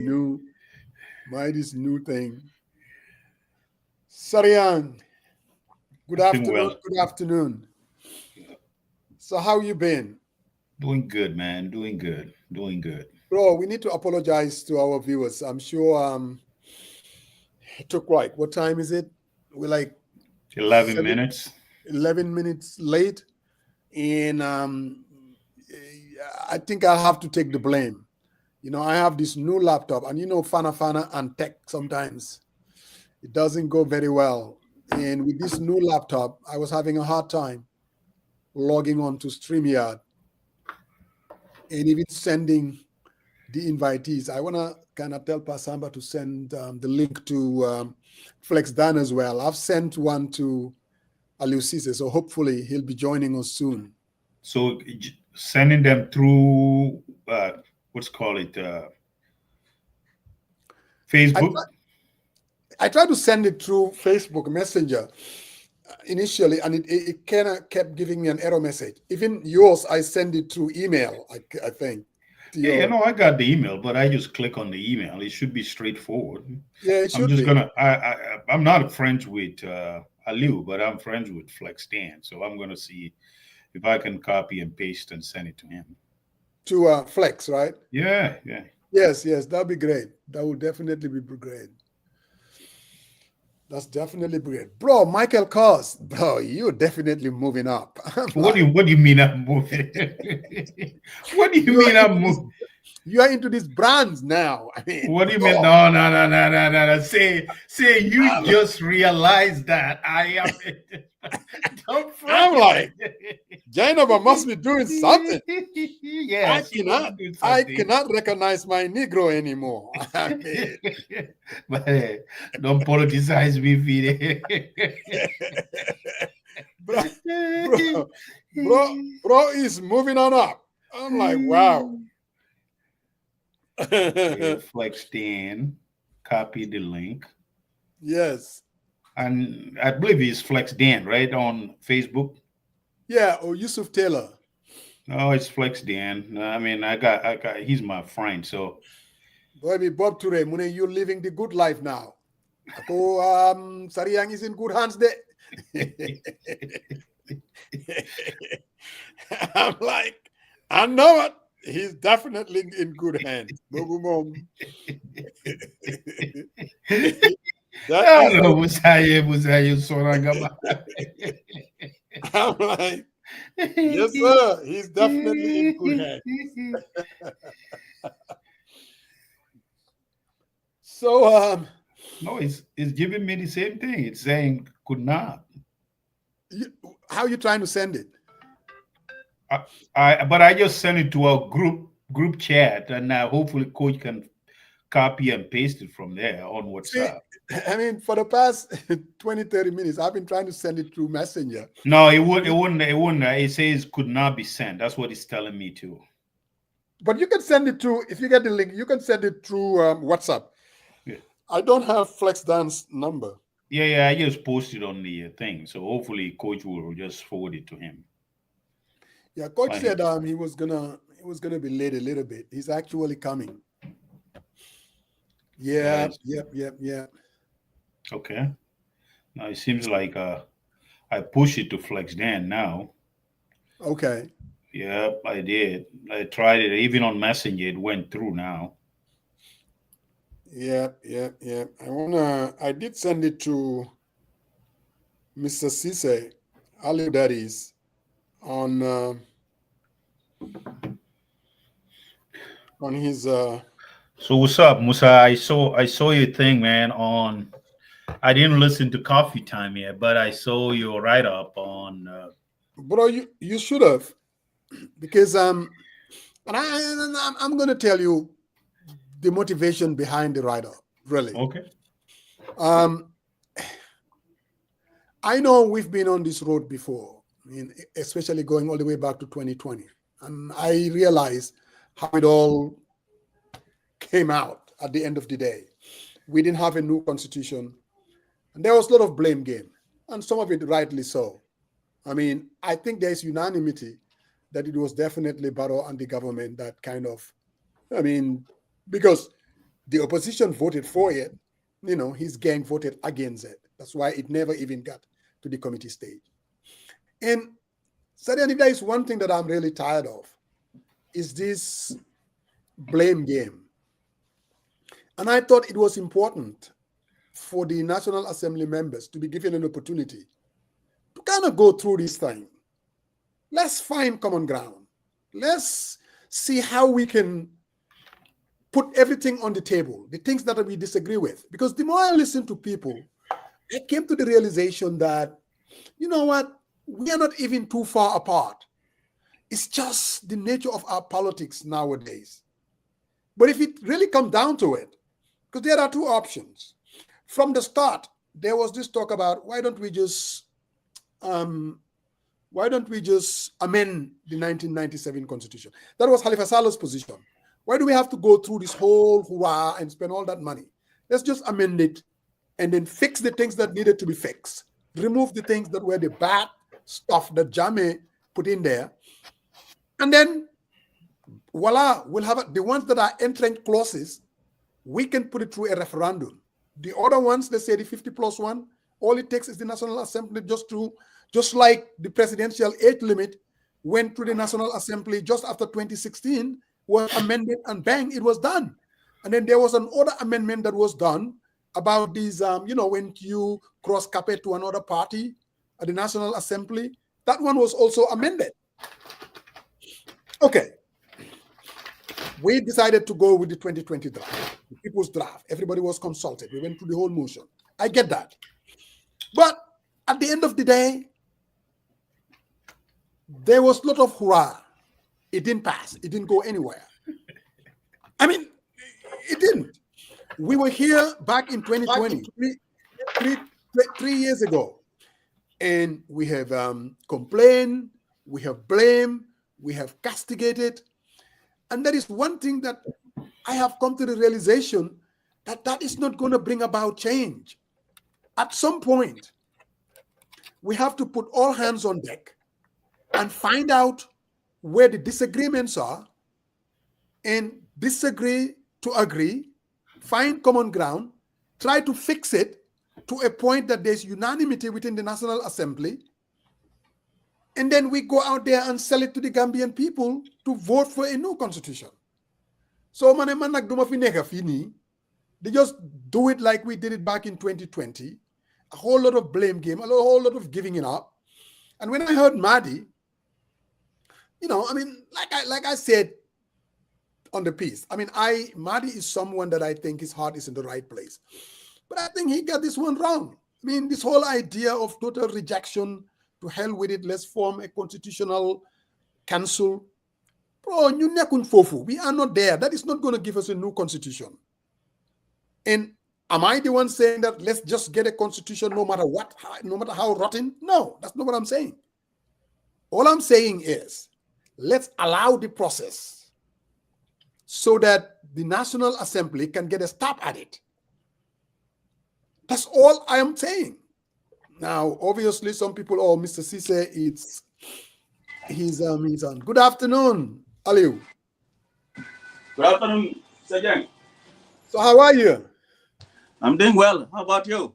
New, this new thing. Sarian, good Doing afternoon. well. Good afternoon. So how you been, Doing good, man. Doing good. Doing good. bro? We need to apologize to our viewers. I'm sure it took right. What time is it? We're like 11 seven, minutes. 11 minutes late, and I think I'll have to take the blame. I have this new laptop, and Fana and tech sometimes it doesn't go very well. And with this new laptop, I was having a hard time logging on to StreamYard and even sending the invitees. I want to kind of tell Pasamba to send the link to FlexDan as well. I've sent one to Alieu Ceesay, so hopefully he'll be joining us soon. So sending them through, what's call it, I, Facebook. try- I tried to send it through Facebook Messenger initially, and it kind of kept giving me an error message. Even yours, I send it through email, I think, to Yeah, your. I got the email, but I just click on the email. It should be straightforward. Yeah, it I'm should just be. gonna. I'm not friends with Aliu, but I'm friends with FlexDan. So I'm gonna see if I can copy and paste and send it to him. To Flex, right? Yeah, yeah. Yes, yes, that'd be great. That would definitely be great. That's definitely great. Bro, Michael Kors, bro, you're definitely moving up. I'm like, What do you mean I'm moving? What do you you're mean into I'm this, moving? you're into these brands now. I mean, What do you mean? bro, No, no, no, no, no, no, no. Say you I'm, just realized that I am. Don't front I'm like. like, Jainaba must be doing something. Yeah, she must be doing I something. cannot recognize my Negro anymore. I mean, But hey, don't politicize me, Fide. bro, bro, bro is moving on up. I'm like, wow. Okay, Flex 10, copy the link. Yes. And I believe it's Flex Dan, right, on Facebook. Yeah, or Yusuf Taylor. No, it's Flex Dan. No, I mean, he's my friend. So, Baby Bob Ture, Mune, you're living the good life now. Ako, Sariang is in good hands there. I'm like, I know it. He's definitely in good hands. Boom, boom, boom. That is ano, good. Musaye, Sorangaba. I'm like, yes, sir. He's definitely in good hands. So, No, it's giving me the same thing. It's saying could not. you, how are you trying to send it? But I just sent it to our group chat, and hopefully Coach can copy and paste it from there on See, WhatsApp. I mean, for the past 20, 30 minutes, I've been trying to send it through Messenger. No, it would. It wouldn't. It wouldn't. It says could not be sent. That's what it's telling me too. But you can send it through, if you get the link, you can send it through WhatsApp. Yeah, I don't have FlexDance number. yeah. I just posted on the thing, so hopefully Coach will just forward it to him. Yeah, coach Let him. said he was gonna be late a little bit. He's actually coming. Yeah, Yes. yep, yep, yep. Okay. Now it seems like I push it to Flex Dan now. Okay. Yep, I did. I tried it even on Messenger. It went through now. Yep, yep, yep. I did send it to Mr. Ceesay, Alieu that is, on his So what's up, Musa? I saw your thing, man. On I didn't listen to Coffee Time yet, but I saw your write up on. bro, you should have, because and I'm gonna tell you the motivation behind the write-up, really. Okay. Um I know we've been on this road before, I mean, especially going all the way back to 2020. And I realize how it all came out at the end of the day. We didn't have a new constitution, and there was a lot of blame game, and some of it rightly so. I mean, I think there's unanimity that it was definitely Barrow and the government that kind of, I mean, because The opposition voted for it. His gang voted against it. That's why it never even got to the committee stage. And suddenly, there is one thing that I'm really tired of, is this blame game. And I thought it was important for the National Assembly members to be given an opportunity to kind of go through this thing. Let's find common ground. Let's see how we can put everything on the table, the things that we disagree with. Because the more I listen to people, I came to the realization that, you know what, we are not even too far apart. It's just the nature of our politics nowadays. But if it really comes down to it, because there are two options. From the start, there was this talk about why don't we just amend the 1997 Constitution? That was Halifa Saleh's position. Why do we have to go through this whole hurrah and spend all that money? Let's just amend it and then fix the things that needed to be fixed. Remove the things that were the bad stuff that Jammeh put in there. And then, voila, we'll have the ones that are entrenched clauses, we can put it through a referendum. The other ones, let's say the 50+1, all it takes is the National Assembly just like the presidential age limit went to the National Assembly just after 2016, was amended, and bang, it was done. And then there was another amendment that was done about these, when you cross carpet to another party at the National Assembly, that one was also amended. Okay. We decided to go with the 2020 draft, the people's draft. Everybody was consulted. We went through the whole motion. I get that. But at the end of the day, there was a lot of hurrah. It didn't pass. It didn't go anywhere. I mean, it didn't. We were here back in 2020, three years ago, and we have complained, we have blamed, we have castigated. And that is one thing that I have come to the realization that is not going to bring about change. At some point, we have to put all hands on deck and find out where the disagreements are and disagree to agree, find common ground, try to fix it to a point that there's unanimity within the National Assembly, and then we go out there and sell it to the Gambian people to vote for a new constitution. So they just do it like we did it back in 2020, a whole lot of blame game, a whole lot of giving it up. And when I heard Mahdi, like I said on the piece, Mahdi is someone that I think his heart is in the right place. But I think he got this one wrong. This whole idea of total rejection, to hell with it, let's form a constitutional council. Bro, we are not there. That is not going to give us a new constitution. And am I the one saying that let's just get a constitution no matter what, no matter how rotten? No, that's not what I'm saying. All I'm saying is let's allow the process so that the National Assembly can get a stab at it. That's all I am saying. Now, obviously, some people, Mr. Ceesay, he's on. Good afternoon, Alieu. Good afternoon, Sajang. So how are you? I'm doing well. How about you?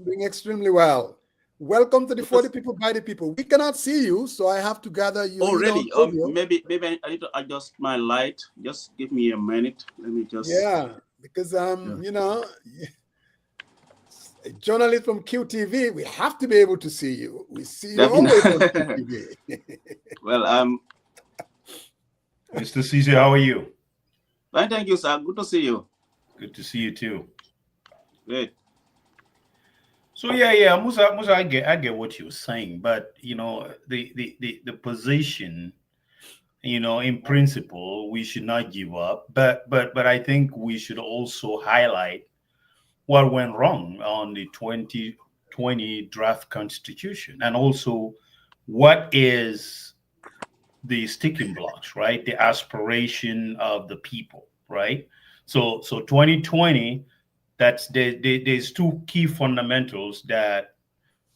Doing extremely well. Welcome to the 40 People by the People. We cannot see you, so I have to gather you. Oh, really? Maybe I need to adjust my light. Just give me a minute. Let me just. Yeah, because a journalist from QTV, we have to be able to see you. We see you always on QTV. Well, Mr. Ceesay, how are you? Fine, thank you, sir. Good to see you. Good to see you too. Great. So yeah, Musa, I get what you're saying, but the position, in principle, we should not give up, but I think we should also highlight what went wrong on the 2020 draft constitution, and also what is the sticking blocks, right? The aspiration of the people, right? So 2020, there's two key fundamentals that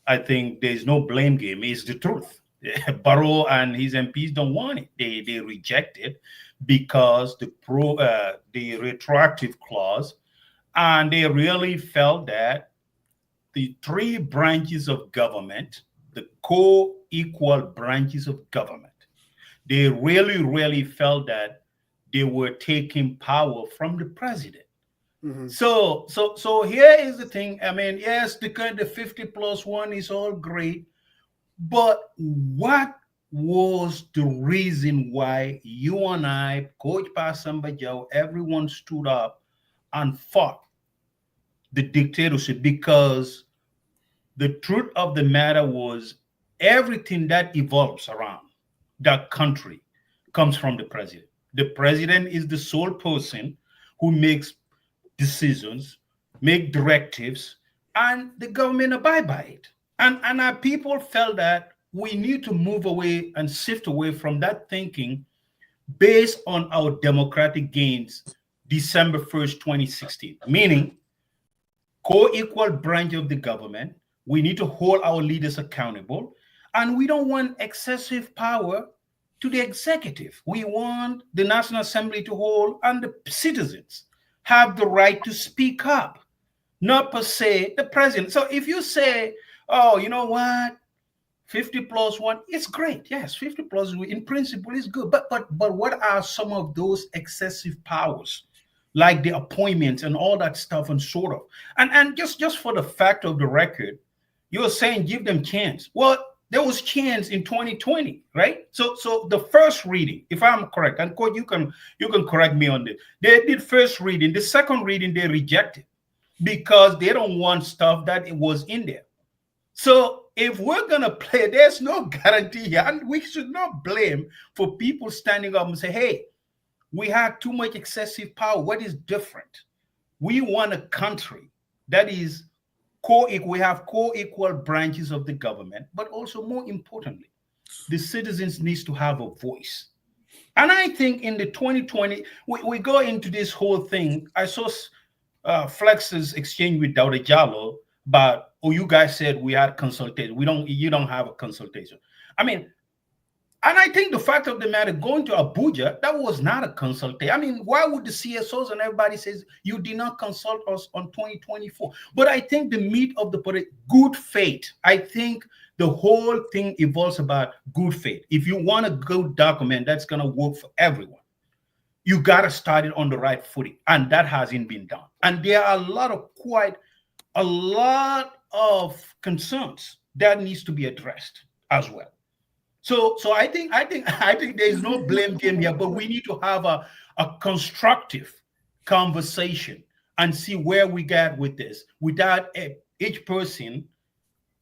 I think there's no blame game. Is the truth. Barrow and his MPs don't want it. They reject it because the retroactive clause, and they really felt that the three branches of government, the co-equal branches of government, they really felt that they were taking power from the president. So here is the thing. I mean, yes, the 50+1 is all great, but what was the reason why you and I, Coach Pasamba Joe, everyone stood up and fought the dictatorship? Because the truth of the matter was everything that evolves around that country comes from the president. The president is the sole person who makes decisions, make directives, and the government abide by it. And our people felt that we need to move away and shift away from that thinking based on our democratic gains December 1st, 2016, meaning co-equal branch of the government. We need to hold our leaders accountable, and we don't want excessive power to the executive. We want the National Assembly to hold, and the citizens have the right to speak up, not per se the president. So if you say, oh, you know what, 50+1, it's great. Yes, 50+ in principle is good. But what are some of those excessive powers, like the appointments and all that stuff and sort of? And just for the fact of the record, you're saying give them chance. Well, there was chance in 2020, right? So the first reading, if I'm correct, and Coach, you can correct me on this. They did first reading. The second reading they rejected because they don't want stuff that it was in there. So if we're gonna play, there's no guarantee here, and we should not blame for people standing up and say, "Hey, we had too much excessive power. What is different? We want a country that is co-equal. We have co-equal branches of the government, but also more importantly, the citizens needs to have a voice." And I think in the 2020, we go into this whole thing. I saw Flex's exchange with Dawda Jallo, but you guys said we had consultation. You don't have a consultation. I mean, and I think the fact of the matter, going to Abuja, that was not a consultation. I mean, why would the CSOs and everybody says you did not consult us on 2024? But I think the meat of the good faith. I think the whole thing evolves about good faith. If you want a good document that's going to work for everyone, you got to start it on the right footing. And that hasn't been done. And there are a lot of concerns that needs to be addressed as well. So I think there's no blame game here, but we need to have a constructive conversation and see where we get with this without each person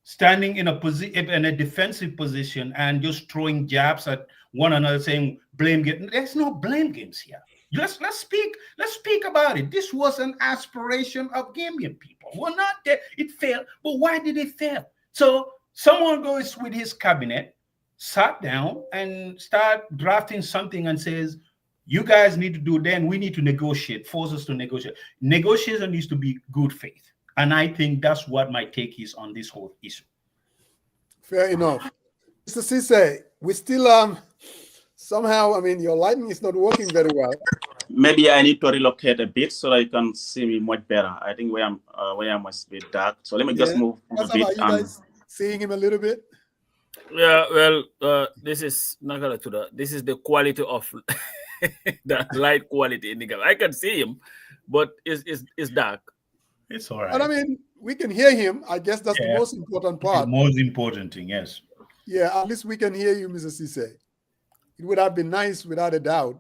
standing in a defensive position and just throwing jabs at one another, saying blame game. There's no blame games here. Let's speak about it. This was an aspiration of Gambian people. We're not there. It failed, but why did it fail? So someone goes with his cabinet, sat down and start drafting something and says, you guys need to do, then we need to negotiate, force us to negotiate. Negotiation needs to be good faith. And I think that's what my take is on this whole issue. Fair enough. Mr. Ceesay, we still somehow, I mean, your lighting is not working very well. Maybe I need to relocate a bit so that you can see me much better. I think where I must be dark. So let me just move a bit. Are you guys seeing him a little bit? Yeah, well, this is this is the quality of the light quality in the game. I can see him, but it's dark. It's all right. But I mean, we can hear him. I guess that's the most important part. The most important thing, yes. Yeah, at least we can hear you, Mr. Ceesay. It would have been nice, without a doubt,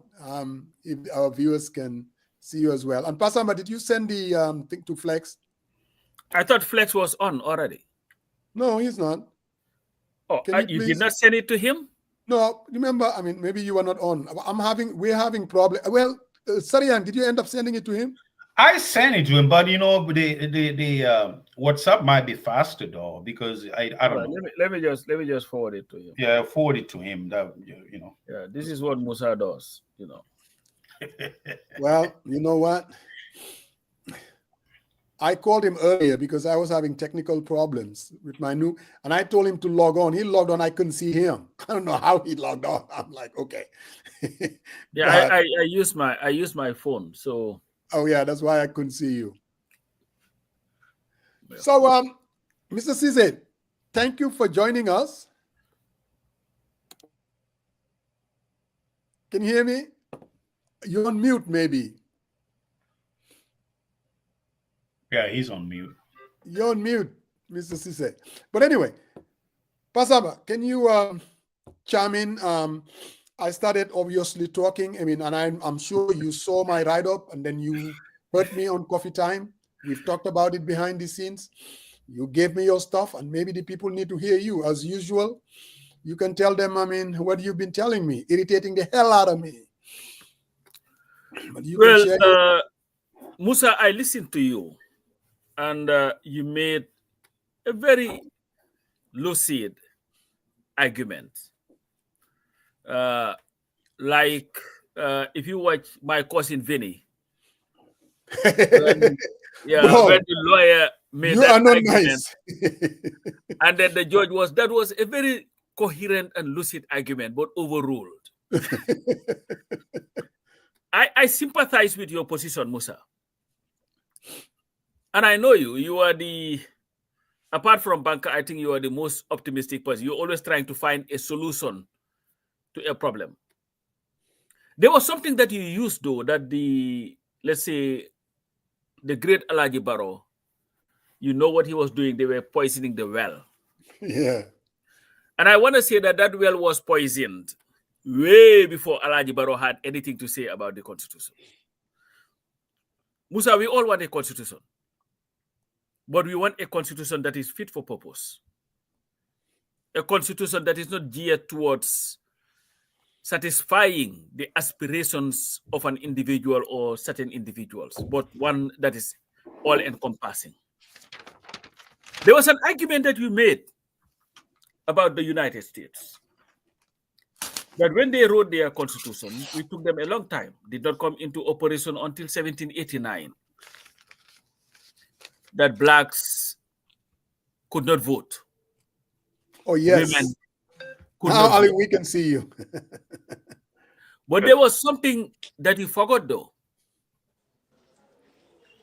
if our viewers can see you as well. And Pasamba, did you send the thing to Flex? I thought Flex was on already. No, he's not. Oh, you did not send it to him? No, remember, I mean, maybe you were not on. We're having problem. Well, Sarian, did you end up sending it to him? I sent it to him, but you know, the WhatsApp might be faster though, because I don't know. Let me just forward it to him. Yeah, forward it to him. That you know. Yeah, this is what Musa does, you know. Well, you know what? I called him earlier because I was having technical problems with my new, and I told him to log on. He logged on. I couldn't see him. I don't know how he logged on. I'm like, okay. Yeah, But, I use my phone. So oh yeah, that's why I couldn't see you. Yeah. So, Mr. Ceesay, thank you for joining us. Can you hear me? You're on mute, maybe. Yeah, he's on mute. You're on mute, Mr. Ceesay. But anyway, Pasaba, can you chime in? I started obviously talking. I mean, and I'm sure you saw my write-up, and then you heard me on Coffee Time. We've talked about it behind the scenes. You gave me your stuff, and maybe the people need to hear you. As usual, you can tell them, I mean, what you've been telling me, irritating the hell out of me. But you can share Musa, I listened to you, and you made a very lucid argument. Like if you watch My Cousin Vinny, when the lawyer made that argument, nice. and then the judge that was a very coherent and lucid argument, but overruled. I sympathize with your position, Musa. And I know you. You are apart from banker, I think you are the most optimistic person. You're always trying to find a solution to a problem. There was something that you used, though, that let's say, the great Alaji Barrow, you know what he was doing? They were poisoning the well. Yeah. And I want to say that well was poisoned way before Alaji Barrow had anything to say about the constitution. Musa, we all want a constitution. But we want a constitution that is fit for purpose. A constitution that is not geared towards satisfying the aspirations of an individual or certain individuals, but one that is all-encompassing. There was an argument that you made about the United States, that when they wrote their constitution, it took them a long time, did not come into operation until 1789, that blacks could not vote. Oh, yes. Women now, Ali, we can see you. But there was something that you forgot, though.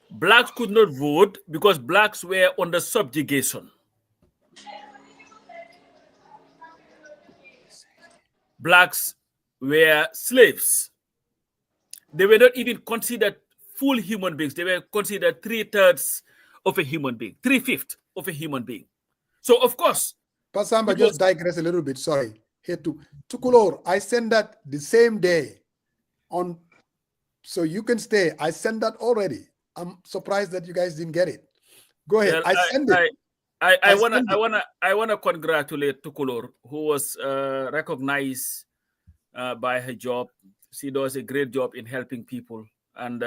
Blacks could not vote because blacks were under subjugation. Blacks were slaves. They were not even considered full human beings. They were considered 3/3 of a human being, 3/5 of a human being. So, of course, Pasamba, just digress a little bit. Sorry. Here to Tukulor, I sent that the same day on, so you can stay. I sent that already. I'm surprised that you guys didn't get it. Go ahead. Well, I sent it. I wanna congratulate Tukulor, who was recognized by her job. She does a great job in helping people, and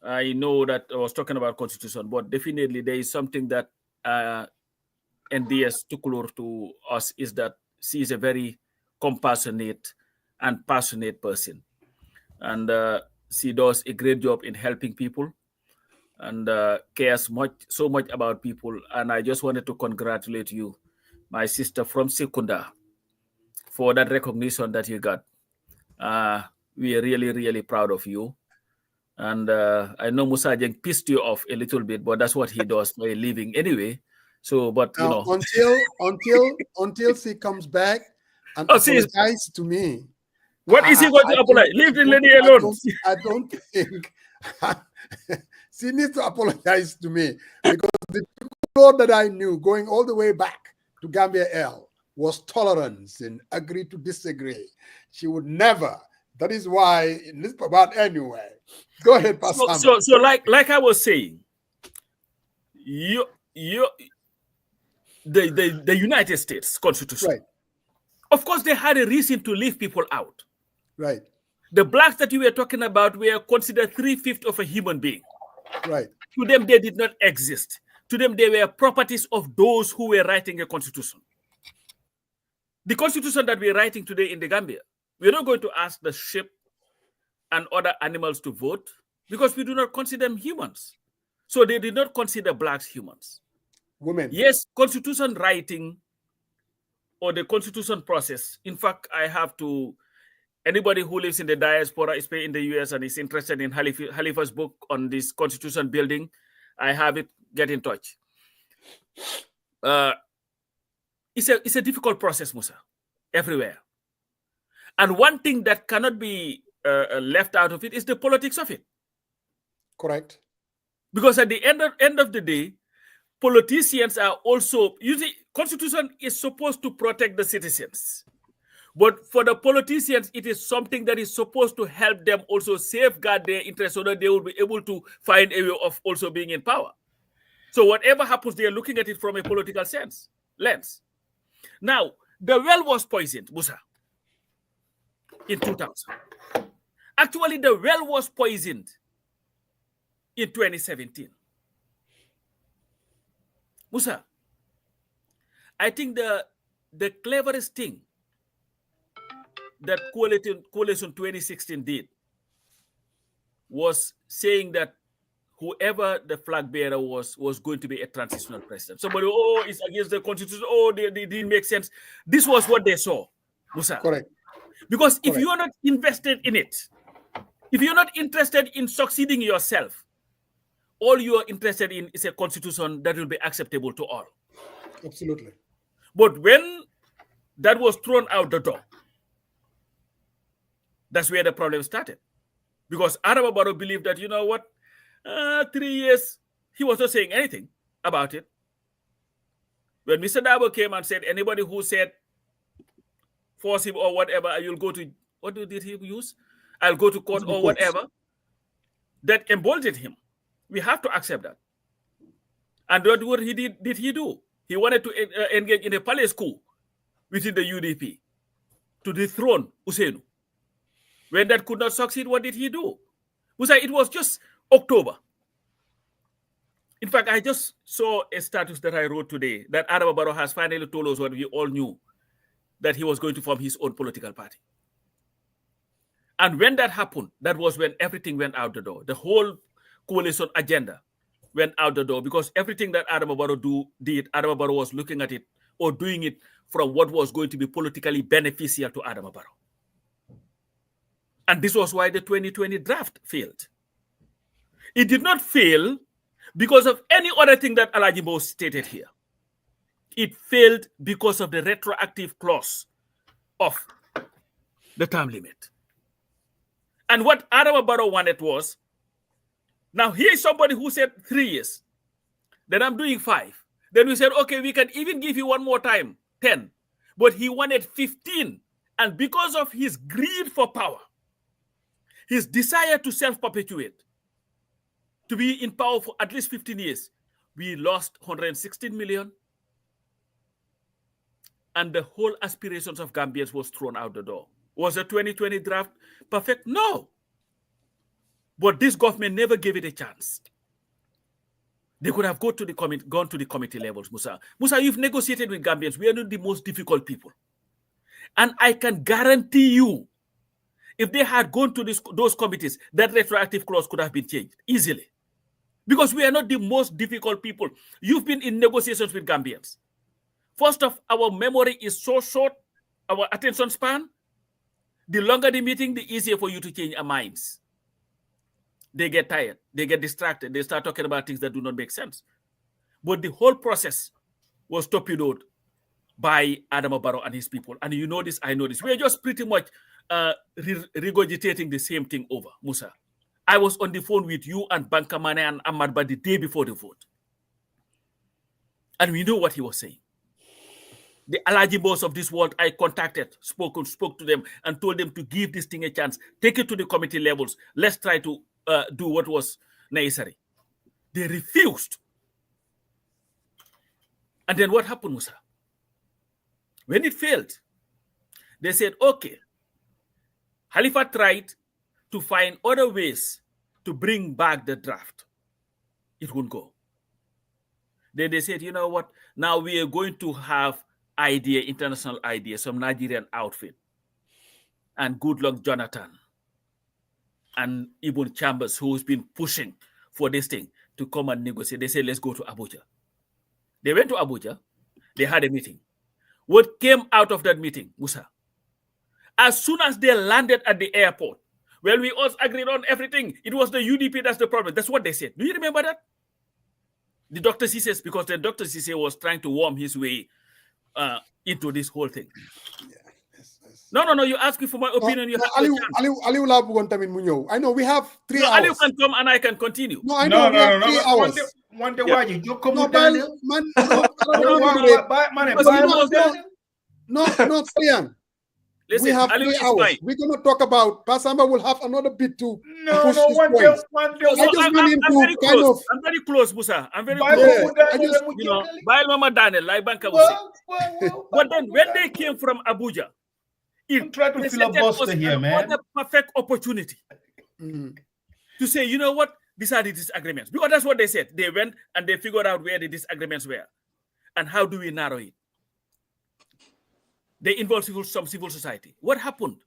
I know that I was talking about constitution, but definitely there is something that NDS Tukulor to us, is that she is a very compassionate and passionate person, and she does a great job in helping people, and cares so much about people. And I just wanted to congratulate you, my sister from Sekunda, for that recognition that you got. We are really, really proud of you. And I know Musa Jeng pissed you off a little bit, but that's what he does for a living anyway. So, but you know, until she comes back and apologizes to me. What is he going to apologize? Leave the lady alone. I don't think she needs to apologize to me, because the Lord that I knew going all the way back to Gambia L was tolerance and agree to disagree. She would never. That is why in this, but anyway, go ahead, Pastor. So like I was saying, the United States Constitution, right, of course, they had a reason to leave people out. Right. The blacks that you were talking about were considered 3/5 of a human being. Right. To them, they did not exist. To them, they were properties of those who were writing a constitution. The constitution that we're writing today in the Gambia, we're not going to ask the sheep and other animals to vote, because we do not consider them humans. So they did not consider blacks humans. Women. Yes, constitution writing or the constitution process. In fact, I have to, anybody who lives in the diaspora, especially in the US, and is interested in Halifa's book on this constitution building, I have it, get in touch. It's a difficult process, Musa, everywhere. And one thing that cannot be left out of it is the politics of it. Correct. Because at the end of the day, politicians are also, usually, constitution is supposed to protect the citizens. But for the politicians, it is something that is supposed to help them also safeguard their interests so that they will be able to find a way of also being in power. So whatever happens, they are looking at it from a political lens. Now, the well was poisoned, Musa, in 2000. Actually, the well was poisoned in 2017. Musa, I think the cleverest thing that Coalition 2016 did was saying that whoever the flag bearer was going to be a transitional president. Somebody, it's against the constitution. They didn't make sense. This was what they saw, Musa. Correct. Because if you are not invested in it, if you're not interested in succeeding yourself, all you are interested in is a constitution that will be acceptable to all. Absolutely. But when that was thrown out the door, that's where the problem started. Because Adama Barrow believed that, 3 years, he was not saying anything about it. When Mr. Dabo came and said, anybody who said, force him or whatever, you'll go to, what did he use? I'll go to court or whatever. That emboldened him. We have to accept that. And what he did he do? He wanted to engage in a palace coup within the UDP to dethrone Ousseynou. When that could not succeed, what did he do? It was just October. In fact, I just saw a status that I wrote today that Adama Barrow has finally told us what we all knew, that he was going to form his own political party. And when that happened, that was when everything went out the door. The whole coalition agenda went out the door because everything that Adama Barrow did, Adama Barrow was looking at it or doing it from what was going to be politically beneficial to Adama Barrow. And this was why the 2020 draft failed. It did not fail because of any other thing that Alhaji Mbow stated here. It failed because of the retroactive clause of the term limit. And what Adama Barrow wanted was, now here's somebody who said 3 years. Then I'm doing 5. Then we said, okay, we can even give you one more time, 10. But he wanted 15. And because of his greed for power, his desire to self-perpetuate, to be in power for at least 15 years, we lost 116 million. And the whole aspirations of Gambians was thrown out the door. Was the 2020 draft perfect? No. But this government never gave it a chance. They could have gone to the committee levels, Musa. Musa, you've negotiated with Gambians. We are not the most difficult people. And I can guarantee you, if they had gone to those committees, that retroactive clause could have been changed easily. Because we are not the most difficult people. You've been in negotiations with Gambians. First off, our memory is so short, our attention span. The longer the meeting, the easier for you to change our minds. They get tired. They get distracted. They start talking about things that do not make sense. But the whole process was torpedoed by Adama Barrow and his people. And you know this, I know this. We're just pretty much regurgitating the same thing over, Musa. I was on the phone with you and Bankamane and Ahmad Ba the day before the vote. And we know what he was saying. The Alhaji boss of this world, I contacted, spoke to them and told them to give this thing a chance. Take it to the committee levels. Let's try to do what was necessary. They refused. And then what happened, Musa? When it failed, they said, okay, Halifa tried to find other ways to bring back the draft. It wouldn't go. Then they said, you know what? Now we are going to have international idea, some Nigerian outfit. And good luck, Jonathan. And Ibn Chambers, who's been pushing for this thing, to come and negotiate. They said, let's go to Abuja. They went to Abuja. They had a meeting. What came out of that meeting, Musa? As soon as they landed at the airport, well, we all agreed on everything. It was the UDP that's the problem. That's what they said. Do you remember that? The Dr. Ceesay, because the Dr. Ceesay was trying to worm his way into this whole thing. Yeah. Yes. No. You ask me for my opinion. You have I know we have 3 hours. Aliu can come and I can continue. No, I know we have 3 hours. No, Sian. Listen, We have Aliu 3 is hours. fine. We're going to talk about, Pasamba will have another bit to push his one points. day. I just want him to kind of... I'm very close, Musa. I'm very Bye, close. Yeah, I just... You know, Bail Mama Daniel, like Banka will say. But then when they came from Abuja, it try to fill a buster here, man. The perfect opportunity to say, you know what, these are the disagreements. Because that's what they said. They went and they figured out where the disagreements were. And how do we narrow it? They involved some civil society. What happened?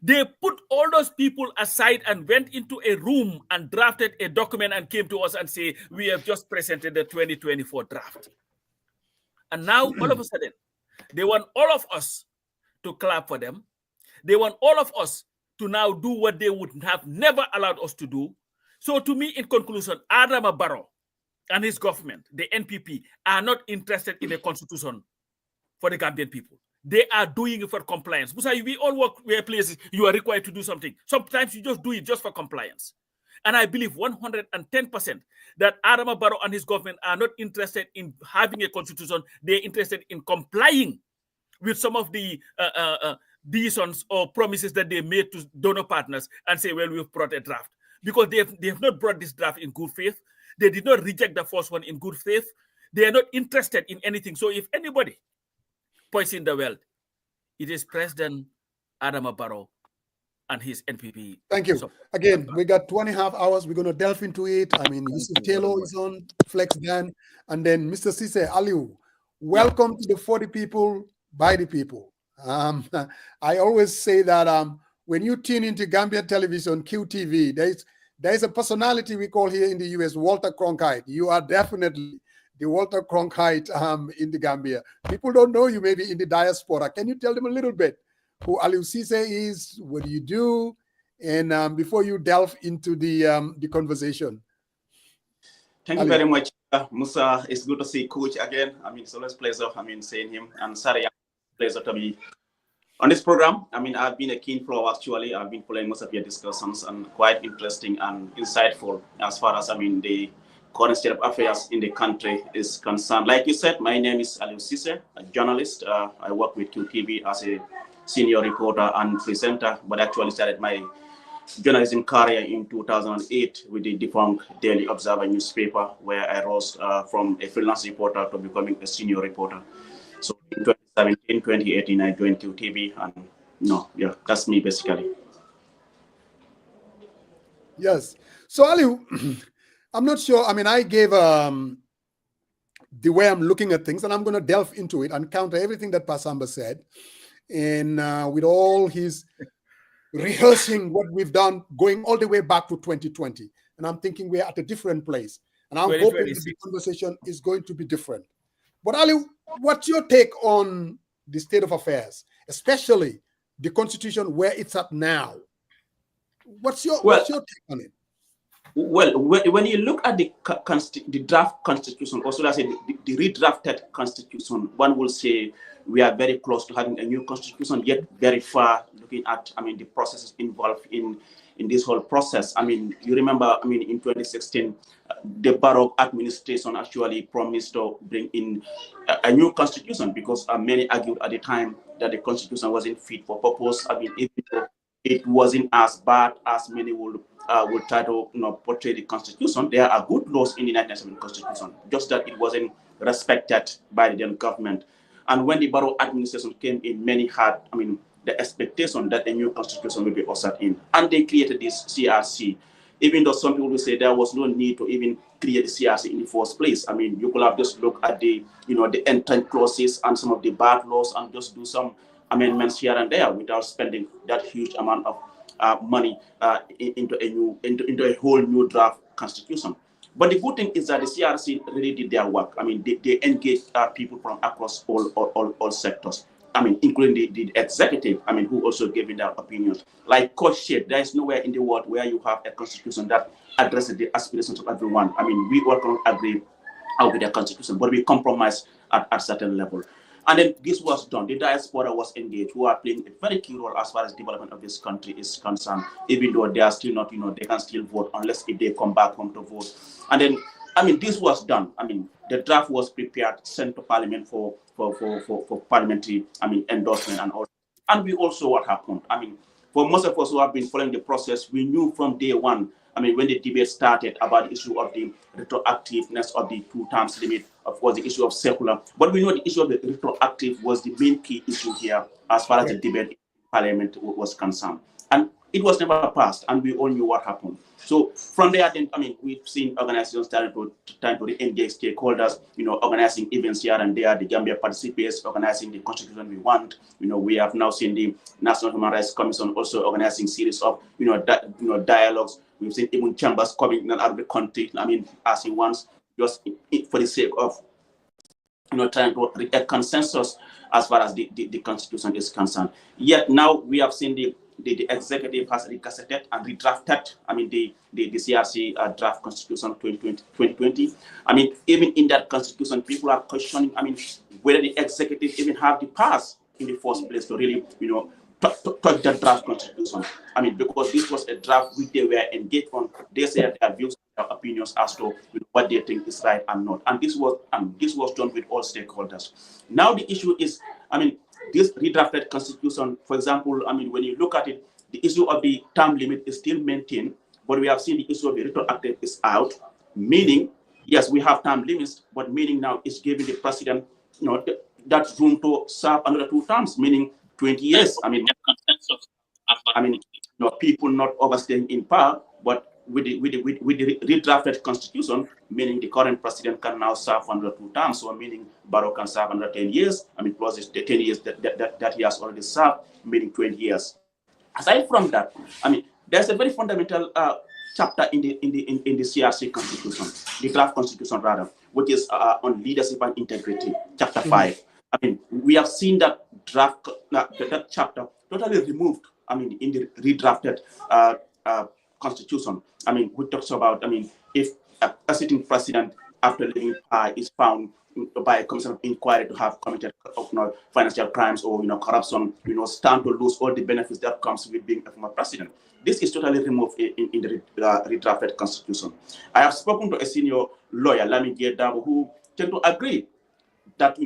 They put all those people aside and went into a room and drafted a document and came to us and say, we have just presented the 2024 draft. And now, all of a sudden, they want all of us to clap for them. They want all of us to now do what they would have never allowed us to do. So to me, in conclusion, Adama Barrow and his government, the NPP, are not interested in a constitution for the Gambian people. They are doing it for compliance. We all work where places you are required to do something. Sometimes you just do it just for compliance. And I believe 110% that Adama Barrow and his government are not interested in having a constitution. They're interested in complying with some of the decisions or promises that they made to donor partners and say, well, we've brought a draft. Because they have not brought this draft in good faith. They did not reject the first one in good faith. They are not interested in anything. So if anybody points in the world, it is President Adama Barrow and his NPP. Thank you. Again, we got 2.5 hours. We're going to delve into it. I mean, Yusuf Taylor is on, Flex Dan, and then Mr. Ceesay, Aliu. Welcome to the 40 people, by the people. I always say that when you tune into Gambia television, QTV, there's a personality we call here in the US, Walter Cronkite. You are definitely the Walter Cronkite in the Gambia. People don't know you maybe in the diaspora. Can you tell them a little bit who Alieu Ceesay is, what do you do, and before you delve into the conversation? Thank you very much, Musa. It's good to see Coach again. I mean, it's always a pleasure, seeing him. And Sarah, pleasure to be on this program. I mean, I've been a keen follower, actually. I've been following most of your discussions and quite interesting and insightful as far as, the current state of affairs in the country is concerned. Like you said, my name is Alieu Ceesay, a journalist. I work with QTV as a senior reporter and presenter, but actually started my journalism career in 2008 with the defunct Daily Observer newspaper, where I rose from a freelance reporter to becoming a senior reporter. So in 2017, 2018, I joined QTV, and that's me basically. Yes. So Alieu, I'm not sure. I mean, I gave the way I'm looking at things, and I'm going to delve into it and counter everything that Pasamba said. And with all his rehearsing what we've done, going all the way back to 2020. And I'm thinking we're at a different place. And I'm hoping that the conversation is going to be different. But Alieu, what's your take on the state of affairs, especially the constitution where it's at now? What's your take on it? Well, when you look at the draft constitution, also that's the redrafted constitution, one will say we are very close to having a new constitution, yet very far looking at, the processes involved in this whole process. You remember, in 2016, the Barrow administration actually promised to bring in a new constitution because many argued at the time that the constitution wasn't fit for purpose. Even though it wasn't as bad as many would try to portray the constitution. There are good laws in the 1997 constitution, just that it wasn't respected by the then government. And when the Barrow administration came in, many had, the expectation that a new constitution will be ushered in. And they created this CRC, even though some people will say there was no need to even create the CRC in the first place. You could have just looked at the, the entrance clauses and some of the bad laws and just do some amendments here and there without spending that huge amount of money into a whole new draft constitution. But the good thing is that the CRC really did their work. I mean, they engaged people from across all sectors. I mean, including the executive, I mean, who also gave in their opinions. Like Coach said, there is nowhere in the world where you have a constitution that addresses the aspirations of everyone. I mean, we all can agree with the constitution, but we compromise at a certain level. And then this was done. The diaspora was engaged, who are playing a very key role as far as development of this country is concerned, even though they are still not, they can still vote unless if they come back home to vote. And then, I mean, this was done. I mean, the draft was prepared, sent to Parliament for parliamentary, I mean, endorsement and all. And we also what happened. I mean, for most of us who have been following the process, we knew from day one, I mean, when the debate started about the issue of the retroactiveness of the 2 terms limit, of course, the issue of secular, but we know the issue of the retroactive was the main key issue here as far as the debate in Parliament was concerned. And it was never passed, and we all knew what happened. So from there, then, I mean, we've seen organizations trying to re-engage stakeholders, organizing events here and there. The Gambia participates, organizing the constitution we want. We have now seen the National Human Rights Commission also organizing series of, dialogues. We've seen even chambers coming out of the country, I mean, as he wants, just for the sake of, trying to reach a consensus as far as the constitution is concerned. Yet now we have seen the executive has regazetted and redrafted, I mean, the CRC draft constitution 2020. I mean, even in that constitution, people are questioning, I mean, whether the executive even have the powers in the first place to really, touch the draft constitution. I mean, because this was a draft which they were engaged on. They said their views, their opinions as to what they think is right and not. And this was done with all stakeholders. Now the issue is, I mean, this redrafted constitution, for example, I mean, when you look at it, the issue of the term limit is still maintained, but we have seen the issue of the retroactive is out, meaning, yes, we have term limits, but meaning now is giving the president, that room to serve another 2 terms, meaning 20 years. I mean, people not overstaying in power, but with the redrafted constitution, meaning the current president can now serve under 2 terms, so meaning Barrow can serve under 10 years, I mean, plus the 10 years that he has already served, meaning 20 years. Aside from that, I mean, there's a very fundamental chapter in the CRC constitution, the draft constitution rather, which is on leadership and integrity, chapter 5. I mean, we have seen that draft, that chapter totally removed, I mean, in the redrafted constitution. I mean, which talks about, I mean, if a sitting president after leaving power is found by a commission of inquiry to have committed financial crimes or corruption, stand to lose all the benefits that comes with being a former president. This is totally removed in the redrafted constitution. I have spoken to a senior lawyer, Lami Dabo, who tend to agree that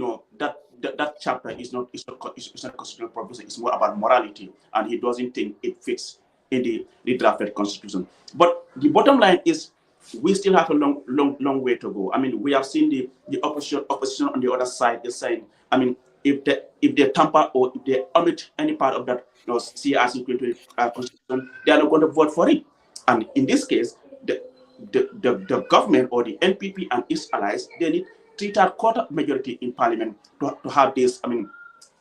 that chapter is not a constitutional provision. It's more about morality, and he doesn't think it fits in the redrafted constitution. But the bottom line is, we still have a long way to go. I mean, we have seen the opposition on the other side is saying, I mean, if they tamper or if they omit any part of that CRC 2020 constitution, they are not going to vote for it. And in this case, the government or the NPP and its allies, they need 3/4 majority in Parliament to have this, I mean,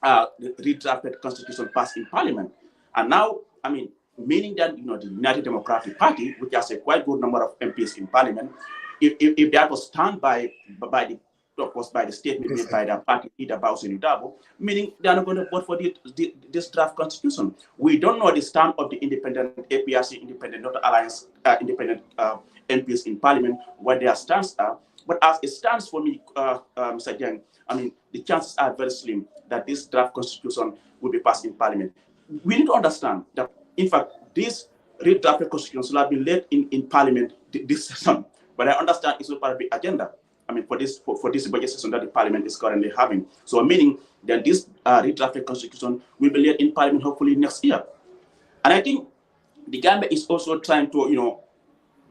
the redrafted constitution passed in Parliament. And now, I mean, meaning that the United Democratic Party, which has a quite good number of MPs in Parliament, if that was stand by the statement made by their party leader Bawuseni Dabo, meaning they are not going to vote for this draft constitution. We don't know the stand of the independent APRC, independent Northern Alliance, independent MPs in Parliament, what their stance are. But as it stands for me, Mr. Jeng, I mean, the chances are very slim that this draft constitution will be passed in Parliament. We need to understand that, in fact, this redrafted constitution will have been led in Parliament this session. But I understand it's not part of the agenda. I mean, for this budget session that the Parliament is currently having. So, meaning that this redrafted constitution will be led in Parliament hopefully next year. And I think the Gambia is also trying to,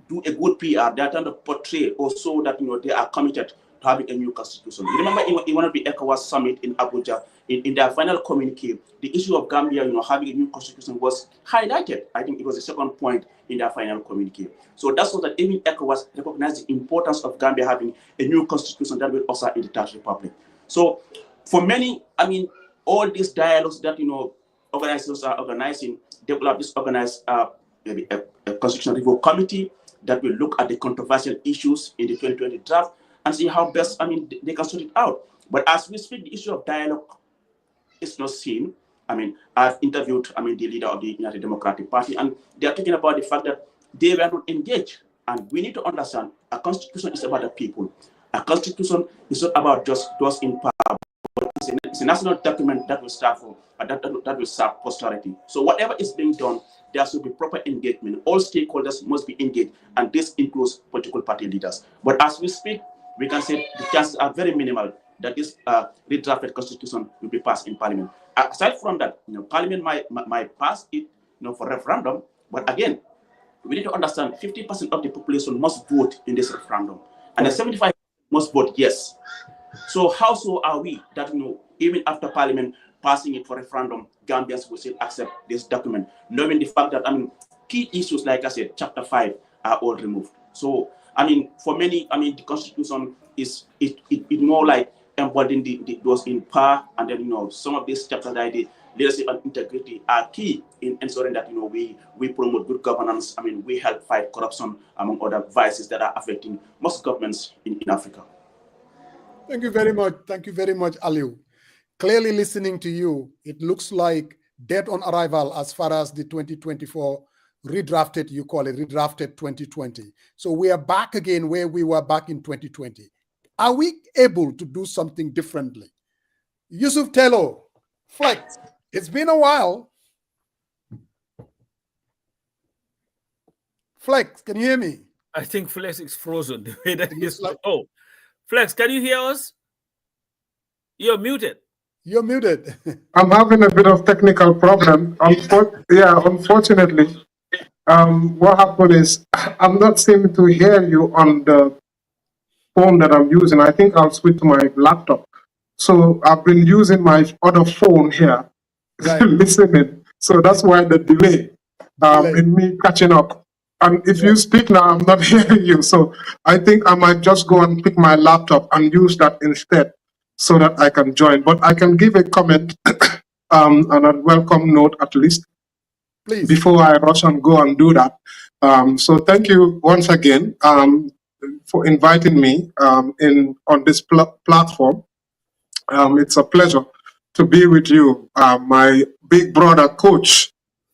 do a good PR. They are trying to portray also that they are committed to having a new constitution. You remember in one of the ECOWAS summit in Abuja, in their final communique, the issue of Gambia, having a new constitution was highlighted. I think it was the second point in their final communique. So that's so that even ECOWAS recognized the importance of Gambia having a new constitution that will usher in the Third Republic. So for many, I mean, all these dialogues that organizations are organizing, they will have this organized maybe a constitutional review committee. that will look at the controversial issues in the 2020 draft and see how best, they can sort it out. But as we speak, the issue of dialogue is not seen. I've interviewed, the leader of the United Democratic Party, and they are talking about the fact that they were not engaged. And we need to understand, a constitution is about the people. A constitution is not about just those in power. It's a national document that will serve that will serve posterity. So whatever is being done, there should be proper engagement. All stakeholders must be engaged, and this includes political party leaders. But as we speak, we can say the chances are very minimal that this redrafted constitution will be passed in Parliament. Aside from that, Parliament might pass it, for referendum. But again, we need to understand 50% of the population must vote in this referendum, and the 75% must vote yes. So how so are we that, even after Parliament passing it for referendum, Gambians will still accept this document, knowing the fact that, key issues, like I said, Chapter 5 are all removed. So, for many, the Constitution is more like embodying those in power, and then, some of these chapters like the leadership and integrity are key in ensuring that, we promote good governance. We help fight corruption, among other vices that are affecting most governments in Africa. Thank you very much. Thank you very much, Alieu. Clearly listening to you, it looks like dead on arrival as far as the 2024 redrafted, you call it, redrafted 2020. So we are back again where we were back in 2020. Are we able to do something differently? Yusuf Taylor, Flex, it's been a while. Flex, can you hear me? I think Flex is frozen. The way that is like, oh, Flex, can you hear us? You're muted. You're muted. I'm having a bit of technical problem. Unfortunately, what happened is I'm not seeming to hear you on the phone that I'm using. I think I'll switch to my laptop. So I've been using my other phone here, right, listening. So that's why the delay in me catching up. And if you speak now, I'm not hearing you. So I think I might just go and pick my laptop and use that instead so that I can join. But I can give a comment and a welcome note at least, please, before I rush and go and do that. So thank you once again for inviting me on this platform. It's a pleasure to be with you, my big brother, Coach.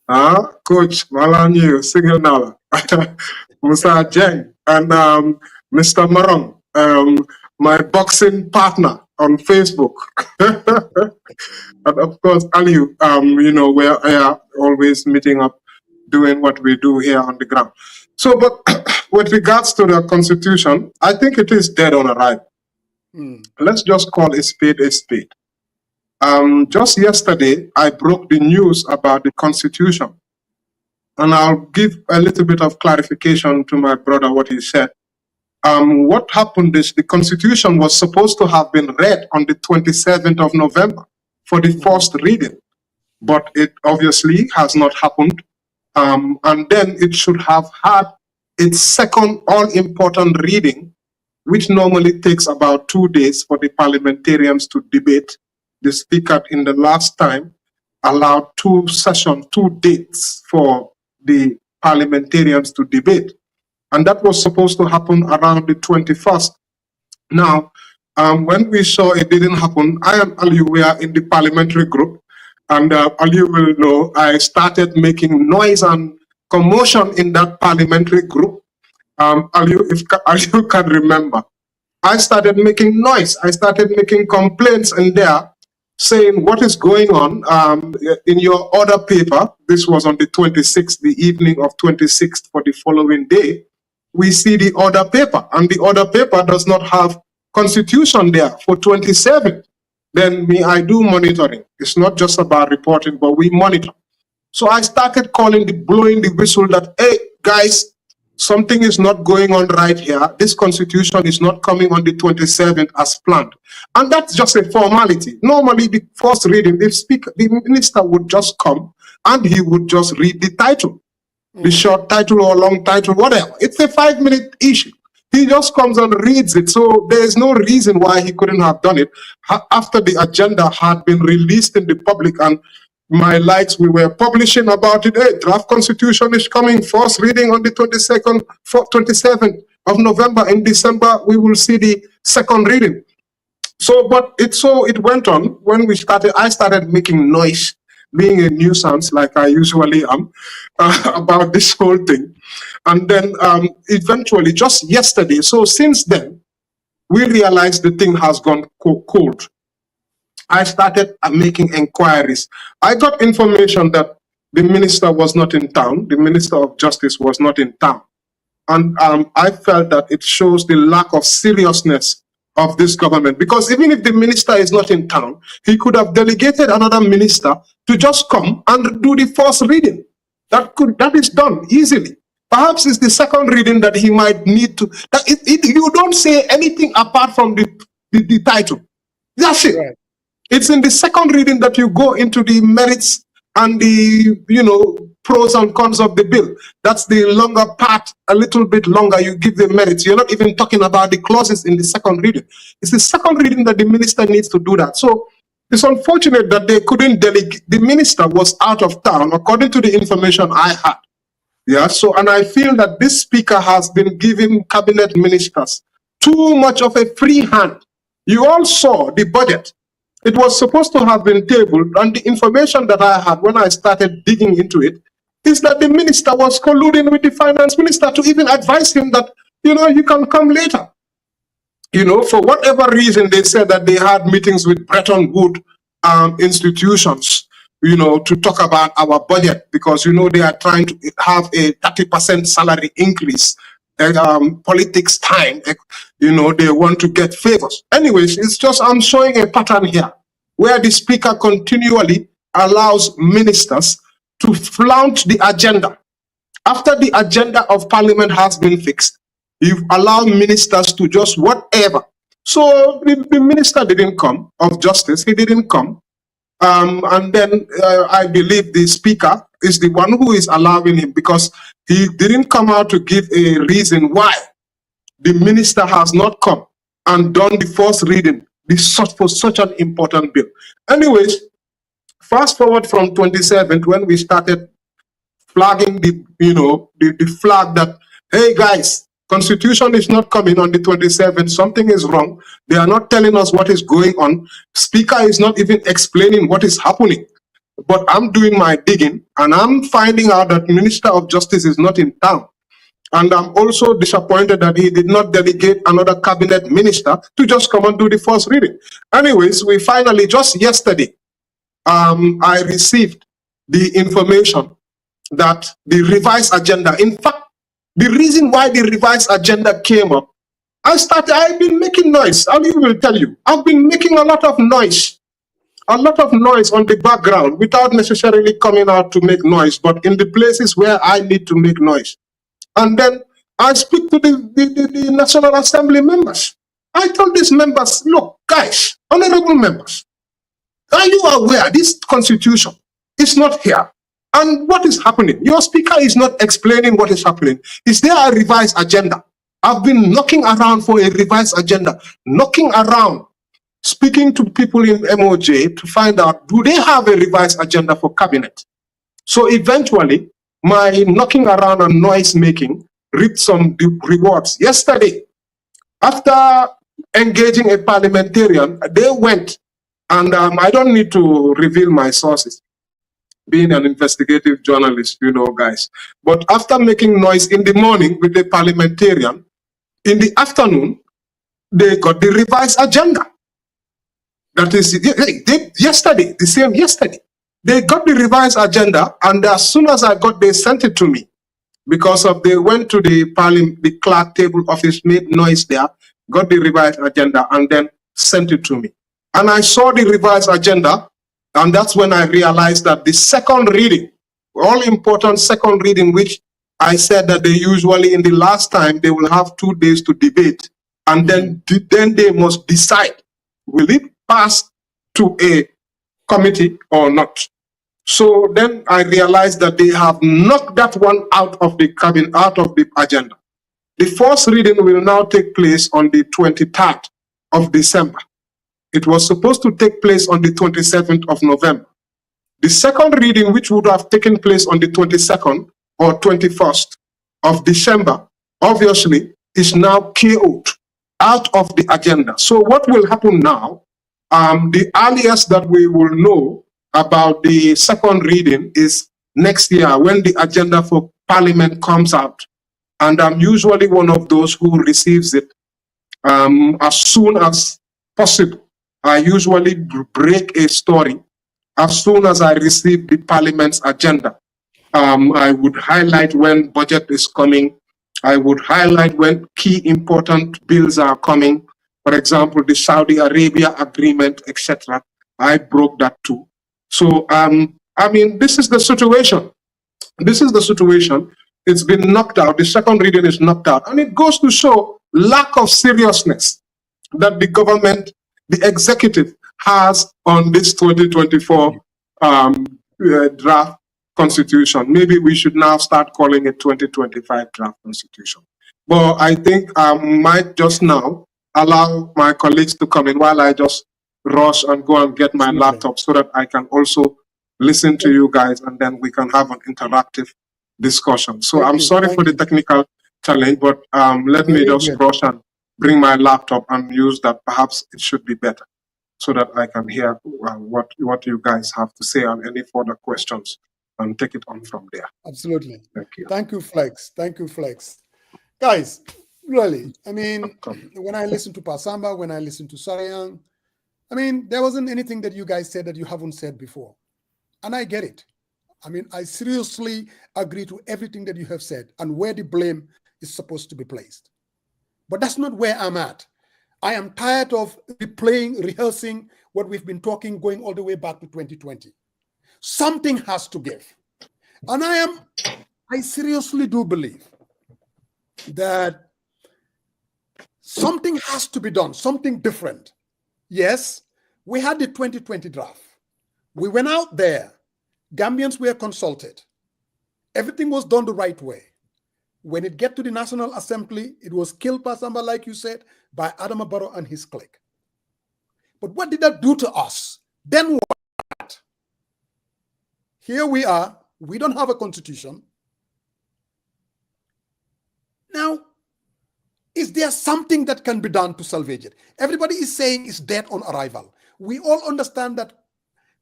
Coach Alieu Ceesay, Musa Jeng, and Mr. Marong, my boxing partner on Facebook. And of course, Alieu, we're always meeting up, doing what we do here on the ground. So, but with regards to the Constitution, I think it is dead on arrival. Let's just call a spade a spade. Just yesterday, I broke the news about the Constitution. And I'll give a little bit of clarification to my brother, what he said. What happened is the Constitution was supposed to have been read on the 27th of November for the first reading, but it obviously has not happened. And then it should have had its second all-important reading, which normally takes about 2 days for the parliamentarians to debate. The Speaker in the last time allowed 2 dates for the parliamentarians to debate. And that was supposed to happen around the 21st. Now, when we saw it didn't happen, I and Alieu, we are in the parliamentary group. And Alieu will know, I started making noise and commotion in that parliamentary group. Alieu, if Alieu can remember, I started making noise. I started making complaints in there, saying what is going on in your order paper. This was on the 26th, the evening of 26th for the following day. We see the order paper, and the order paper does not have Constitution there for 27. Then I do monitoring. It's not just about reporting, but we monitor. So I started blowing the whistle that, hey, guys, something is not going on right here. This Constitution is not coming on the 27th as planned. And that's just a formality. Normally, the first reading, the minister would just come and he would just read the title, the short title or long title, whatever. It's a 5-minute issue. He just comes and reads it. So there is no reason why he couldn't have done it after the agenda had been released in the public and my likes, we were publishing about it. Hey, draft constitution is coming, first reading on the 27th of November. In December, we will see the second reading. So, but it went on. When we started, I started making noise, being a nuisance like I usually am, about this whole thing. And then eventually, just yesterday, so since then, we realized the thing has gone cold. I started making inquiries. I got information that the minister was not in town. The Minister of Justice was not in town. And I felt that it shows the lack of seriousness of this government, because even if the minister is not in town, he could have delegated another minister to just come and do the first reading. That is done easily. Perhaps it's the second reading that he might need to. You don't say anything apart from the title. That's it. Right. It's in the second reading that you go into the merits and the pros and cons of the bill. That's the longer part, a little bit longer. You give the merits. You're not even talking about the clauses in the second reading. It's the second reading that the minister needs to do that. So it's unfortunate that they couldn't delegate. The minister was out of town, according to the information I had. Yeah. So, and I feel that this speaker has been giving cabinet ministers too much of a free hand. You all saw the budget. It was supposed to have been tabled, and the information that I had when I started digging into it is that the minister was colluding with the finance minister to even advise him that, you can come later. For whatever reason, they said that they had meetings with Bretton Woods institutions, to talk about our budget, because, they are trying to have a 30% salary increase. Politics time, they want to get favors. Anyways, it's just, I'm showing a pattern here where the speaker continually allows ministers to flaunt the agenda. After the agenda of parliament has been fixed, you allow ministers to just whatever. So the minister didn't come of justice, he didn't come. And then I believe the speaker is the one who is allowing him, because he didn't come out to give a reason why the minister has not come and done the first reading for such an important bill. Anyways, fast forward from 27th, when we started flagging the flag that, hey guys, Constitution is not coming on the 27th, something is wrong. They are not telling us what is going on. Speaker is not even explaining what is happening. But I'm doing my digging, and I'm finding out that Minister of Justice is not in town. And I'm also disappointed that he did not delegate another cabinet minister to just come and do the first reading. Anyways, we finally, just yesterday, I received the information that the revised agenda, in fact, the reason why the revised agenda came up, I've been making noise. Alieu will tell you, I've been making a lot of noise on the background without necessarily coming out to make noise, but in the places where I need to make noise. And then I speak to the National Assembly members. I told these members, look, guys, honorable members, are you aware this constitution is not here? And what is happening? Your speaker is not explaining what is happening. Is there a revised agenda? I've been knocking around for a revised agenda, knocking around, speaking to people in MOJ to find out, do they have a revised agenda for cabinet? So eventually, my knocking around and noise making reaped some rewards. Yesterday, after engaging a parliamentarian, they went, and I don't need to reveal my sources, being an investigative journalist, guys. But after making noise in the morning with the parliamentarian, in the afternoon, they got the revised agenda. That is, yesterday, the same yesterday. They got the revised agenda, and as soon as they sent it to me, because they went to the clerk table office, made noise there, got the revised agenda, and then sent it to me. And I saw the revised agenda, and that's when I realized that the second reading, all important second reading, which I said that they usually, in the last time, they will have 2 days to debate, and then they must decide, will it pass to a committee or not? So then I realized that they have knocked that one out of the cabinet, out of the agenda. The first reading will now take place on the 23rd of December. It was supposed to take place on the 27th of November. The second reading, which would have taken place on the 22nd or 21st of December, obviously, is now KO'd out of the agenda. So what will happen now, the earliest that we will know about the second reading is next year when the agenda for Parliament comes out. And I'm usually one of those who receives it as soon as possible. I usually break a story as soon as I receive the Parliament's agenda. I would highlight when budget is coming. I would highlight when key important bills are coming. For example, the Saudi Arabia agreement, etc. I broke that too. So, I mean, this is the situation. This is the situation. It's been knocked out. The second reading is knocked out. And it goes to show lack of seriousness that the government, the executive, has on this 2024 draft constitution. Maybe we should now start calling it 2025 draft constitution. But I think I might just now allow my colleagues to come in while I just rush and go and get my laptop so that I can also listen to you guys and then we can have an interactive discussion. So I'm sorry for the technical challenge, but let me just rush and bring my laptop and use that. Perhaps it should be better so that I can hear what you guys have to say and any further questions and take it on from there. Absolutely. Thank you. Thank you, Flex. Thank you, Flex. Guys, really, I mean, when I listen to Pasamba, when I listen to Sarayang, I mean, there wasn't anything that you guys said that you haven't said before. And I get it. I mean, I seriously agree to everything that you have said and where the blame is supposed to be placed. But that's not where I'm at. I am tired of replaying, rehearsing what we've been talking, going all the way back to 2020. Something has to give. And I seriously do believe that something has to be done, something different. Yes, we had the 2020 draft. We went out there. Gambians were consulted. Everything was done the right way. When it get to the National Assembly, it was killed, Pasamba, like you said, by Adama Barrow and his clique. But what did that do to us? Then what? Here we are. We don't have a constitution. Now, is there something that can be done to salvage it? Everybody is saying it's dead on arrival. We all understand that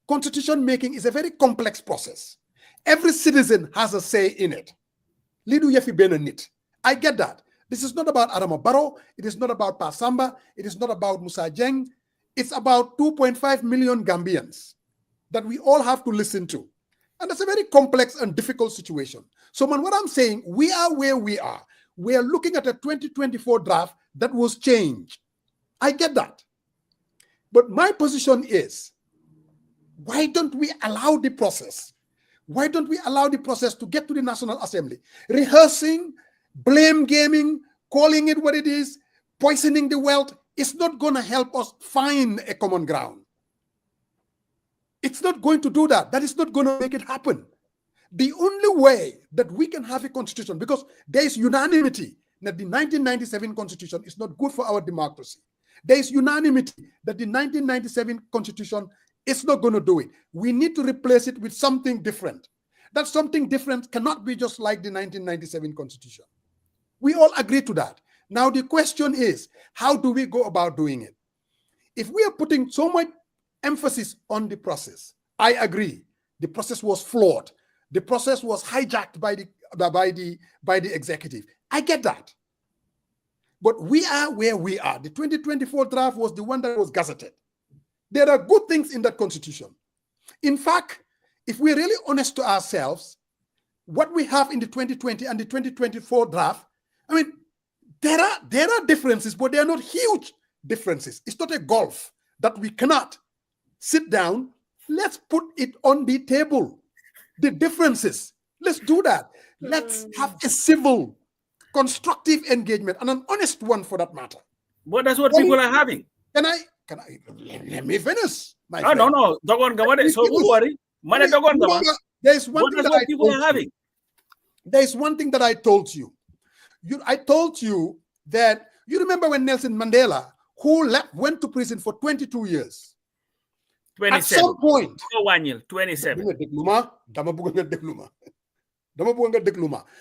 constitution making is a very complex process. Every citizen has a say in it. Lidu yefi benenit. I get that. This is not about Adama Barrow. It is not about Pasamba. It is not about Musa Jeng. It's about 2.5 million Gambians that we all have to listen to. And that's a very complex and difficult situation. So, man, what I'm saying, we are where we are. We are looking at a 2024 draft that was changed. I get that. But my position is, why don't we allow the process? Why don't we allow the process to get to the National Assembly? Rehearsing, blame gaming, calling it what it is, poisoning the wealth, is not going to help us find a common ground. It's not going to do that. That is not going to make it happen. The only way that we can have a constitution, because there is unanimity that the 1997 constitution is not good for our democracy. There is unanimity that the 1997 constitution is not going to do it. We need to replace it with something different. That something different cannot be just like the 1997 constitution. We all agree to that. Now the question is, how do we go about doing it? If we are putting so much emphasis on the process, I agree. The process was flawed. The process was hijacked by the executive. I get that. But we are where we are. The 2024 draft was the one that was gazetted. There are good things in that constitution. In fact, if we're really honest to ourselves, what we have in the 2020 and the 2024 draft, I mean, there are differences, but they are not huge differences. It's not a gulf that we cannot sit down. Let's put it on the table. The differences. Let's do that. Let's have a civil, constructive engagement, and an honest one for that matter. But that's what people are having. Can I let me finish? My friend. No. Dogon Gawade. So don't worry. There's one thing that people are having. There's one thing that I told you. I told you that you remember when Nelson Mandela, who went to prison for 22 years, At some point, 27.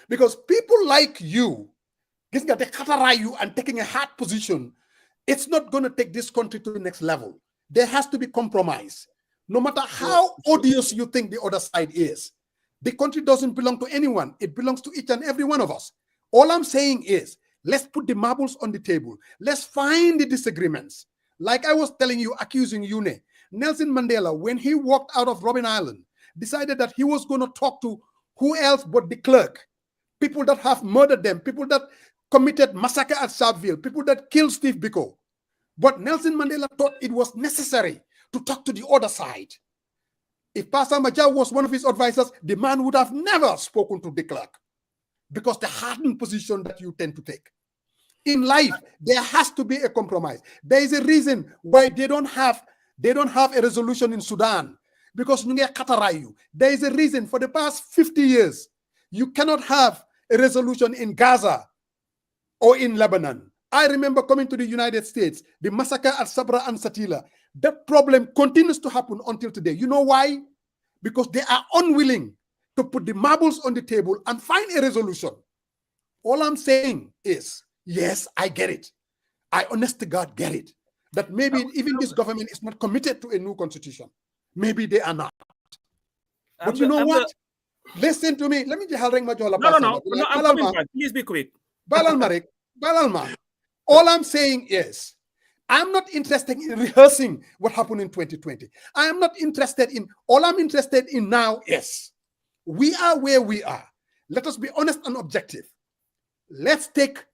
Because people like you, and taking a hard position, it's not going to take this country to the next level. There has to be compromise. No matter how odious you think the other side is, the country doesn't belong to anyone. It belongs to each and every one of us. All I'm saying is, let's put the marbles on the table. Let's find the disagreements. Like I was telling you, accusing Yune, Nelson Mandela, when he walked out of Robben Island, decided that he was going to talk to who else but the clerk, people that have murdered them, people that committed massacre at Sharpeville, people that killed Steve Biko. But Nelson Mandela thought it was necessary to talk to the other side. If Pastor Majau was one of his advisors, the man would have never spoken to de Klerk, because the hardened position that you tend to take. In life, there has to be a compromise. There is a reason why they don't have a resolution in Sudan, because there is a reason. For the past 50 years, you cannot have a resolution in Gaza or in Lebanon. I remember coming to the United States, the massacre at Sabra and Satila. That problem continues to happen until today. You know why? Because they are unwilling to put the marbles on the table and find a resolution. All I'm saying is, yes, I get it. I honest to God get it. That maybe even this government is not committed to a new constitution. Maybe they are not. But you know what? Listen to me. Let me just ring my jaw. No, I'm coming back. Please be quick. Balalma. All I'm saying is, I'm not interested in rehearsing what happened in 2020. I am not interested in, all I'm interested in now is, we are where we are. Let us be honest and objective. Let's take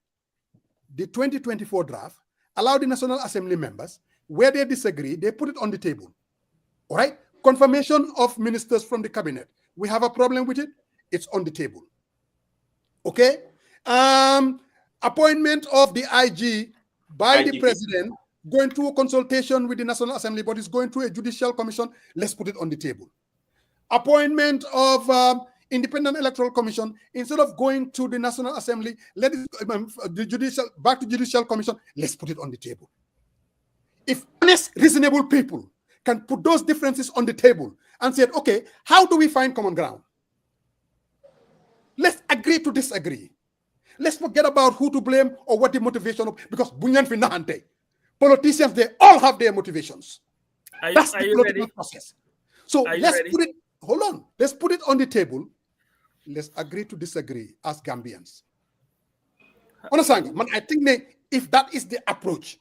the 2024 draft, allow the National Assembly members, where they disagree, they put it on the table. All right? Confirmation of ministers from the cabinet. We have a problem with it. It's on the table. Okay? Appointment of the IG by the president, going through a consultation with the National Assembly, but it's going through a judicial commission. Let's put it on the table. Appointment of Independent Electoral Commission, instead of going to the National Assembly, let it back to judicial commission. Let's put it on the table. If honest, reasonable people can put those differences on the table and say, okay, how do we find common ground? Let's agree to disagree. Let's forget about who to blame or what the motivation of, because bunyan finahante. Politicians, they all have their motivations. That's the political process. So let's put it, hold on, let's put it on the table. Let's agree to disagree as Gambians. Understand? Man, I think if that is the approach,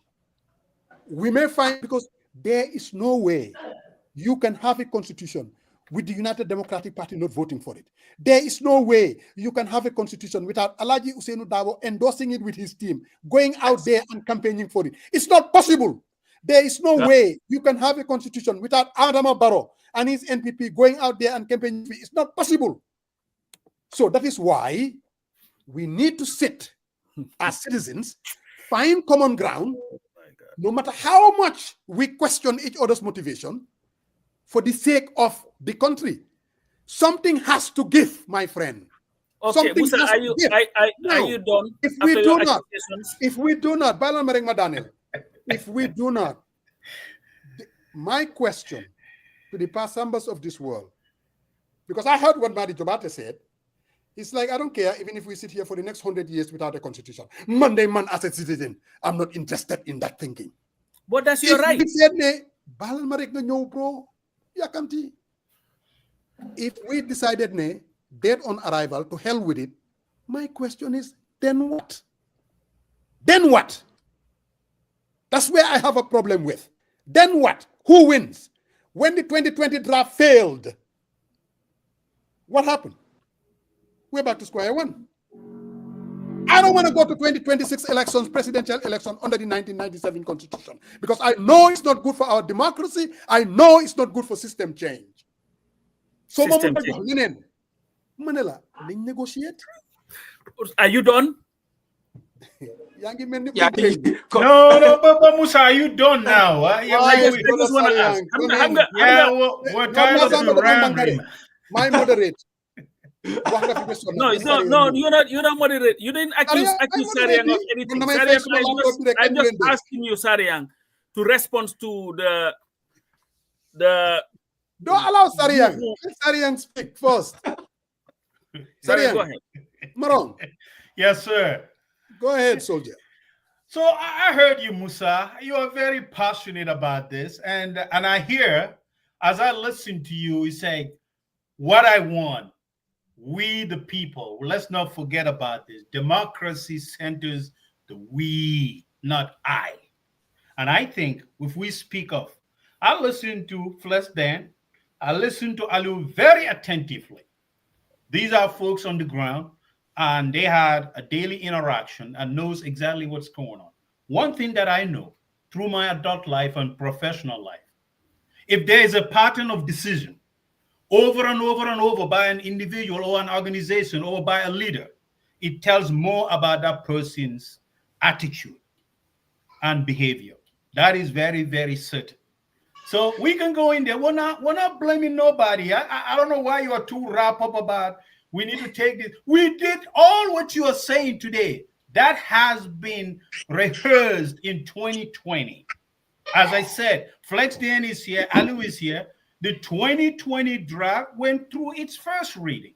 we may find, because there is no way you can have a constitution with the United Democratic Party not voting for it. There is no way you can have a constitution without Alhaji Ousainou Darboe endorsing it with his team, going out there and campaigning for it. It's not possible. There is no way you can have a constitution without Adama Barrow and his NPP going out there and campaigning. It's not possible. So that is why we need to sit as citizens, find common ground, no matter how much we question each other's motivation, for the sake of the country. Something has to give, my friend. Okay, Musa, are you done? If we do not, my question to the past members of this world, because I heard what Madi Jobate said, it's like, I don't care even if we sit here for the next 100 years without a constitution. Monday man as a citizen, I'm not interested in that thinking. But that's your right. If we decided, dead on arrival, to hell with it, my question is, then what? Then what? That's where I have a problem with. Then what? Who wins? When the 2020 draft failed, what happened? We're back to square one. I don't want to go to 2026 elections, presidential election under the 1997 constitution, because I know it's not good for our democracy. I know it's not good for system change. So, Manila, negotiate. Are you done? No, but Musa, are you done now? We're tired of the rambling. My moderate. No, it's not. No, you're not moderate. You didn't accuse Sariang of anything. I'm just asking you, Sariang, to respond to Don't allow Sariang. Let Sariang speak first. Sariang, go Sariang, ahead. Marong, Yes, sir. go ahead, soldier. So I heard you, Musa. You are very passionate about this, and I hear, as I listen to you, you say, "What I want, we the people." Let's not forget about this. Democracy centers the we, not I. And I think if we speak of, I listen to Flesh Dan, I listen to Alieu very attentively. These are folks on the ground, and they had a daily interaction and knows exactly what's going on. One thing that I know through my adult life and professional life, if there is a pattern of decision over and over and over by an individual or an organization or by a leader, it tells more about that person's attitude and behavior. That is very, very certain. So we can go in there. We're not blaming nobody. I don't know why you are too wrapped up about we need to take this. We did all what you are saying today. That has been rehearsed in 2020. As I said, Flex Dan is here, Alieu is here. The 2020 draft went through its first reading.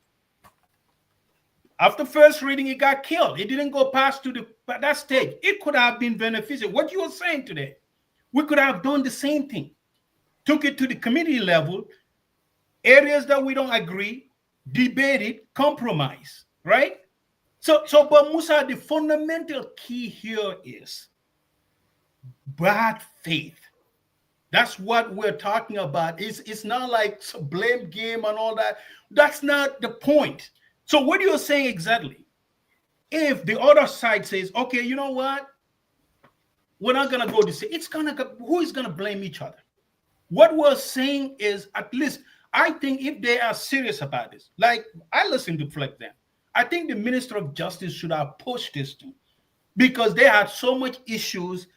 After first reading, it got killed. It didn't go past to that stage. It could have been beneficial. What you were saying today, we could have done the same thing. Took it to the committee level, areas that we don't agree, debated, compromise, right? So, but Musa, the fundamental key here is bad faith. That's what we're talking about. It's not like a blame game and all that. That's not the point. So what you're saying exactly, if the other side says, okay, you know what? We're not going to go this way. Who is going to blame each other? What we're saying is, at least, I think if they are serious about this, like I listened to Fleck then, I think the Minister of Justice should have pushed this too, because they had so much issues.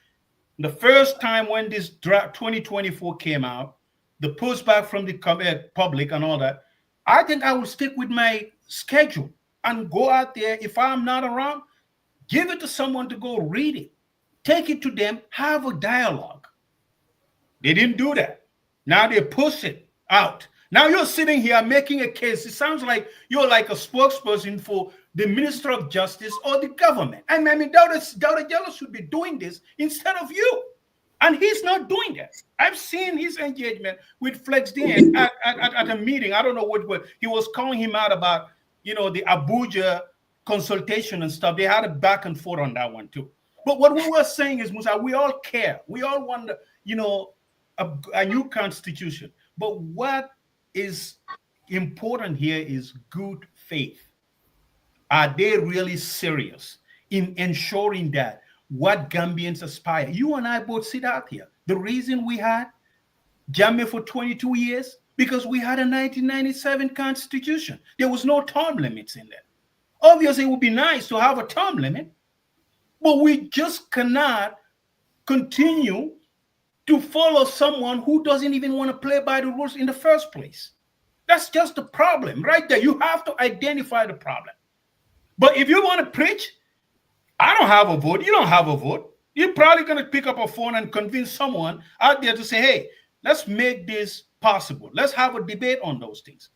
The first time when this draft 2024 came out, the pushback from the public and all that, I think I will stick with my schedule and go out there. If I'm not around, give it to someone to go read it. Take it to them, have a dialogue. They didn't do that. Now they push it out. Now you're sitting here making a case. It sounds like you're like a spokesperson for the Minister of Justice or the government. And I mean, Dauda Jallow should be doing this instead of you. And he's not doing that. I've seen his engagement with Flex Dan at a meeting. I don't know what he was calling him out about, the Abuja consultation and stuff. They had a back and forth on that one too. But what we were saying is, Musa, we all care. We all want, a new constitution. But what is important here is good faith. Are they really serious in ensuring that what Gambians aspire? You and I both sit out here. The reason we had Jammeh for 22 years, because we had a 1997 constitution. There was no term limits in there. Obviously, it would be nice to have a term limit, but we just cannot continue to follow someone who doesn't even want to play by the rules in the first place. That's just the problem right there. You have to identify the problem. But if you want to preach, I don't have a vote, you don't have a vote, you're probably going to pick up a phone and convince someone out there to say, hey, let's make this possible. Let's have a debate on those things.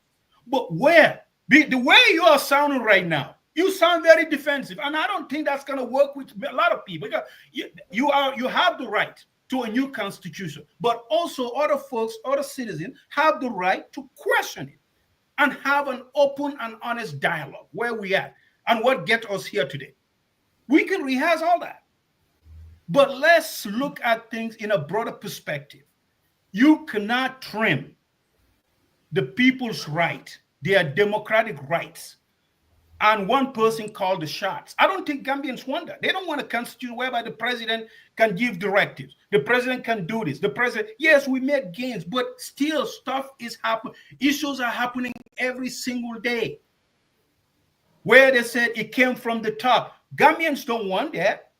But the way you are sounding right now, you sound very defensive. And I don't think that's going to work with a lot of people. Because you have the right to a new constitution, but also other folks, other citizens have the right to question it and have an open and honest dialogue where we are and what gets us here today. We can rehearse all that, but let's look at things in a broader perspective. You cannot trim the people's right, their democratic rights, and one person called the shots. I don't think Gambians want that. They don't want a constitution whereby the president can give directives. The president can do this. The president, yes, we made gains, but still stuff is happening. Issues are happening every single day. Where they said it came from the top. Gambians don't want that.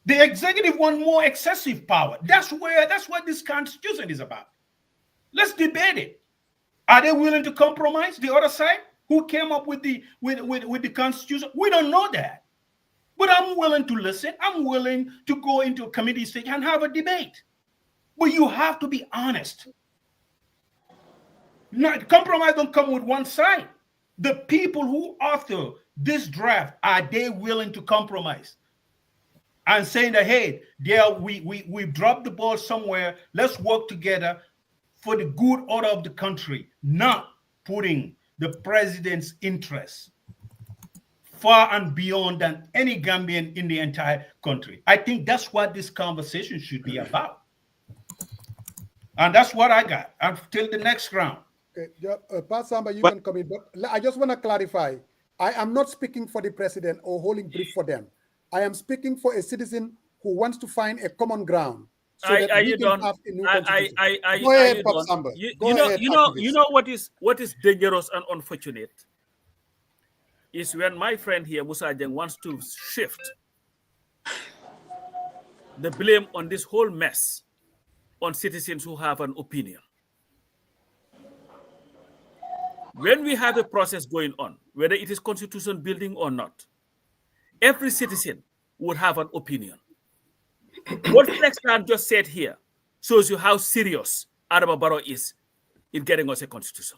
The executive want more excessive power. That's what this constitution is about. Let's debate it. Are they willing to compromise the other side? Who came up with the constitution? We don't know that. But I'm willing to listen. I'm willing to go into a committee stage and have a debate. But you have to be honest. Not compromise don't come with one side. The people who author this draft, are they willing to compromise? And saying that, hey, we've dropped the ball somewhere. Let's work together for the good order of the country, not putting the president's interests far and beyond than any Gambian in the entire country. I think that's what this conversation should be about. And that's what I got until the next round. Okay, Pat Samba, you can come in, but I just want to clarify. I am not speaking for the president or holding brief for them. I am speaking for a citizen who wants to find a common ground. So that we can have a new constitution. Go ahead, Pat Samba. You know what is dangerous and unfortunate is when my friend here, Musa Jeng, wants to shift the blame on this whole mess on citizens who have an opinion. When we have a process going on, whether it is constitution building or not, every citizen would have an opinion. What Flexland just said here shows you how serious Adama Barrow is in getting us a constitution.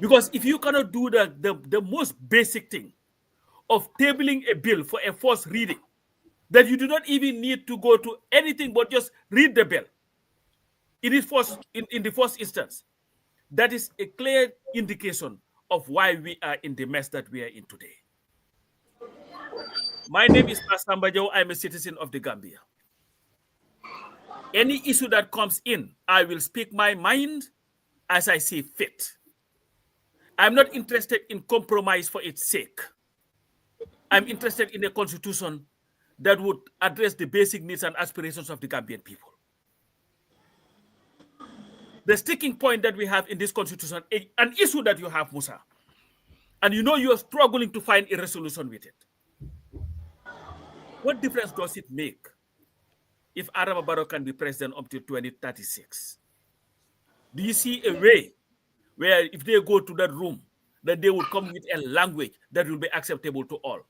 Because if you cannot do the most basic thing of tabling a bill for a first reading, that you do not even need to go to anything but just read the bill in the first instance, that is a clear indication of why we are in the mess that we are in today. My name is Pastor Joe. I'm a citizen of the Gambia. Any issue that comes in, I will speak my mind as I see fit. I'm not interested in compromise for its sake. I'm interested in a constitution that would address the basic needs and aspirations of the Gambian people. The sticking point that we have in this constitution, an issue that you have, Musa, and you know you are struggling to find a resolution with it. What difference does it make if Adama Barrow can be president until 2036? Do you see a way where if they go to that room, that they will come with a language that will be acceptable to all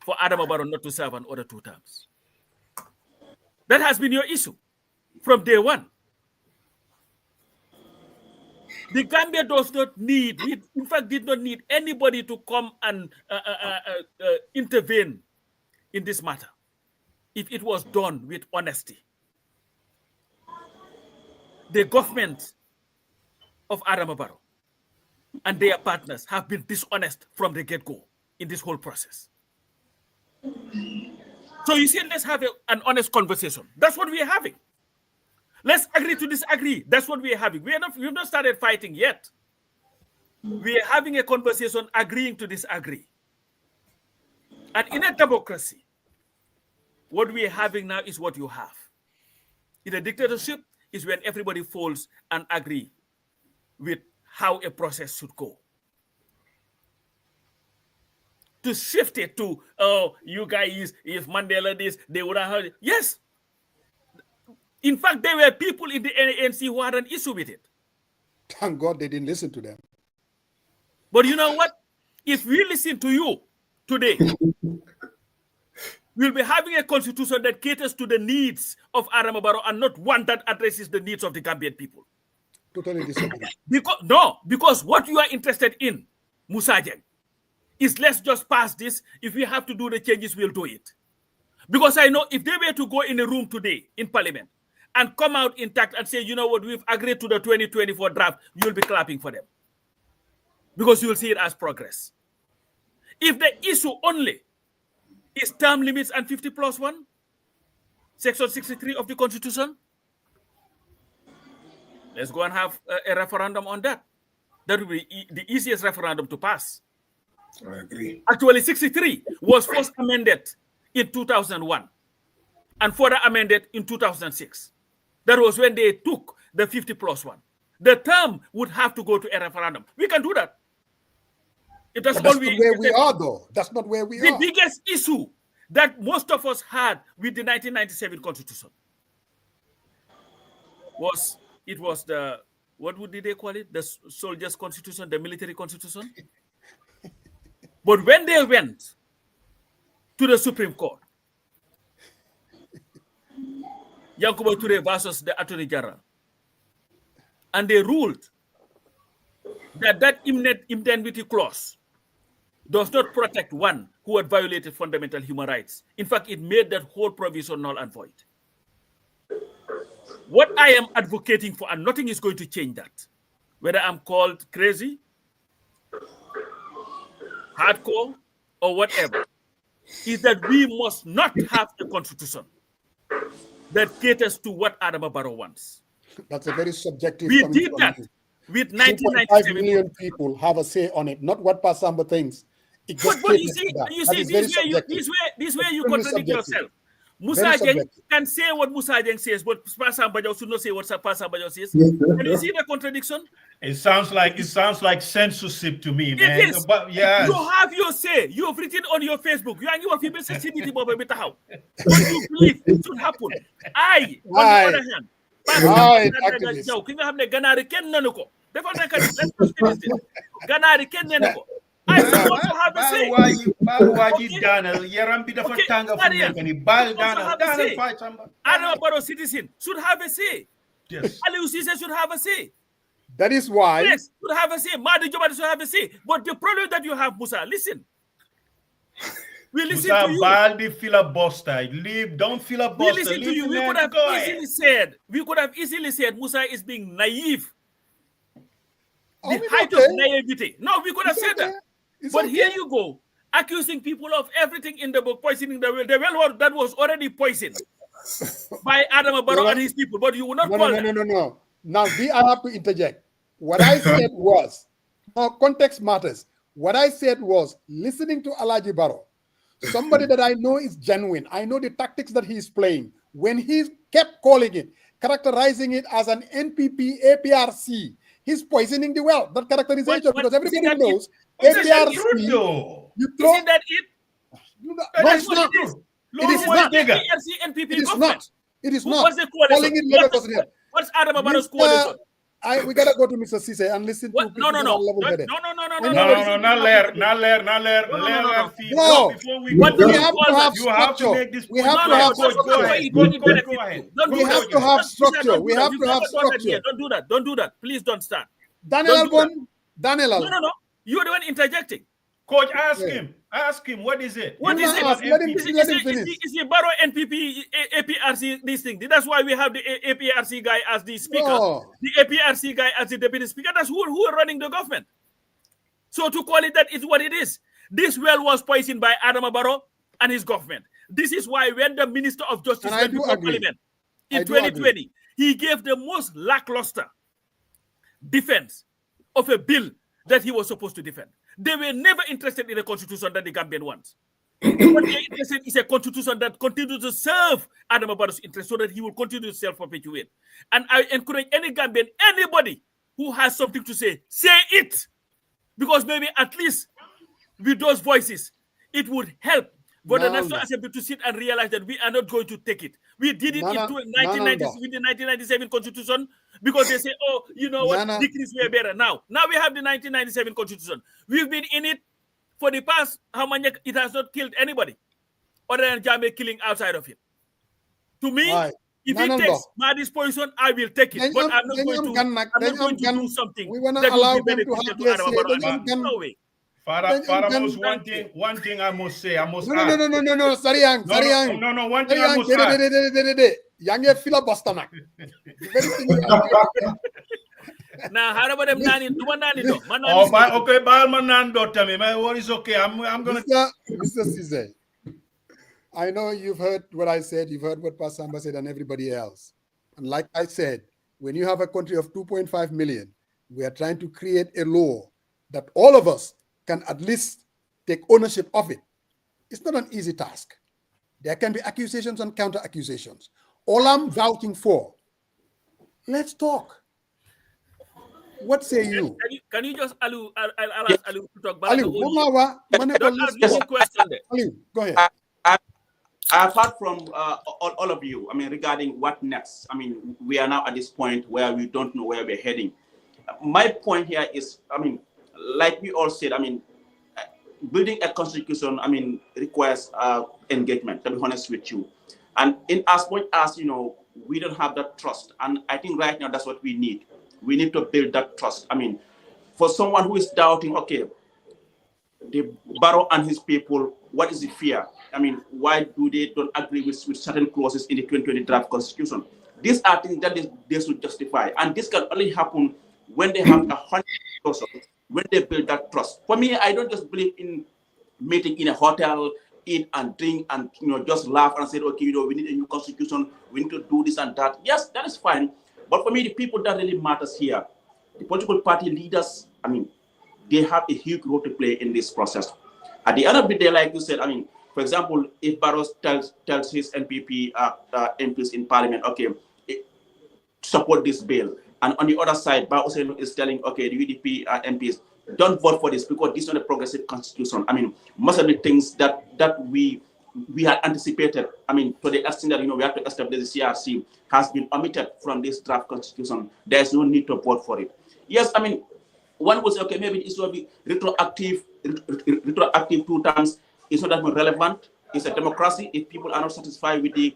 for Adama Barrow not to serve another 2 terms? That has been your issue from day one. The Gambia does not need, in fact, did not need anybody to come and intervene in this matter if it was done with honesty. The government of Adama Barrow and their partners have been dishonest from the get-go in this whole process. So you see, let's have an honest conversation. That's what we are having. Let's agree to disagree. That's what we are having. We've not started fighting yet. We are having a conversation, agreeing to disagree. And in a democracy, what we are having now is what you have. In a dictatorship is when everybody falls and agree with how a process should go. To shift it to, oh, you guys, if Mandela this, they would have heard it. Yes. In fact, there were people in the ANC who had an issue with it. Thank God they didn't listen to them. But you know what? If we listen to you today, we'll be having a constitution that caters to the needs of Adama Barrow and not one that addresses the needs of the Gambian people. Totally disagree. Because what you are interested in, Musa Jeng, is let's just pass this. If we have to do the changes, we'll do it. Because I know if they were to go in a room today in Parliament and come out intact and say, you know what, we've agreed to the 2024 draft, you'll be clapping for them. Because you'll see it as progress. If the issue only is term limits and 50+1, Section 63 of the Constitution, let's go and have a referendum on that. That will be the easiest referendum to pass. I agree. Actually, 63 was first amended in 2001 and further amended in 2006. That was when they took the 50+1. The term would have to go to a referendum. We can do that. If that's not where we are, though. That's not where we are. The biggest issue that most of us had with the 1997 Constitution was the, what did they call it? The soldiers' constitution, the military constitution. But when they went to the Supreme Court, Yankuba Toure versus the Attorney General, and they ruled that indemnity clause does not protect one who had violated fundamental human rights. In fact, it made that whole provision null and void. What I am advocating for, and nothing is going to change that, whether I'm called crazy, hardcore, or whatever, is that we must not have a constitution that caters to what Adama Barrow wants. That's a very subjective. We did that with 1997. 2.5 million people have a say on it, not what Pasamba thinks. But you see, this way you contradict yourself. Musa Jeng can say what Musa Jeng says, but Pasamba should not say what Pasamba says. Can you see the contradiction? It sounds like censorship to me, man. It is. But yes. You have your say. You have written on your Facebook. You are your people sensitivity about how. What you believe should happen. On the other hand, I suppose to have a say. Adama Barrow citizen should have a say. Yes. Alieu Ceesay should have a say. That is why. Yes, should have a say. Madi Jobadi should have a say. But the problem that you have, Musa, listen. We listen Musa to you. Baldi filibuster. Leave, don't filibuster. We listen to you. We could have easily said Musa is being naive. The height of naivety. No, we could have said that. But here you go, accusing people of everything in the book, poisoning the well. The well that was already poisoned by Adama Barrow and his people. But you will not call that. No. Now, I have to interject. What I said was, now context matters. What I said was, listening to Alhaji Barrow, somebody that I know is genuine. I know the tactics that he's playing. When he kept calling it, characterizing it as an NPP APRC, he's poisoning the well. That characterization, because everybody knows APRC. You throw, isn't that it? No, it's not. It is not. It is not. It is not. What's the coalition? What's Adama Barrow's coalition? We gotta go to Mr. Ceesay and listen to No. Not lair. No. We have to have structure. We have to have structure. We have to have structure. Don't do that. Please don't start. Daniel. No. You're the one interjecting. Coach, ask him, what is it? What is it? Let him finish. Is the Barrow NPP APRC this thing? That's why we have the APRC guy as the speaker, the APRC guy as the deputy speaker. That's who are running the government. So to call it that is what it is. This well was poisoned by Adama Barrow and his government. This is why when the Minister of Justice went before Parliament in 2020, he gave the most lackluster defense of a bill that he was supposed to defend. They were never interested in a constitution that the Gambian wants. What they are interested in is a constitution that continues to serve Adama Barrow's interests so that he will continue to self-perpetuate. And I encourage any Gambian, anybody who has something to say it. Because maybe at least with those voices, it would help for the National Assembly to sit and realize that we are not going to take it. We did it with the 1997 Constitution because they say, oh, you know what, decrees were better. Now we have the 1997 Constitution. We've been in it for the past, how many, it has not killed anybody other than Jammeh killing outside of it. To me, if it takes Mahdi's poison, I will take it. But I'm not going to do something that will be beneficial to Adama Barrow. No way. Father, one thing I must say. No, Sariang. No, one thing I must say. Young filibuster. Now, how about them nani? Okay, Balman Nando, tell me. My word is okay. I'm gonna. Mr. Ceesay, I know you've heard what I said. You've heard what Pasamba said, and everybody else. And like I said, when you have a country of 2.5 million, we are trying to create a law that all of us can at least take ownership of it. It's not an easy task. There can be accusations and counter accusations. All I'm vouching for, let's talk. What say you? Can you just allow Alieu to talk? Alieu, go ahead. I've heard from all of you, regarding what next. We are now at this point where we don't know where we're heading. My point here is, like we all said, building a constitution, requires engagement, to be honest with you. And in as much as, we don't have that trust. And I think right now that's what we need. We need to build that trust. for someone who is doubting, okay, the Barrow and his people, what is the fear? I mean, why do they don't agree with certain clauses in the 2020 draft constitution? These are things that they should justify. And this can only happen when they have 100%, when they build that trust. For me, I don't just believe in meeting in a hotel, eat and drink and just laugh and say, okay, we need a new constitution, we need to do this and that. Yes, that is fine. But for me, the people that really matters here, the political party leaders, I mean, they have a huge role to play in this process. At the end of the day, like you said, I mean, for example, if Barrows tells his NPP MPs in Parliament, okay, support this bill, and on the other side, Barrows is telling, okay, the UDP MPs, don't vote for this because this is not a progressive constitution. I mean, most of the things that we had anticipated, I mean, to the extent that we have to establish the CRC has been omitted from this draft constitution. There's no need to vote for it. Yes, I mean, one would say, okay, maybe it will be retroactive 2 times. It's not that much relevant. It's a democracy. If people are not satisfied with the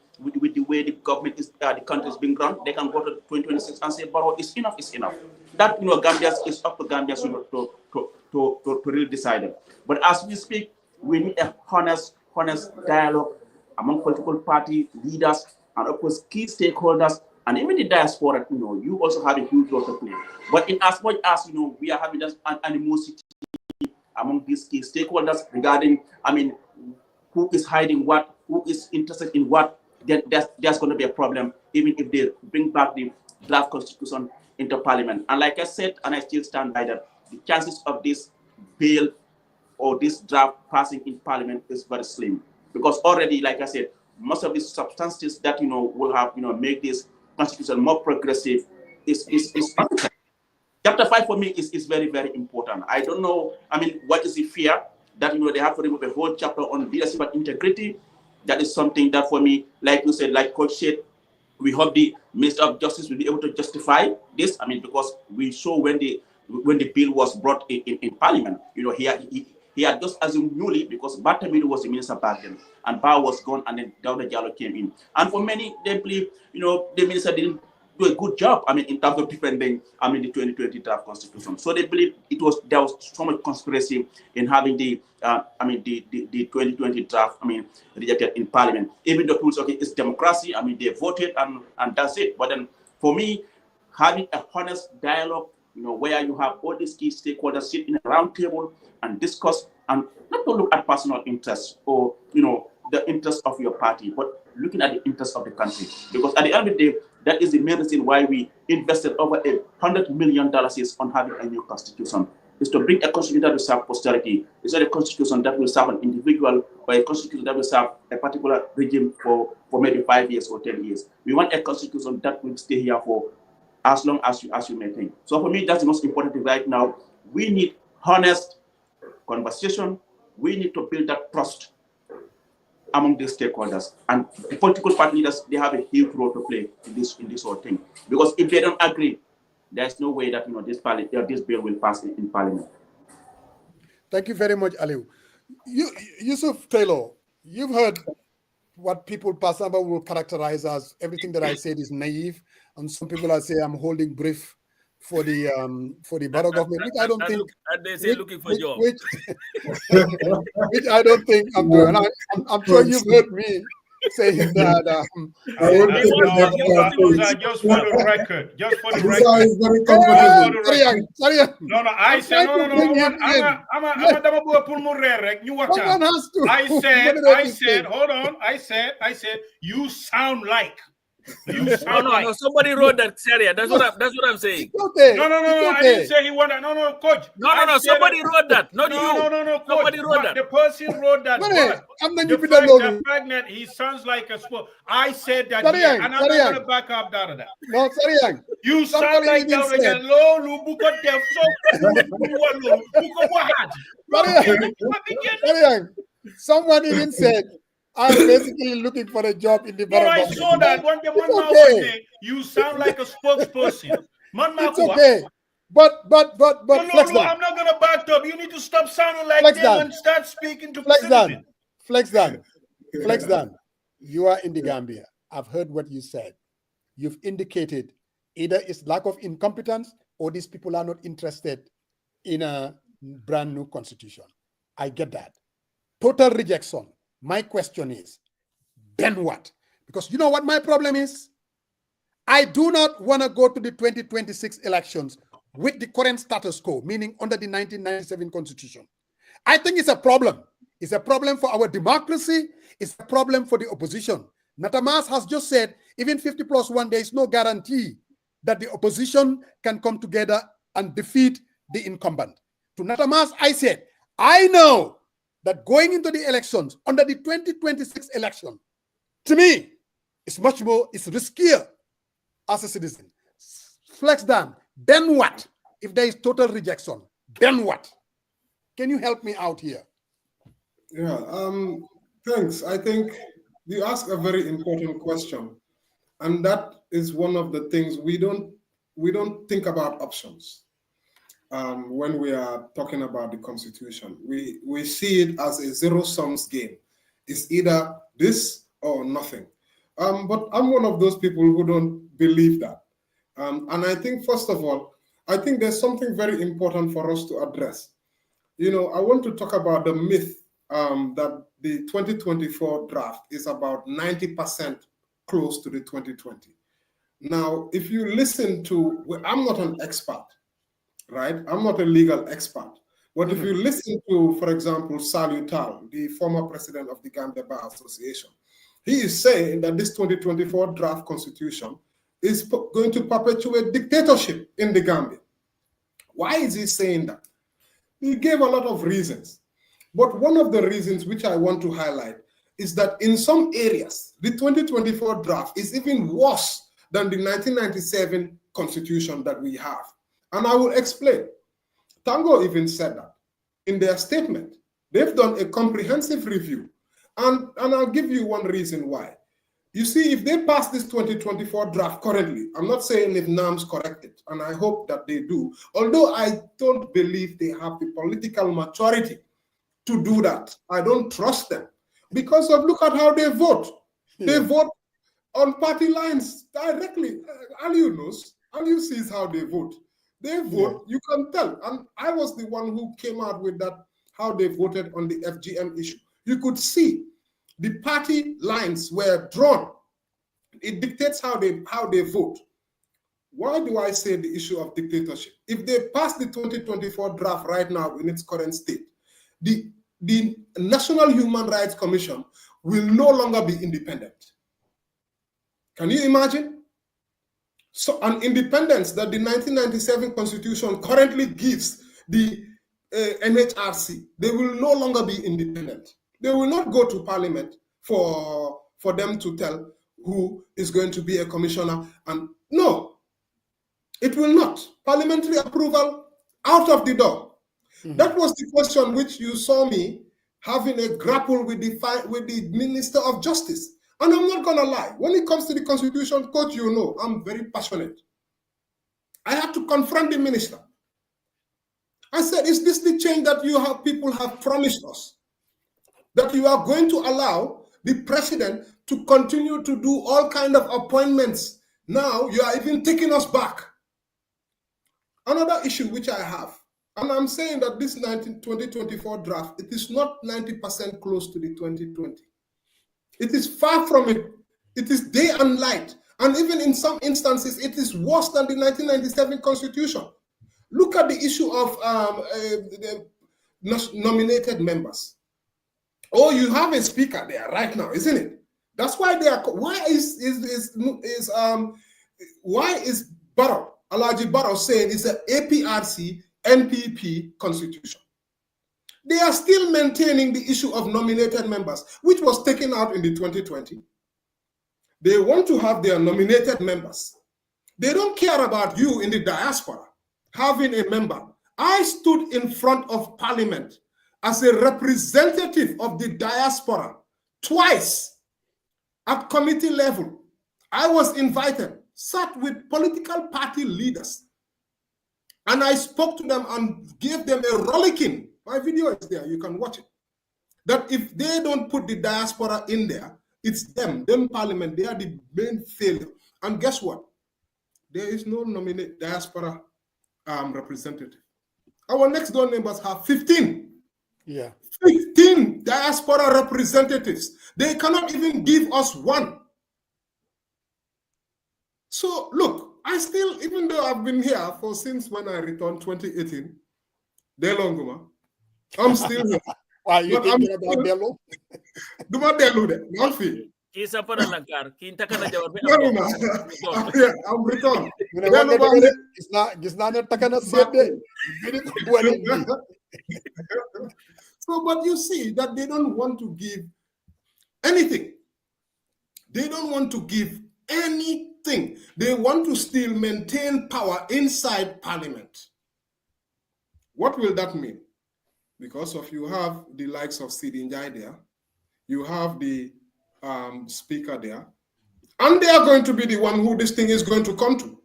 way the government is, the country is being run, they can go to 2026 and say, "Barrow, it's enough. It's enough." That Gambia's is up to Gambia's to really decide it. But as we speak, we need a honest dialogue among political party leaders and of course key stakeholders. And even the diaspora, you also have a huge role to play. But in as much as, we are having just an animosity among these key stakeholders regarding, I mean, who is hiding what, who is interested in what, then there's going to be a problem, even if they bring back the draft constitution into Parliament. And like I said, and I still stand by that, the chances of this bill or this draft passing in Parliament is very slim. Because already, like I said, most of the substances that, will have, make this constitution more progressive is Chapter 5 for me is very, very important. I don't know, I mean, what is the fear that, they have to remove a whole chapter on leadership and integrity. That is something that for me, like you said, like Coach said, we hope the Minister of Justice will be able to justify this. I mean, because we saw when the bill was brought in Parliament, he had just assumed newly because Bartamido was the minister back then, and Bar was gone, and then Dawda Jallow came in. And for many, they believe, the minister didn't do a good job, I mean, in terms of defending, I mean, the 2020 draft constitution. So they believe there was so much conspiracy in having the 2020 draft, I mean, rejected in Parliament. Even though people say, okay, it's democracy, I mean, they voted and that's it. But then for me, having a honest dialogue, where you have all these key stakeholders sit in a round table and discuss, and not to look at personal interests or, the interests of your party, but looking at the interests of the country. Because at the end of the day, that is the main reason why we invested over $100 million on having a new constitution. Is to bring a constitution that will serve posterity. It's not a constitution that will serve an individual or a constitution that will serve a particular regime for maybe 5 years or 10 years. We want a constitution that will stay here for as long as you may think. So for me, that's the most important thing right now. We need honest conversation. We need to build that trust among the stakeholders, and the political party leaders, they have a huge role to play in this whole thing. Because if they don't agree, there's no way that this bill will pass in Parliament. Thank you very much, Alieu. Yusuf Taylor, you've heard what people personally will characterize as everything that I said is naive, and some people are saying I'm holding brief for the Barrow government, which I don't think. And they say looking for jobs. Which I don't think I'm doing. I'm sure you've heard me saying that. Just for the record. No, I said no. I said, hold on. I said, you sound like. No. Somebody wrote that, Syria. That's what I'm saying. Okay. No. I didn't say he wanted. No, coach. No. Somebody wrote that. Not you. No. Coach. Somebody wrote that. The person wrote that. The fact that he sounds like a sport. I said that, and I'm not going to back up that. No, sorry. You sound like that. Someone even said, I'm basically looking for a job in the Barrow. I saw that one day. Okay. You sound like a spokesperson. It's okay. But Flex Dan. I'm not gonna back up. You need to stop sounding like them and start speaking to Flex Dan. You are in the Gambia. I've heard what you said. You've indicated either it's lack of incompetence or these people are not interested in a brand new constitution. I get that. Total rejection. My question is, then what? Because you know what my problem is? I do not want to go to the 2026 elections with the current status quo, meaning under the 1997 constitution. I think it's a problem. It's a problem for our democracy. It's a problem for the opposition. Natamas has just said, even 50+1, there is no guarantee that the opposition can come together and defeat the incumbent. To Natamas, I said, I know that going into the elections under the 2026 election, to me, it's much more, it's riskier as a citizen. Flex down. Then what? If there is total rejection, then what? Can you help me out here? Yeah, thanks. I think you ask a very important question, and that is one of the things we don't think about options when we are talking about the Constitution. We see it as a zero-sum game. It's either this or nothing. But I'm one of those people who don't believe that. And I think, first of all, I think there's something very important for us to address. You know, I want to talk about the myth that the 2024 draft is about 90% close to the 2020. Now, if you listen to, I'm not an expert, right? I'm not a legal expert. But if you listen to, for example, Alieu Ceesay, the former president of the Gambia Bar Association, he is saying that this 2024 draft constitution is going to perpetuate dictatorship in the Gambia. Why is he saying that? He gave a lot of reasons. But one of the reasons which I want to highlight is that in some areas, the 2024 draft is even worse than the 1997 constitution that we have. And I will explain. Tango even said that in their statement. They've done a comprehensive review. And I'll give you one reason why. You see, if they pass this 2024 draft currently, I'm not saying if NAM's corrected, and I hope that they do, although I don't believe they have the political maturity to do that. I don't trust them because of look at how they vote. Yeah. They vote on party lines directly. Alieu knows. Alieu sees how they vote. They vote, you can tell. And I was the one who came out with that, how they voted on the FGM issue. You could see the party lines were drawn. It dictates how they vote. Why do I say the issue of dictatorship? If they pass the 2024 draft right now in its current state, the National Human Rights Commission will no longer be independent. Can you imagine? So an independence that the 1997 Constitution currently gives the NHRC, they will no longer be independent. They will not go to Parliament for them to tell who is going to be a commissioner. And no, it will not. Parliamentary approval out of the door. That was the question which you saw me having a grapple with the Minister of Justice. And I'm not going to lie. When it comes to the Constitution, Coach, you know, I'm very passionate. I had to confront the minister. I said, is this the change that people have promised us? That you are going to allow the president to continue to do all kinds of appointments. Now you are even taking us back. Another issue which I have, and I'm saying that this 2024 draft, it is not 90% close to the 2020. It is far from it. It is day and night. And even in some instances, it is worse than the 1997 Constitution. Look at the issue of the nominated members. Oh, you have a speaker there right now, isn't it? That's why they are. Why is Barrow, Alaji Barrow saying it's an APRC NPP constitution? They are still maintaining the issue of nominated members, which was taken out in the 2020. They want to have their nominated members. They don't care about you in the diaspora having a member. I stood in front of Parliament as a representative of the diaspora twice at committee level. I was invited, sat with political party leaders, and I spoke to them and gave them a rollicking. My video is there, you can watch it. That if they don't put the diaspora in there, it's them Parliament, they are the main failure. And guess what? There is no nominate diaspora representative. Our next door neighbors have 15. Yeah. 15 diaspora representatives. They cannot even give us one. So look, I still, even though I've been here since when I returned 2018, Delonguma, I'm still here. Why are you But thinking about Delo? Duma Delu de, Malfi. Kisa pa na langkar, kinta ka na jawar mi No, ang no, dog. yeah, I'm returned. You know what Delu they're It's not takana sede. So, but you see that they don't want to give anything. They don't want to give anything. They want to still maintain power inside parliament. What will that mean? Because of you have the likes of Sidi Njai there, you have the speaker there, and they are going to be the one who this thing is going to come to.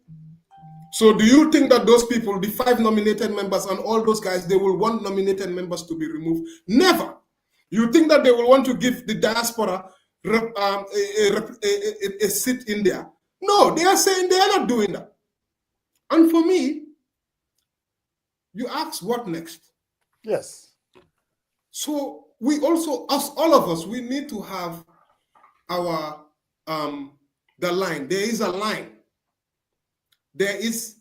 So do you think that those people, the 5 nominated members and all those guys, they will want nominated members to be removed? Never. You think that they will want to give the diaspora a seat in there? No, they are saying they are not doing that. And for me, you ask what next? Yes. So we also, all of us, we need to have our, the line. There is a line. There is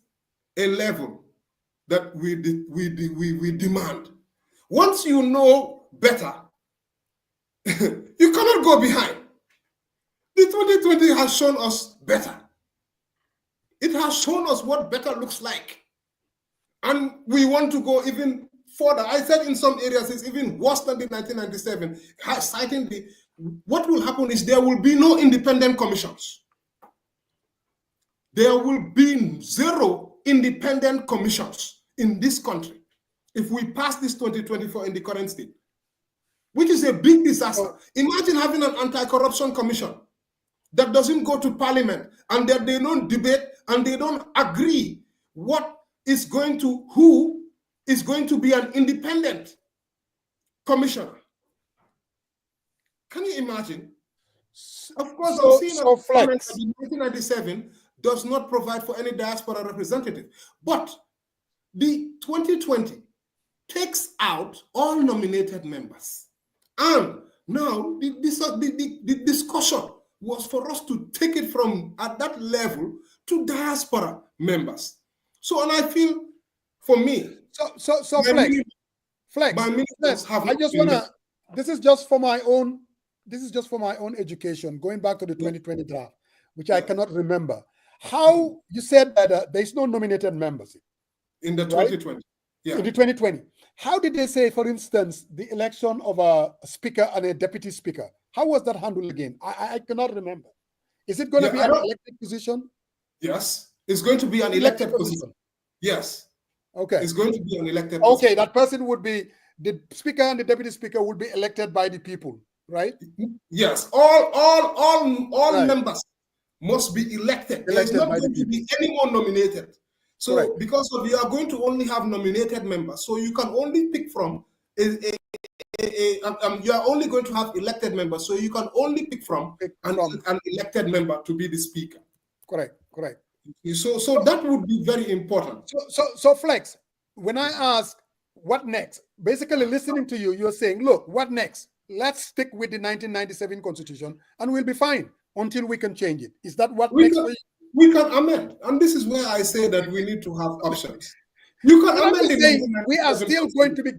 a level that we demand. Once you know better, you cannot go behind. The 2020 has shown us better. It has shown us what better looks like. And we want to go even further. I said in some areas it's even worse than the 1997, citing what will happen is there will be no independent commissions. There will be 0 independent commissions in this country if we pass this 2024 in the current state, which is a big disaster. Imagine having an anti-corruption commission that doesn't go to parliament and that they don't debate and they don't agree who is going to be an independent commissioner. Can you imagine? Of course, I've seen a comment that in 1997 does not provide for any diaspora representative. But the 2020 takes out all nominated members. And now the discussion was for us to take it from at that level to diaspora members. So, and I feel for me, Flex, I just wanna, this is just for my own education, going back to the 2020 draft, which I cannot remember. How you said that there's no nominated members in the 2020. Yeah. In the 2020. How did they say, for instance, the election of a speaker and a deputy speaker? How was that handled again? I cannot remember. Is it going to be an elected position? Yes, it's going to be an elected position. Yes. Okay. It's going to be an elected position. Okay, that person would be, the speaker and the deputy speaker would be elected by the people, right? Yes. All members must be elected. There's not going to be anyone nominated. So because of you are going to only have nominated members, so you can only pick from you are only going to have elected members, so you can only pick from an elected member to be the speaker. Correct. So that would be very important. So Flex, when I ask what next, basically listening to you, you're saying, look, what next? Let's stick with the 1997 Constitution and we'll be fine until we can change it. Is that what next? We can amend, and this is where I say that we need to have options. You can amend it. We are still going to be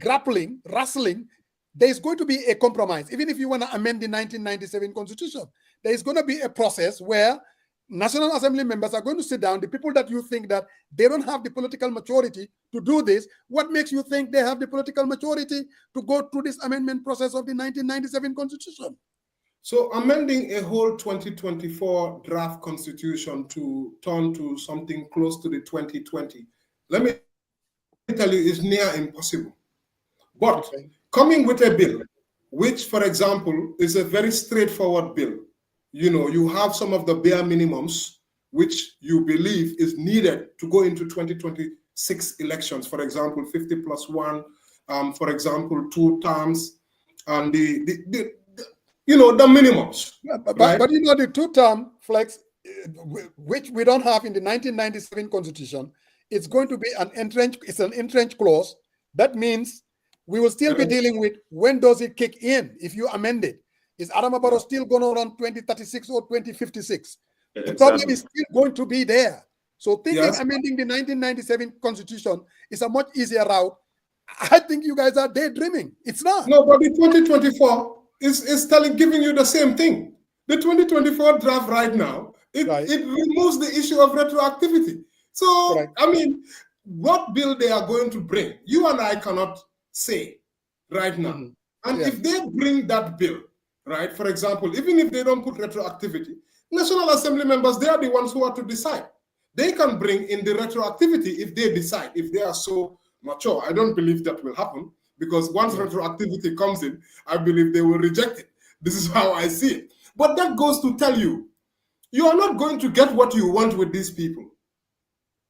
wrestling. There's going to be a compromise. Even if you want to amend the 1997 Constitution, there is going to be a process where National Assembly members are going to sit down. The people that you think that they don't have the political maturity to do this, what makes you think they have the political maturity to go through this amendment process of the 1997 Constitution? So amending a whole 2024 draft constitution to turn to something close to the 2020, let me tell you, is near impossible. But coming with a bill, which, for example, is a very straightforward bill, you know, you have some of the bare minimums which you believe is needed to go into 2026 elections. For example, 50+1, for example, 2 terms, and the minimums. Yeah, but you know, the 2-term Flex, which we don't have in the 1997 Constitution, it's going to be an entrenched clause That means we will still be dealing with when does it kick in if you amend it. Is Adama Barrow still going to run 2036 or 2056? The problem is still going to be there. So thinking amending the 1997 constitution is a much easier route. I think you guys are daydreaming. It's not. No, but the 2024 is giving you the same thing. The 2024 draft right now, it removes the issue of retroactivity. So, I mean, what bill they are going to bring, you and I cannot say right now. And if they bring that bill, right, for example, even if they don't put retroactivity, National Assembly members, they are the ones who are to decide. They can bring in the retroactivity if they decide, if they are so mature. I don't believe that will happen, because once retroactivity comes in, I believe they will reject it. This is how I see it. But that goes to tell you, you are not going to get what you want with these people.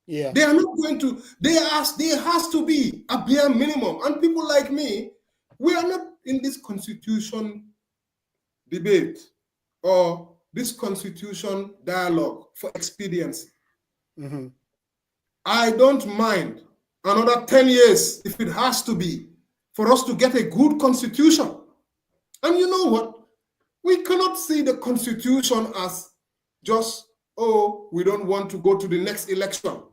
Yeah. They are not going to, there has to be a bare minimum. And people like me, we are not in this constitution debate or this constitution dialogue for expediency. I don't mind another 10 years, if it has to be, for us to get a good constitution. And you know what? We cannot see the constitution as just, oh, we don't want to go to the next election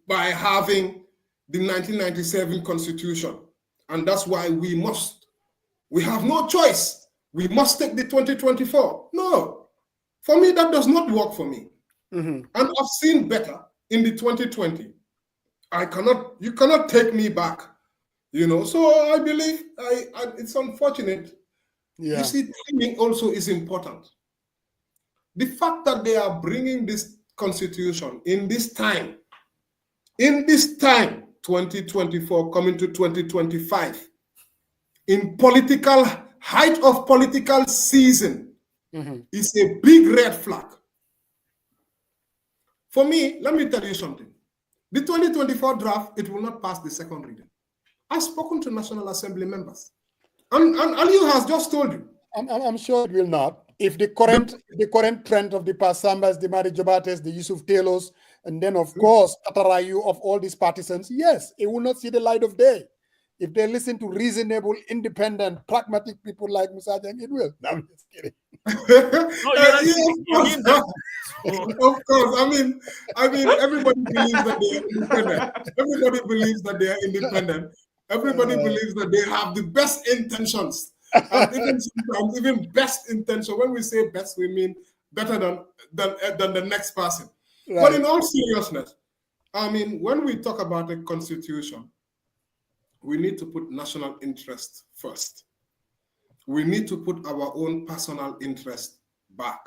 by having the 1997 constitution. And that's why we have no choice. We must take the 2024. No, for me, that does not work for me. And I've seen better in the 2020. You cannot take me back, you know. So I believe it's unfortunate. Yeah. You see, timing also is important. The fact that they are bringing this constitution in this time, 2024 coming to 2025, in political height of political season, is a big red flag. For me, let me tell you something. The 2024 draft, it will not pass the second reading. I've spoken to National Assembly members. And Alieu has just told you. I'm sure it will not. If the current trend of the Passambas, the Mari Jobates, the Yusuf Taylors, and then of course Atarayu of all these partisans, yes, it will not see the light of day. If they listen to reasonable, independent, pragmatic people like Musa Jang, it will. No, I'm just kidding. Of course. I mean, everybody believes that they are independent. Everybody believes that they are independent. Everybody believes that they have the best intentions. And even best intention. When we say best, we mean better than the next person. Right. But in all seriousness, I mean, when we talk about a constitution, we need to put national interest first. We need to put our own personal interest back.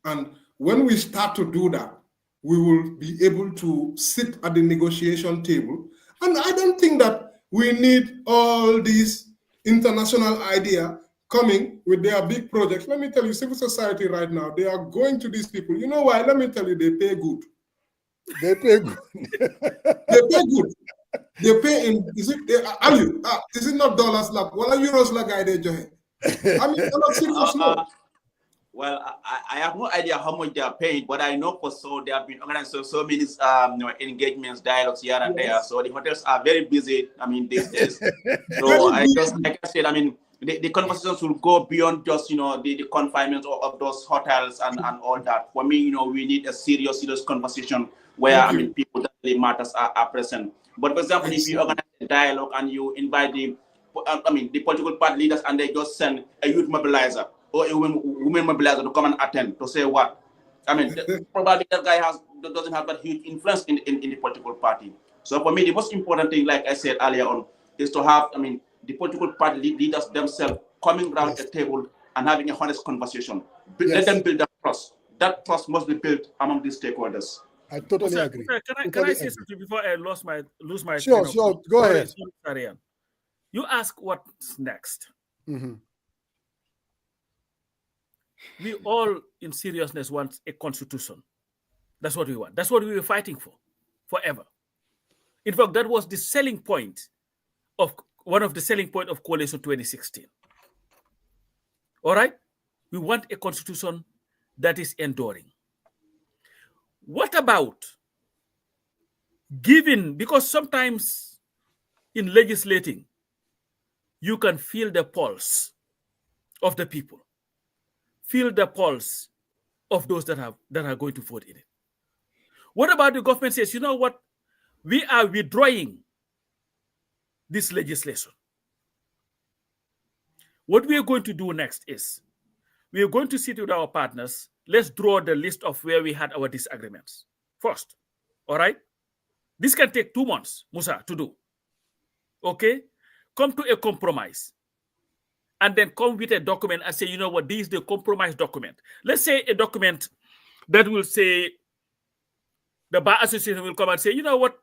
And when we start to do that, we will be able to sit at the negotiation table. And I don't think that we need all these international ideas coming with their big projects. Let me tell you, civil society right now, they are going to these people. You know why? Let me tell you, they pay good. They pay good. They pay good. They pay in, is it not dollars like, what are euros like I did? I mean, I'm not serious, no. Well, I have no idea how much they are paying, but I know for so they have been organized so many engagements, dialogues here and there. So the hotels are very busy, I mean, these days. So I just, like I said, I mean, the conversations will go beyond just, the confinement of those hotels and all that. For me, we need a serious conversation where, people that really matters are present. But for example, if you organize a dialogue and you invite the political party leaders and they just send a youth mobilizer or a women mobilizer to come and attend to say what? I mean, probably that guy doesn't have that huge influence in the political party. So for me, the most important thing, like I said earlier on, is to have, the political party leaders themselves coming around the table and having a honest conversation. Let them build that trust. That trust must be built among these stakeholders. I totally agree. Can I say something before I lose my Sure, go ahead. You ask what's next. We all, in seriousness, want a constitution. That's what we want. That's what we were fighting for, forever. In fact, that was the selling point of one of the selling point of Coalition 2016. All right? We want a constitution that is enduring. What about giving, because sometimes in legislating, you can feel the pulse of the people, feel the pulse of those that are going to vote in it. What about the government says, you know what, we are withdrawing this legislation. What we are going to do next is we are going to sit with our partners. Let's draw the list of where we had our disagreements first. All right? This can take 2 months, Musa, to do. Okay? Come to a compromise. And then come with a document and say, you know what, this is the compromise document. Let's say a document that will say, the Bar Association will come and say, you know what,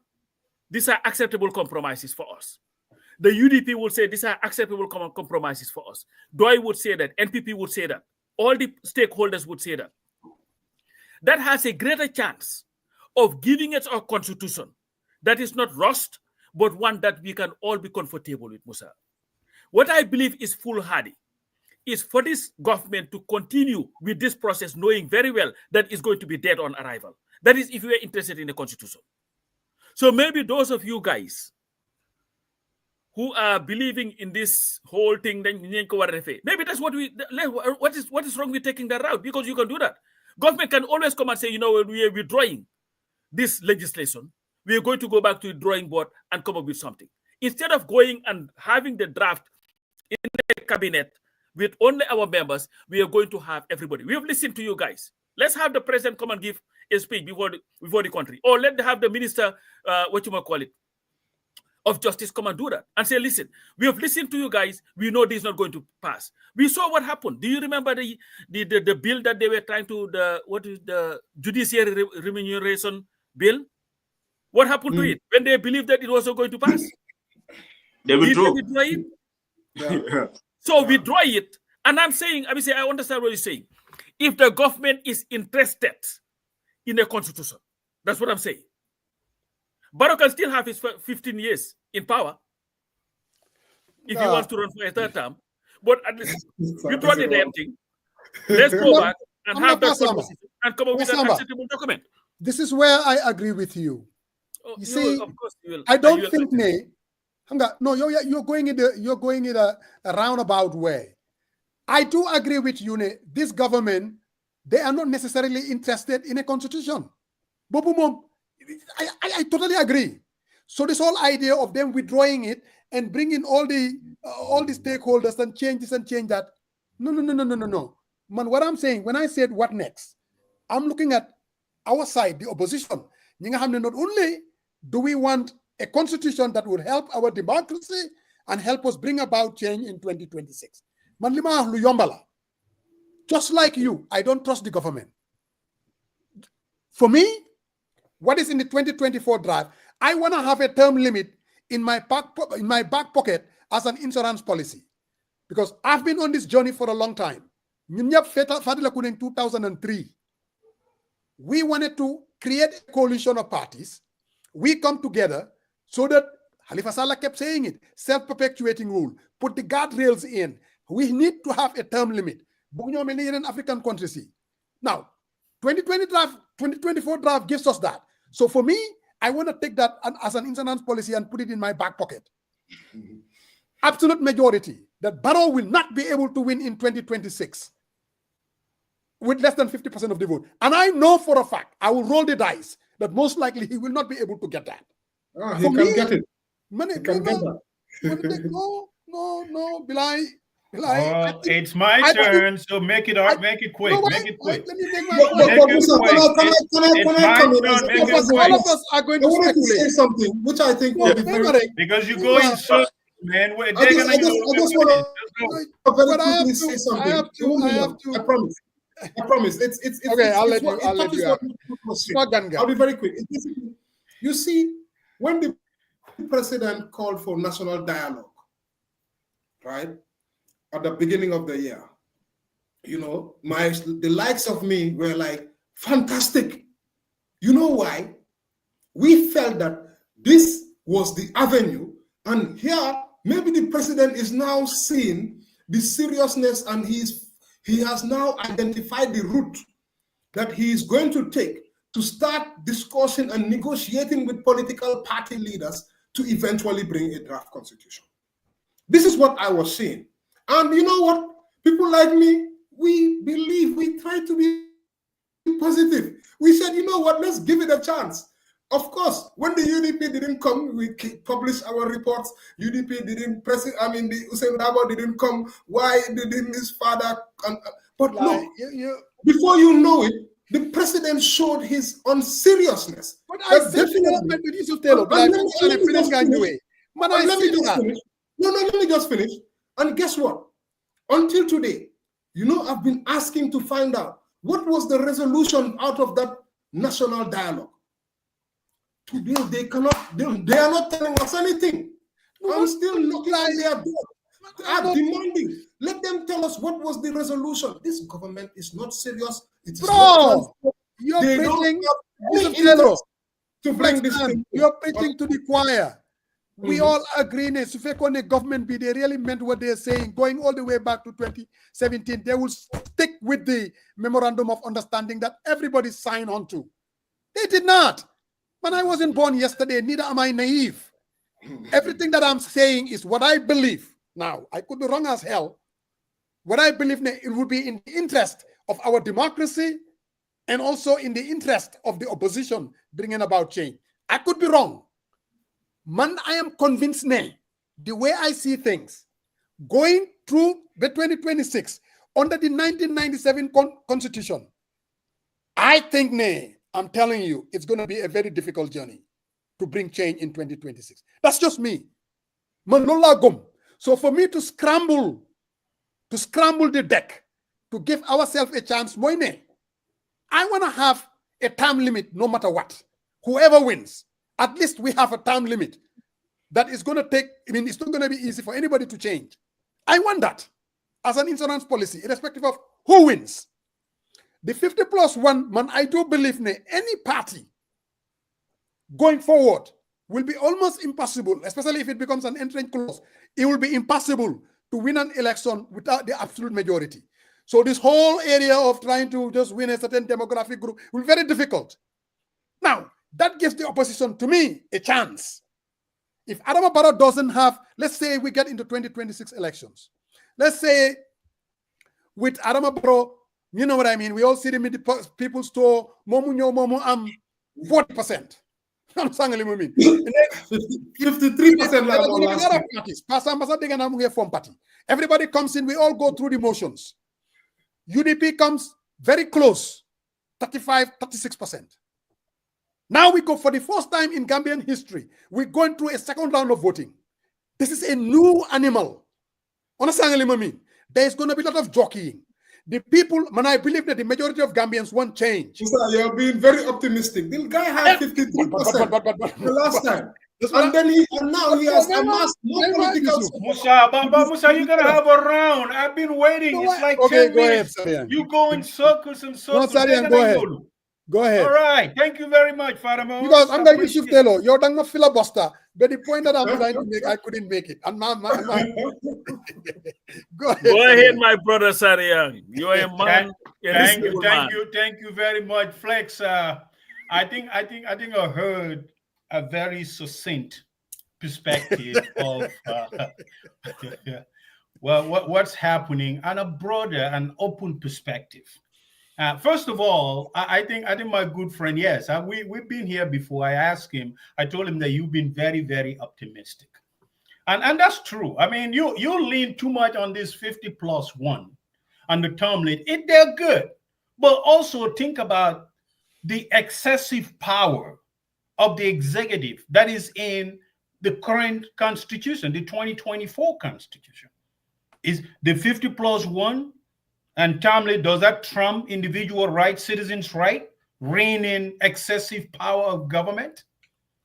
these are acceptable compromises for us. The UDP will say these are acceptable compromises for us. DOI would say that. NPP would say that. All the stakeholders would say that. That has a greater chance of giving us a constitution that is not rushed, but one that we can all be comfortable with, Musa. What I believe is foolhardy is for this government to continue with this process, knowing very well that it's going to be dead on arrival. That is, if you are interested in the constitution. So maybe those of you guys who are believing in this whole thing, then maybe that's what what is wrong with taking that route, because you can do that. Government can always come and say, you know, we are withdrawing this legislation. We are going to go back to the drawing board and come up with something. Instead of going and having the draft in the cabinet with only our members, we are going to have everybody. We have listened to you guys. Let's have the president come and give a speech before the country. Or let have the minister, of justice come and do that and say, listen, we have listened to you guys. We know this is not going to pass. We saw what happened. Do you remember the bill that they were trying to, the judiciary remuneration bill? What happened to it when they believed that it was not going to pass? They withdrew. Withdraw it? Yeah. So withdraw it. And I understand what you're saying. If the government is interested in a constitution, that's what I'm saying. Barrow can still have his 15 years in power if he wants to run for a third term. But at least withdraw the damn thing. Let's go back and have that conversation and come up with an acceptable document. This is where I agree with you. Oh, you see, of course you will. I don't think you're going in a roundabout way. I do agree with you. This government, they are not necessarily interested in a constitution. I totally agree. So this whole idea of them withdrawing it and bringing all the stakeholders and change this and change that. No. Man, what I'm saying, when I said what next, I'm looking at our side, the opposition. Not only do we want a constitution that would help our democracy and help us bring about change in 2026. Man, just like you, I don't trust the government. For me, what is in the 2024 draft, I want to have a term limit in my back pocket as an insurance policy, because I've been on this journey for a long time. In 2003, we wanted to create a coalition of parties. We come together so that Halifa Sallah kept saying it, self-perpetuating rule, put the guardrails in. We need to have a term limit. African countries see. Now, 2024 draft gives us that. So for me, I want to take that as an insurance policy and put it in my back pocket. Absolute majority that Barrow will not be able to win in 2026 with less than 50% of the vote. And I know for a fact, I will roll the dice that most likely he will not be able to get that. Oh, he can get it. No, Bilai. Oh, it's my turn, so make it quick. Make it quick. Let me make my all of us are going to say something, which I think will be very... Because you go in circles, man. I just want to very quickly say something. I have to. I promise. It's okay. I'll let you. I'll be very quick. You see, when the president called for national dialogue, right? At the beginning of the year, the likes of me were like, fantastic. You know why? We felt that this was the avenue, and here maybe the president is now seeing the seriousness, and he has now identified the route that he is going to take to start discussing and negotiating with political party leaders to eventually bring a draft constitution. This is what I was saying. And you know what? People like me, we try to be positive. We said, you know what, let's give it a chance. Of course, when the UDP didn't come, we published our reports. UDP didn't press it. I mean, the Hussein Dabo didn't come. Why didn't his father? But no, before you know it, the president showed his unseriousness. But I said with Yusuf Taylor, let me just finish. And guess what? Until today, you know, I've been asking to find out what was the resolution out of that national dialogue. Today, they are not telling us anything. I'm still looking at their door. I'm demanding. Let them tell us what was the resolution. This government is not serious. It is Bro, you're preaching to bring this thing. You're preaching to the choir. We all agree in a government be they really meant what they're saying, going all the way back to 2017. They will stick with the memorandum of understanding that everybody signed on to. They did not. When I wasn't born yesterday, neither am I naive. Everything that I'm saying is what I believe. Now, I could be wrong as hell. What I believe it would be in the interest of our democracy and also in the interest of the opposition bringing about change. I could be wrong. Man, I am convinced now, the way I see things, going through the 2026 under the 1997 Constitution, I think, I'm telling you, it's going to be a very difficult journey to bring change in 2026. That's just me. So for me to scramble the deck, to give ourselves a chance, I want to have a time limit no matter what. Whoever wins, at least we have a time limit that is going to take, it's not going to be easy for anybody to change. I want that as an insurance policy, irrespective of who wins. The 50+1, man, I do believe any party going forward will be almost impossible, especially if it becomes an entrenched clause. It will be impossible to win an election without the absolute majority. So this whole area of trying to just win a certain demographic group will be very difficult. Now, that gives the opposition, to me, a chance. If Adama Barrow doesn't have, let's say we get into 2026 elections. Let's say with Adama Barrow, you know what I mean? We all see them in the people's store, Momu, 40%. I'm saying, 53%. Everybody comes in, we all go through the motions. UDP comes very close, 36%. Now we go for the first time in Gambian history. We're going through a second round of voting. This is a new animal. Understand what I mean? There's going to be a lot of jockeying. The people, man, I believe that the majority of Gambians want change. You're being very optimistic. The guy had 53% the last time. And now he has amassed more political support. Musa, you're gonna have a round. I've been waiting. It's like 10 minutes. You go in circles and circles. No, Sarian, go ahead. Go ahead. All right. Thank you very much, Faramo. Because I'm going to Yusuf Taylor. You're done a filibuster. But the point that I'm trying to make, I couldn't make it. And go ahead, my brother Sarian. You are a man. Thank you very much, Flex. I think I heard a very succinct perspective of what's happening and a broader and open perspective. First of all, I think my good friend, yes, we've been here before. I asked him, I told him that you've been very, very optimistic. And that's true. I mean, you lean too much on this 50+1 and the term limit. They're good. But also think about the excessive power of the executive that is in the current constitution, the 2024 constitution. Is the 50+1 and term limit, does that trump individual rights, citizens' right, rein in excessive power of government?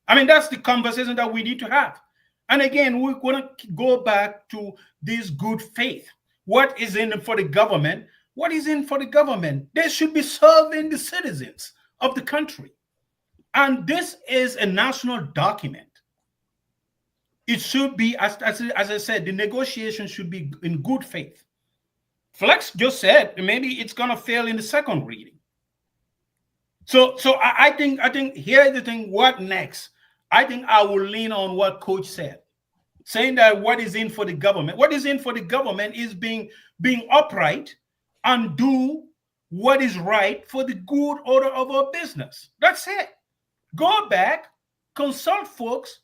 I mean, that's the conversation that we need to have. And again, we're going to go back to this good faith. What is in it for the government? What is in for the government? They should be serving the citizens of the country. And this is a national document. It should be, as I said, the negotiation should be in good faith. Flex just said maybe it's going to fail in the second reading. So I think here's the thing. What next? I think I will lean on what Coach said, saying that what is in for the government, what is in for the government is being upright and do what is right for the good order of our business. That's it. Go back, consult folks,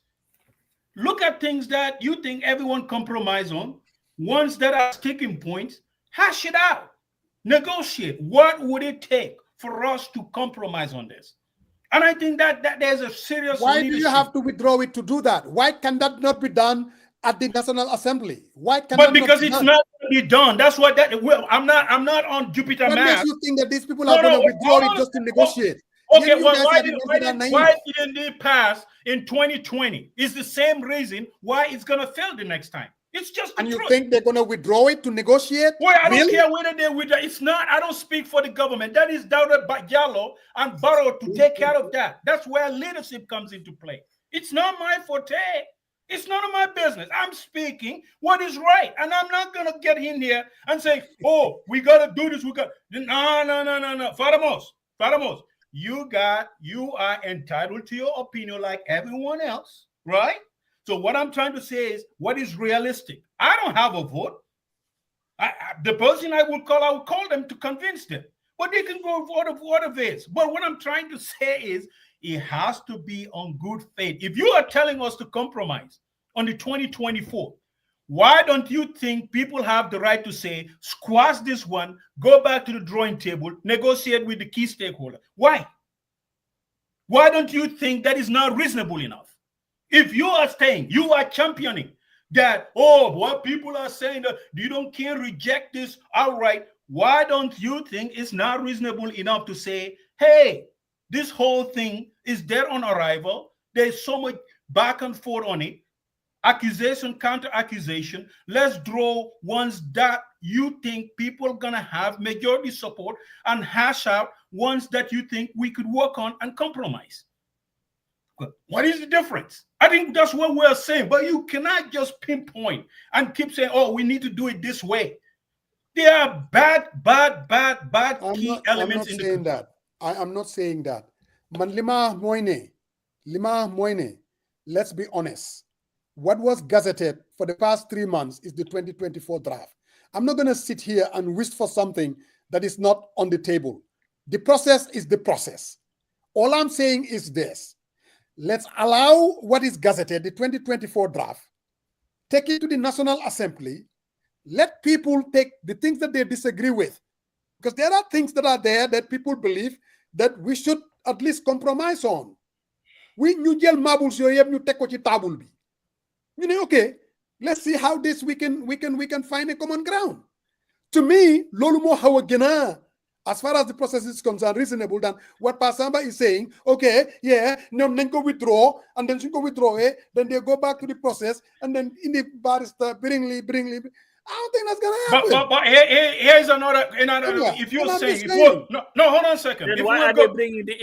look at things that you think everyone compromise on, ones that are sticking points, hash it out, negotiate. What would it take for us to compromise on this? And I think that there's a serious Why leadership. do you have to withdraw it to do that? Why can that not be done at the National Assembly? Why can But that because not be it's done? not going to be done. That's what that. Well, I'm not on Jupiter What Mars. makes you think that these people are going to withdraw it just to negotiate? Okay, You well, guys why are the ones that are naive. didn't it pass in 2020? It's the same reason why it's going to fail the next time. It's just the And you truth. think they're going to withdraw it to negotiate? Well, I don't Really? care whether they withdraw. It's not. I don't speak for the government. That is down by Jallo and Barrow to take care of that. That's where leadership comes into play. It's not my forte. It's none of my business. I'm speaking what is right. And I'm not going to get in here and say, oh, we got to do this. No. Faramos, you are entitled to your opinion like everyone else, right? So what I'm trying to say is what is realistic. I don't have a vote. The person I would call them to convince them. But they can go what of this. But what I'm trying to say is it has to be on good faith. If you are telling us to compromise on the 2024, why don't you think people have the right to say, squash this one, go back to the drawing table, negotiate with the key stakeholder? Why? Why don't you think that is not reasonable enough? If you are saying, you are championing that, oh, what people are saying that you can't reject this outright, why don't you think it's not reasonable enough to say, hey, this whole thing is dead on arrival. There's so much back and forth on it. Accusation, counter accusation. Let's draw ones that you think people are going to have majority support and hash out ones that you think we could work on and compromise. What is the difference? I think that's what we're saying. But you cannot just pinpoint and keep saying, oh, we need to do it this way. There are bad key elements in saying that. I'm not saying that. Man, Lima Moine, let's be honest. What was gazetted for the past 3 months is the 2024 draft. I'm not going to sit here and wish for something that is not on the table. The process is the process. All I'm saying is this. Let's allow what is gazetted, the 2024 draft, take it to the National Assembly. Let people take the things that they disagree with. Because there are things that are there that people believe that we should at least compromise on. We ñu jël marbles yooyu yëpp ñu teg ko ci table bi. You know, okay, let's see how this we can find a common ground. To me, loolu moo xaw a gën a, as far as the process is concerned, reasonable than what Pasamba is saying. Okay, yeah, ñoom nañ ko withdraw, and then suñ ko withdraw, then they go back to the process, and then in the barrister bringly. I don't think that's gonna happen. But here's another. If you're saying, no, hold on a second. Then why are they bringing the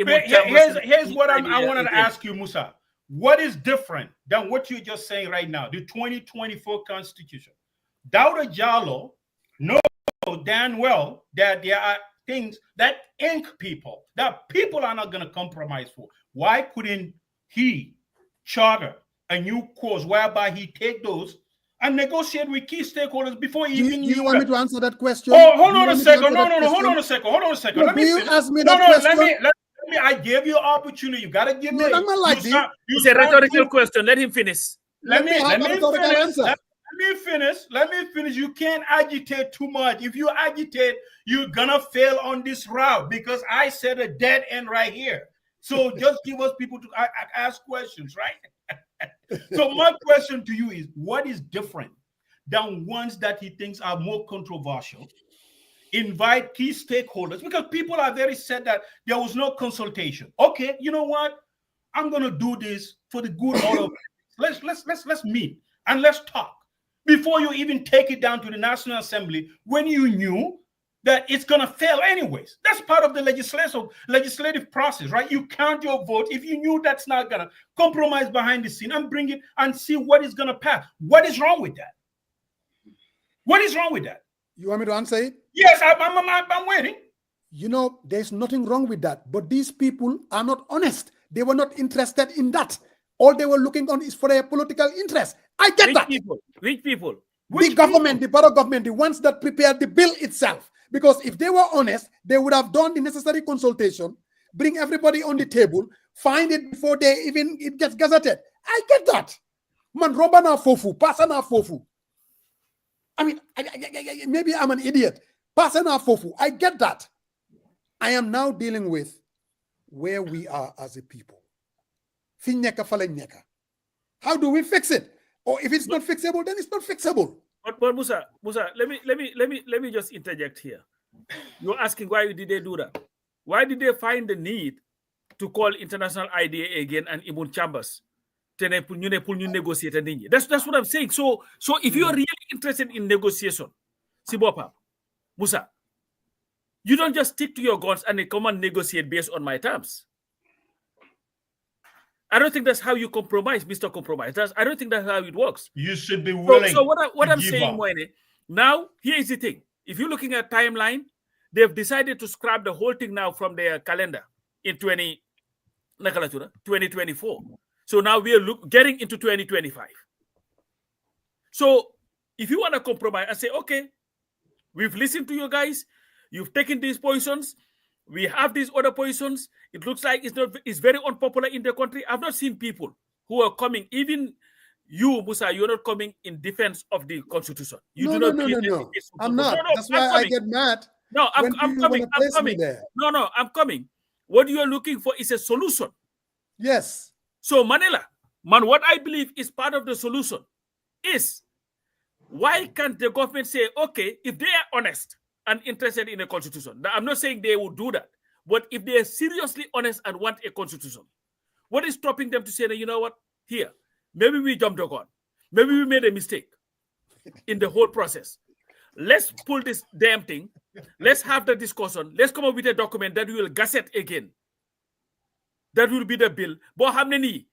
here's what I wanted to ask you, Musa. What is different than what you're just saying right now? The 2024 Constitution. Dauda Jallo knows damn well that there are things that ink people, that people are not going to compromise for. Why couldn't he charter a new course whereby he take those and negotiate with key stakeholders before he even you want me to answer that question? Oh, hold on a second. No, hold on a second. Let me finish. Ask me that question? Let me, I gave you an opportunity. You gotta give me. It's a rhetorical question. Let him finish. Let me finish. You can't agitate too much. If you agitate, you're gonna fail on this route because I said a dead end right here. So just give us people to ask questions, right? So my question to you is, what is different than ones that he thinks are more controversial? Invite key stakeholders, because people are very sad that there was no consultation. Okay, you know what? I'm gonna do this for the good order. Let's meet and let's talk before you even take it down to the National Assembly when you knew that it's gonna fail anyways. That's part of the legislative process, right? You count your vote if you knew that's not gonna compromise behind the scene and bring it and see what is gonna pass. What is wrong with that? What is wrong with that? You want me to answer it? Yes, I'm waiting. You know, there's nothing wrong with that. But these people are not honest. They were not interested in that. All they were looking on is for their political interest. I get that. Which people? The government, the borough government, the ones that prepared the bill itself. Because if they were honest, they would have done the necessary consultation, bring everybody on the table, find it before it gets gazetted. I get that. Man, Robana Fofu, Pasana Fofu. I mean, maybe I'm an idiot. Pasana Fofu, I get that. I am now dealing with where we are as a people. How do we fix it? Or if it's not fixable, then it's not fixable. But Musa, let me just interject here. You're asking why did they do that? Why did they find the need to call international IDA again and Ibn Chambers? That's what I'm saying. So if you're really interested in negotiation, Sibopa, Musa, you don't just stick to your guns and come and negotiate based on my terms. I don't think that's how you compromise, Mr. Compromise. I don't think that's how it works. You should be willing. So what I'm saying, Moine, now here is the thing. If you're looking at timeline, they've decided to scrap the whole thing now from their calendar in 2024. So now we are getting into 2025. So if you want to compromise and say, okay, we've listened to you guys, you've taken these positions, we have these other positions. It looks like it's very unpopular in the country. I've not seen people who are coming, even you, Musa, you're not coming in defense of the Constitution. No. I'm not. That's why I get mad. No, I'm coming. No, I'm coming. What you are looking for is a solution. Yes. So Manila, what I believe is part of the solution is why can't the government say, okay, if they are honest and interested in a constitution. Now, I'm not saying they will do that, but if they are seriously honest and want a constitution, what is stopping them to say that, you know what, here, maybe we jumped the gun, maybe we made a mistake in the whole process. Let's pull this damn thing, let's have the discussion, let's come up with a document that we will gazette again. That will be the bill. But how many,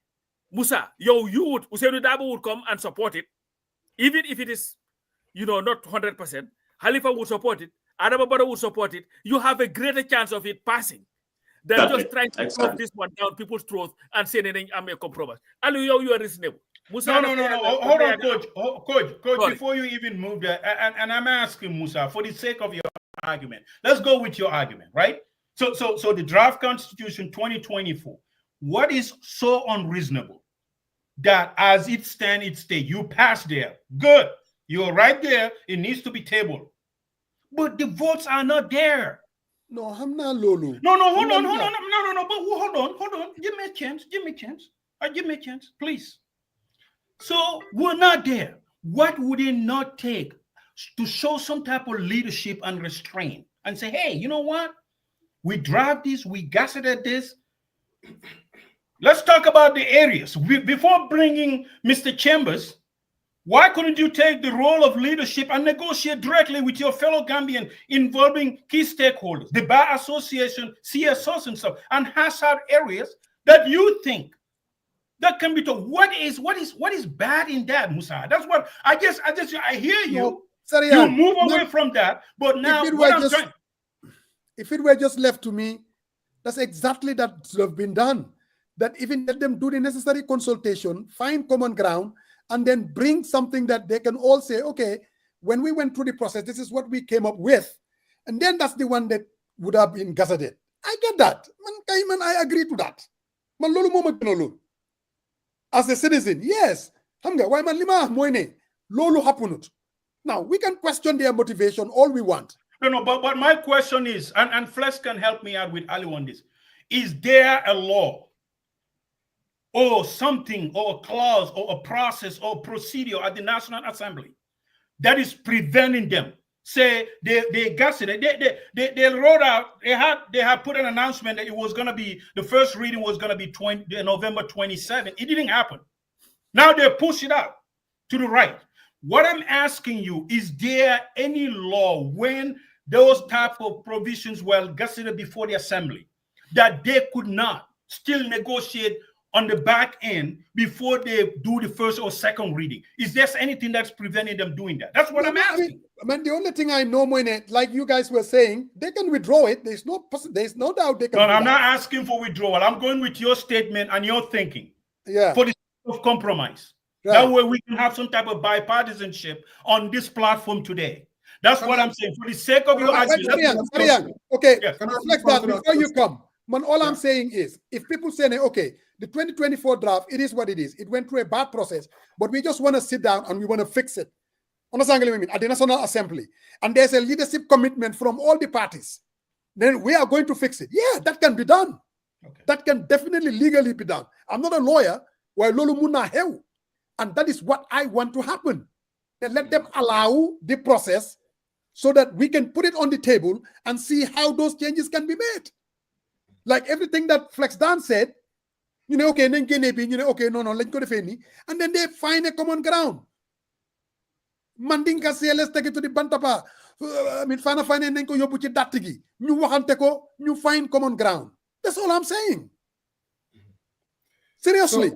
Musa, Usainu Dabo would come and support it, even if it is, not 100%. Halifa would support it. Adababara would support it. You have a greater chance of it passing than just trying to shove this one down people's throats and saying, I'm a compromise. Alieu, you are reasonable. Musa, no. Hold on, Coach. Before you even move there, and I'm asking Musa, for the sake of your argument, let's go with your argument, right? So the draft constitution 2024, what is so unreasonable that as it stands, it stays, you pass there, good. You're right there. It needs to be tabled. But the votes are not there. No, I'm not Lulu. No, hold on. But hold on. Give me a chance. Give me a chance, please. So we're not there. What would it not take to show some type of leadership and restraint and say, hey, you know what? We draft this, we gazetted this. Let's talk about the areas. Before bringing Mr. Chambers, why couldn't you take the role of leadership and negotiate directly with your fellow Gambian involving key stakeholders, the Bar Association, CSOs and stuff, and hash out areas that you think that can be told? What is bad in that, Musa? That's what I hear you. No, sorry, you move away from that, but now if it were just left to me, that's exactly that should have been done. That even let them do the necessary consultation, find common ground, and then bring something that they can all say, okay, when we went through the process, this is what we came up with. And then that's the one that would have been gazetted. I get that. Man, I agree to that. Man, lolu momo lolu. As a citizen, yes. Why man lima moine? Lolu hapunut. Now, we can question their motivation all we want. No, but my question is, and Flex can help me out with Ali on this, is there a law or something, or a clause, or a process, or procedure at the National Assembly that is preventing them? Say they gazetted, they wrote out, they had put an announcement that it was going to be, the first reading was going to be November 27. It didn't happen. Now they push it out to the right. What I'm asking you, is there any law when those type of provisions were gazetted before the Assembly that they could not still negotiate on the back end before they do the first or second reading? Is there anything that's preventing them doing that? That's what I'm asking. I mean, the only thing I know, like you guys were saying, they can withdraw it. There's no doubt they can. No, I'm not asking for withdrawal. I'm going with your statement and your thinking. Yeah. For the of compromise. Right. That way we can have some type of bipartisanship on this platform today. That's what I'm saying. For the sake of your argument. Okay, Yes. reflect that before you come. Man, all I'm saying is, if people say, okay, the 2024 draft, it is what it is. It went through a bad process, but we just want to sit down and we want to fix it. Understand what I mean? At the National Assembly. And there's a leadership commitment from all the parties. Then we are going to fix it. Yeah, that can be done. Okay. That can definitely legally be done. I'm not a lawyer. And that is what I want to happen. Then let them allow the process so that we can put it on the table and see how those changes can be made. Like everything that Flex Dan said, okay, then okay, no, let's go to Feni. And then they find a common ground. Mandinka say, let's take it to the Bantapa. I mean, Fana Fana and Nenko Yobuchi Datigi. You Wahanteko, you find common ground. That's all I'm saying. Seriously.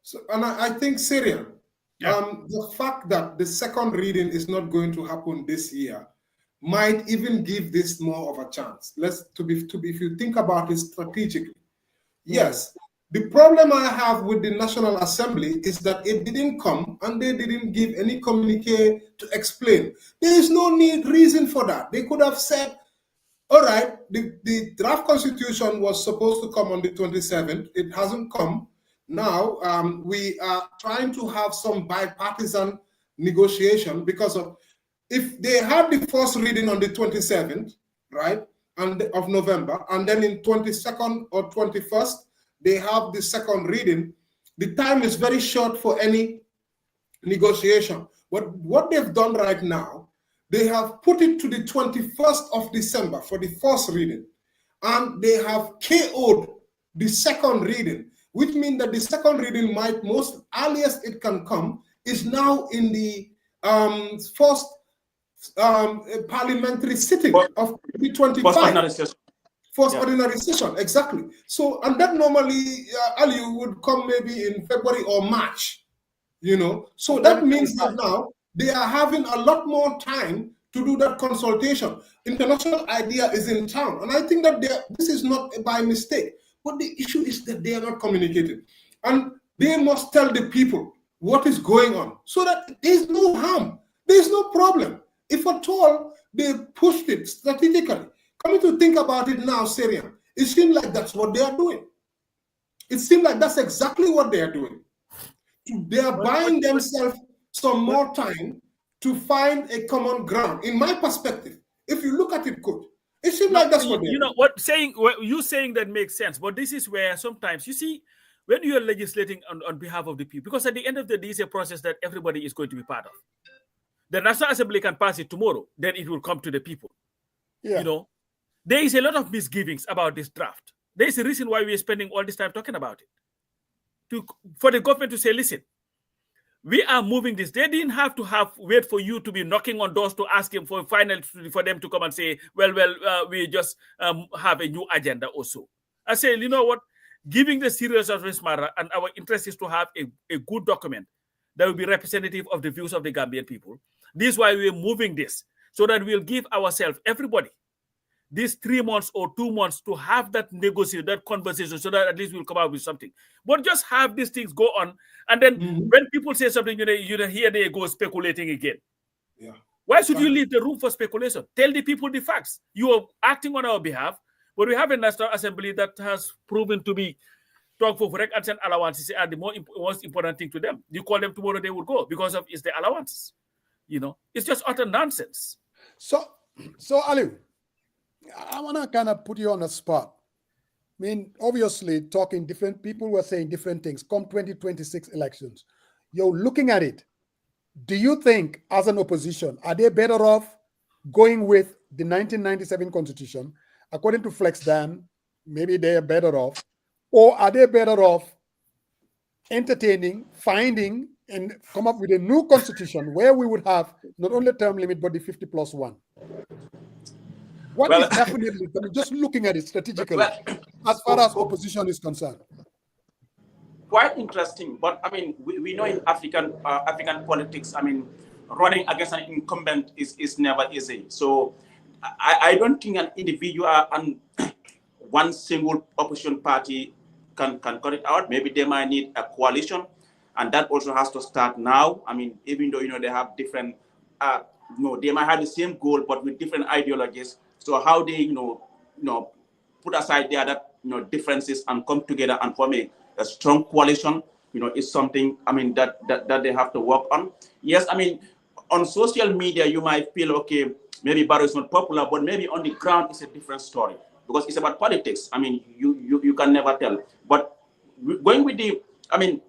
So, and I think, Syrian, the fact that the second reading is not going to happen this year might even give this more of a chance. If you think about it strategically. Yes, the problem I have with the National Assembly is that it didn't come and they didn't give any communique to explain. There is no reason for that. They could have said, all right, the draft constitution was supposed to come on the 27th. It hasn't come. Now, we are trying to have some bipartisan negotiation because of, if they had the first reading on the 27th, right, of November, and then in 22nd or 21st, they have the second reading, the time is very short for any negotiation. But what they've done right now, they have put it to the 21st of December for the first reading, and they have KO'd the second reading, which means that the second reading might, most earliest it can come, is now in the first parliamentary sitting of the 25th. First ordinary session, exactly. So, and that normally, Alieu would come maybe in February or March, So that means that now they are having a lot more time to do that consultation. International idea is in town. And I think that this is not by mistake. But the issue is that they are not communicating. And they must tell the people what is going on so that there's no harm. There's no problem. If at all, they pushed it strategically. Coming to think about it now, Syrian, it seems like that's what they are doing. It seems like that's exactly what they are doing. They are buying themselves some more time to find a common ground. In my perspective, if you look at it good, it seems like that's what they are doing. You saying that makes sense, but this is where sometimes, you see, when you are legislating on behalf of the people, because at the end of the day, it's a process that everybody is going to be part of. The National Assembly can pass it tomorrow, then it will come to the people. Yeah. There is a lot of misgivings about this draft. There is a reason why we are spending all this time talking about it. For the government to say, listen, we are moving this. They didn't have to wait for you to be knocking on doors to ask him for them to come and say, we just have a new agenda also. I say, you know what? Giving the seriousness of this matter, and our interest is to have a good document that will be representative of the views of the Gambian people. This is why we're moving this, so that we'll give ourselves, everybody, these 3 months or 2 months to have that negotiation, that conversation, so that at least we'll come out with something. But just have these things go on, and then when people say something, here they go speculating again. Yeah. Why should you leave the room for speculation? Tell the people the facts. You are acting on our behalf, but we have a National Assembly that has proven to be talk for rec and send allowances are the most important thing to them. You call them tomorrow, they will go because of it's the allowances. It's just utter nonsense. So Alieu, I want to kind of put you on the spot. I mean, obviously, people were saying different things. Come 2026 elections, you're looking at it. Do you think, as an opposition, are they better off going with the 1997 Constitution? According to Flex Dan, maybe they are better off. Or are they better off entertaining, finding, and come up with a new constitution where we would have not only term limit, but the 50+1? What is definitely, just looking at it strategically, as far as opposition is concerned? Quite interesting, but I mean, we know in African politics, I mean, running against an incumbent is never easy. So I don't think an individual and one single opposition party can cut it out. Maybe they might need a coalition, and that also has to start now. I mean, even though they have different, they might have the same goal but with different ideologies. So how they put aside their differences and come together and form a strong coalition, is something, I mean, that they have to work on. Yes, I mean, on social media, you might feel, okay, maybe Barrow is not popular, but maybe on the ground, it's a different story because it's about politics. I mean, you can never tell. But going with the, I mean,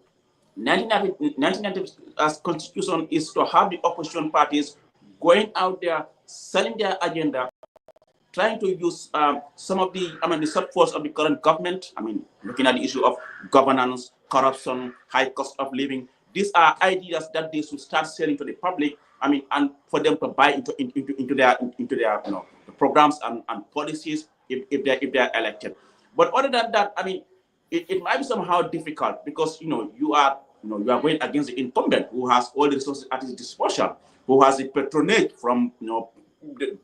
1990 as constitution is to have the opposition parties going out there, selling their agenda, trying to use some of the, I mean, the subforce of the current government. I mean, looking at the issue of governance, corruption, high cost of living. These are ideas that they should start selling to the public. I mean, and for them to buy into their programs and policies if they're elected. But other than that, I mean, it might be somehow difficult because you are going against the incumbent who has all the resources at his disposal, who has the patronage from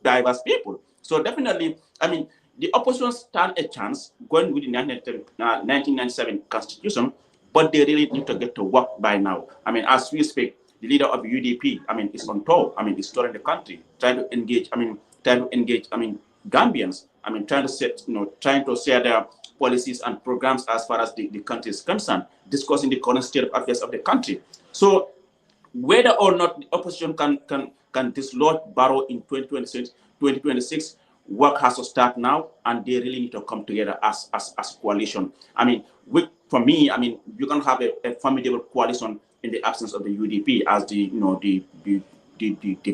diverse people. So definitely, I mean, the opposition stand a chance going with the 1997 constitution, but they really need to get to work by now. I mean, as we speak, the leader of UDP, I mean, is on tour. I mean, is touring the country, trying to engage Gambians. I mean, trying to share their policies and programs as far as the country is concerned, discussing the current state of affairs of the country. So whether or not the opposition can dislodge Barrow in 2026, work has to start now, and they really need to come together as coalition. I mean, for me, I mean, you can have a formidable coalition in the absence of the UDP as the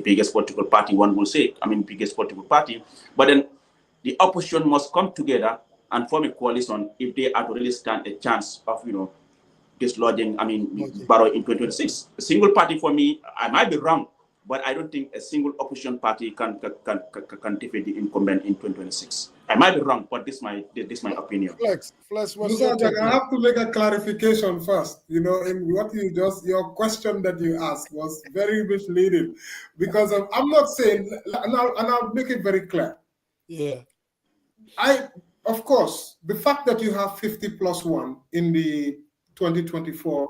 biggest political party, one will say. I mean, biggest political party, but then the opposition must come together and form a coalition if they are to really stand a chance of dislodging, I mean, Barrow in 2026. A single party, for me, I might be wrong, but I don't think a single opposition party can defeat the incumbent in 2026. I might be wrong, but this is my opinion. Flex, what's I have to make a clarification first. In what your question that you asked was very misleading, because I'm not saying, and I'll make it very clear. Yeah. Of course, the fact that you have 50+1 in the 2024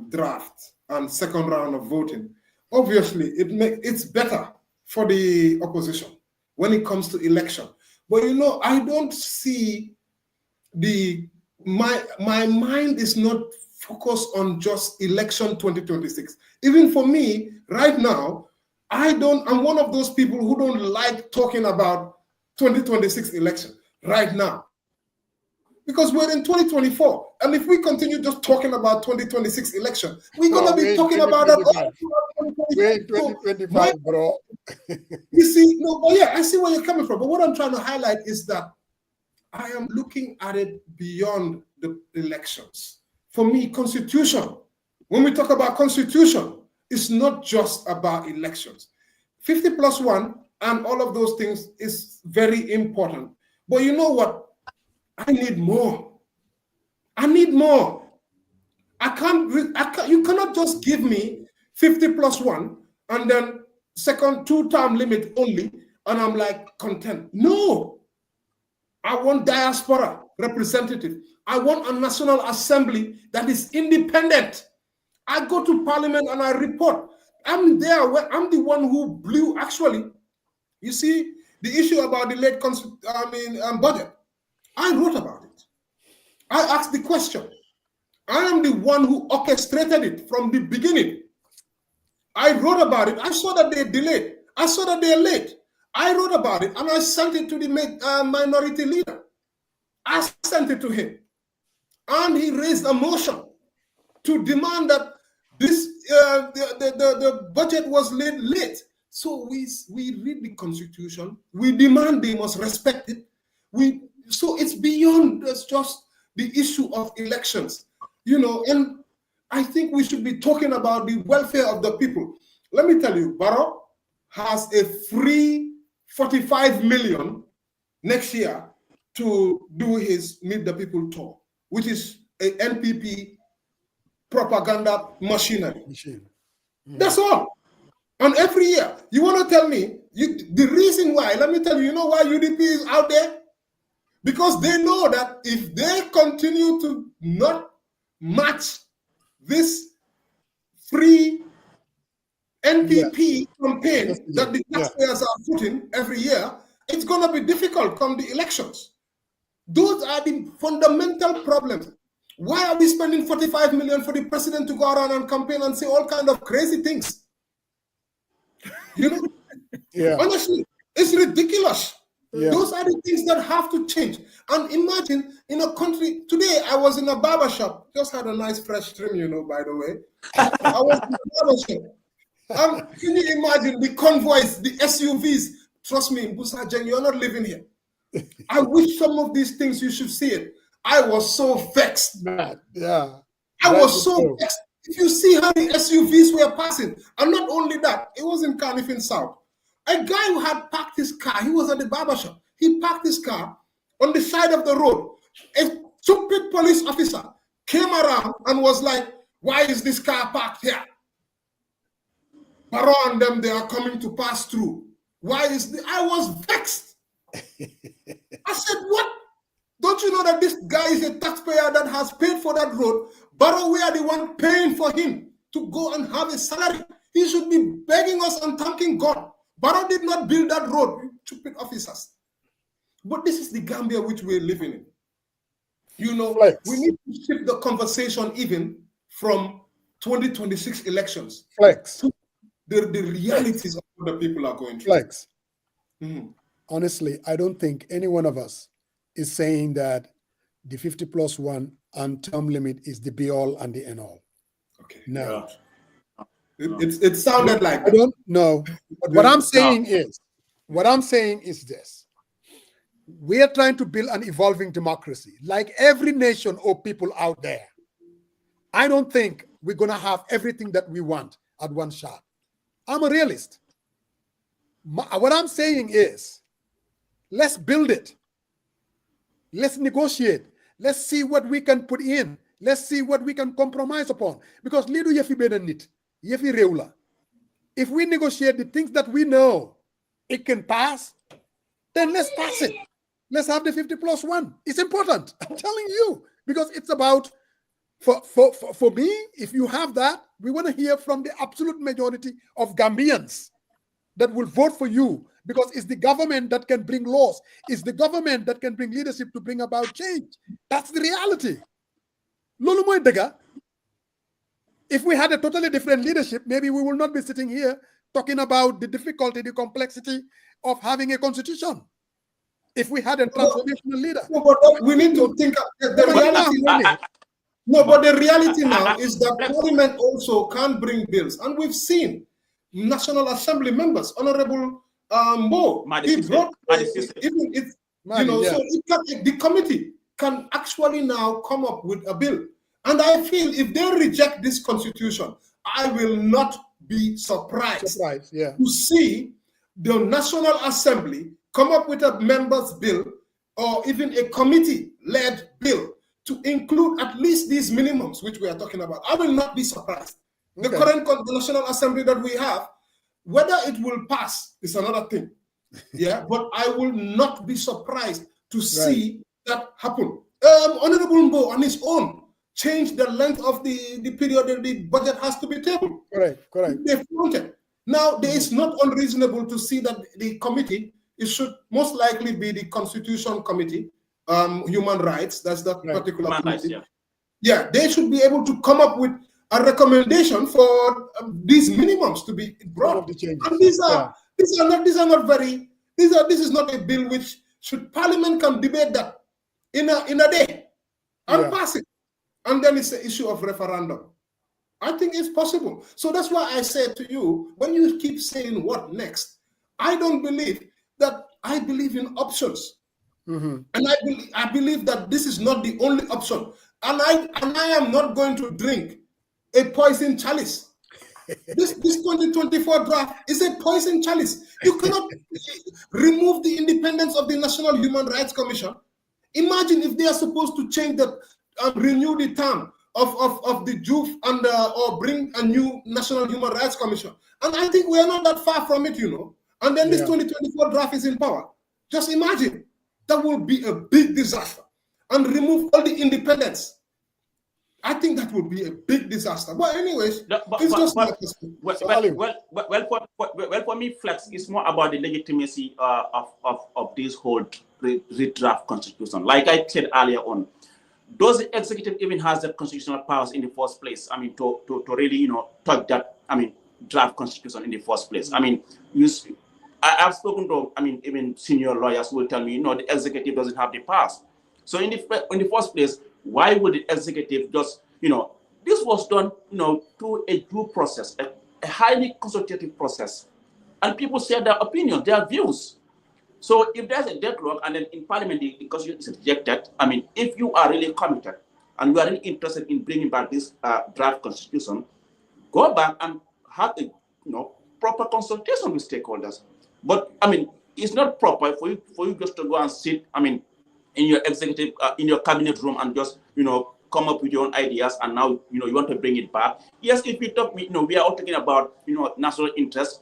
draft and second round of voting, obviously it's better for the opposition when it comes to election. But I don't see my mind is not focused on just election 2026. Even for me, right now, I'm one of those people who don't like talking about 2026 election right now, because we're in 2024, and if we continue just talking about 2026 election, we're gonna be talking about that. We're in 2025, bro. You see, I see where you're coming from, but what I'm trying to highlight is that I am looking at it beyond the elections. For me, constitution, when we talk about constitution, it's not just about elections. 50+1 and all of those things is very important. But you know what? I need more. I need more. You cannot just give me 50+1 and then second 2-term limit only, and I'm like content. No. I want diaspora representative. I want a National Assembly that is independent. I go to Parliament and I report. I'm there. I'm the one who blew, actually. You see, the issue about the late budget, I wrote about it. I asked the question. I am the one who orchestrated it from the beginning. I wrote about it. I saw that they delayed. I saw that they're late. I wrote about it and I sent it to the minority leader. I sent it to him. And he raised a motion to demand that this the budget was late. So we read the Constitution. We demand they must respect it. So it's beyond just the issue of elections, and I think we should be talking about the welfare of the people. Let me tell you, Barrow has a free 45 million next year to do his Meet the People tour, which is a NPP propaganda machinery. That's all. And every year, you want to tell me, the reason why, let me tell you, why UDP is out there? because they know that if they continue to not match this free NPP campaign that the taxpayers are putting every year, it's going to be difficult come the elections. Those are the fundamental problems. Why are we spending 45 million for the president to go around and campaign and say all kind of crazy things? You know, honestly, it's ridiculous. Those are the things that have to change. And imagine in a country, today I was in a barber shop, just had a nice fresh trim, you know, by the way. I was in a barber shop. Can you imagine the convoys, the SUVs? Trust me, Busa Jen, you're not living here. I wish some of these things you should see it. I was so vexed. I was so vexed. If you see how the SUVs were passing, and not only that, it was in Carnifin South. A guy who had parked his car, he was at the barber shop. He parked his car on the side of the road. A stupid police officer came around and was like, why is this car parked here? Barrow and them, they are coming to pass through. Why is this? I was vexed. I said, what? Don't you know that this guy is a taxpayer that has paid for that road? Barrow, we are the one paying for him to go and have a salary. He should be begging us and thanking God. Barrow did not build that road, you stupid officers. But this is the Gambia which we're living in. You know, we need to shift the conversation even from 2026 elections to the realities of what the people are going through. Honestly, I don't think any one of us is saying that the 50+1 and term limit is the be all and the end all. Okay. No. It sounded like I don't know. But what I'm saying is this. We are trying to build an evolving democracy, like every nation or people out there. I don't think we're going to have everything that we want at one shot. I'm a realist. What I'm saying is, let's build it. Let's negotiate. Let's see what we can put in. Let's see what we can compromise upon. Because lidu yefi benenit, yefi reula. If we negotiate the things that we know it can pass, then let's pass it. Let's have the 50+1. It's important. I'm telling you, because it's about, for me, if you have that, we want to hear from the absolute majority of Gambians that will vote for you, because it's the government that can bring laws. It's the government that can bring leadership to bring about change. That's the reality. Lolu moy dega. If we had a totally different leadership, maybe we will not be sitting here talking about the difficulty, the complexity of having a constitution. If we had a transformational leader. No, but we need to think the reality. No, but the reality now is that Parliament also can't bring bills. And we've seen National Assembly members, Honorable Mo, he brought even it's, you know, so it can, the committee can actually now come up with a bill. And I feel if they reject this constitution, I will not be surprised to see the National Assembly come up with a members' bill or even a committee-led bill to include at least these minimums, which we are talking about. I will not be surprised. The current National Assembly that we have, whether it will pass is another thing. Yeah, but I will not be surprised to see that happen. Honorable Mbo on his own changed the length of the period that the budget has to be tabled. Correct. They fronted. Now, there is not unreasonable to see that the committee, it should most likely be the Constitution Committee, Human Rights, that's that particular committee. Yeah, they should be able to come up with a recommendation for these minimums to be brought. And this is not a bill which should Parliament can debate that in a day and pass it. And then it's the issue of referendum. I think it's possible. So that's why I said to you, when you keep saying what next, I don't believe that. I believe in options. And I believe that this is not the only option. And I am not going to drink a poison chalice. This 2024 draft is a poison chalice. You cannot remove the independence of the National Human Rights Commission. Imagine if they are supposed to change the renew the term of the JUF and or bring a new National Human Rights Commission. And I think we are not that far from it, you know. And then this 2024 draft is in power. Just imagine. that will be a big disaster, and remove all the independents. I think that would be a big disaster. But anyways, it's just for me, Flex, it's more about the legitimacy of this whole redraft constitution. Like I said earlier on, does the executive even has the constitutional powers in the first place? I mean, to really, touch that, draft constitution in the first place. I mean, I've spoken to, even senior lawyers who will tell me, the executive doesn't have the powers. So in the first place, why would the executive just, this was done, through a due process, a highly consultative process, and people share their opinion, their views. So if there's a deadlock and then in Parliament the constitution is rejected, if you are really committed and you are really interested in bringing back this draft constitution, go back and have a proper consultation with stakeholders. But it's not proper for you just to go and sit in your executive in your cabinet room and just come up with your own ideas, and now you want to bring it back. Yes, if we talk, we are all talking about national interest.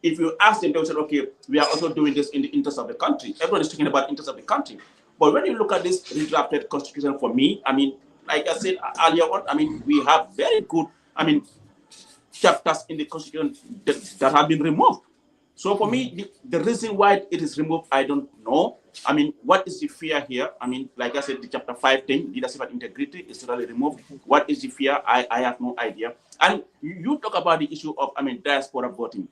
If you ask them, they'll say, okay, we are also doing this in the interest of the country. Everyone is talking about the interest of the country. But when you look at this redrafted constitution, for me, like I said earlier on, we have very good, chapters in the constitution that have been removed. So for me, the reason why it is removed, I don't know. What is the fear here? Like I said, the chapter 5 thing, leadership and integrity, is totally removed. What is the fear? I have no idea. And you talk about the issue of, diaspora voting.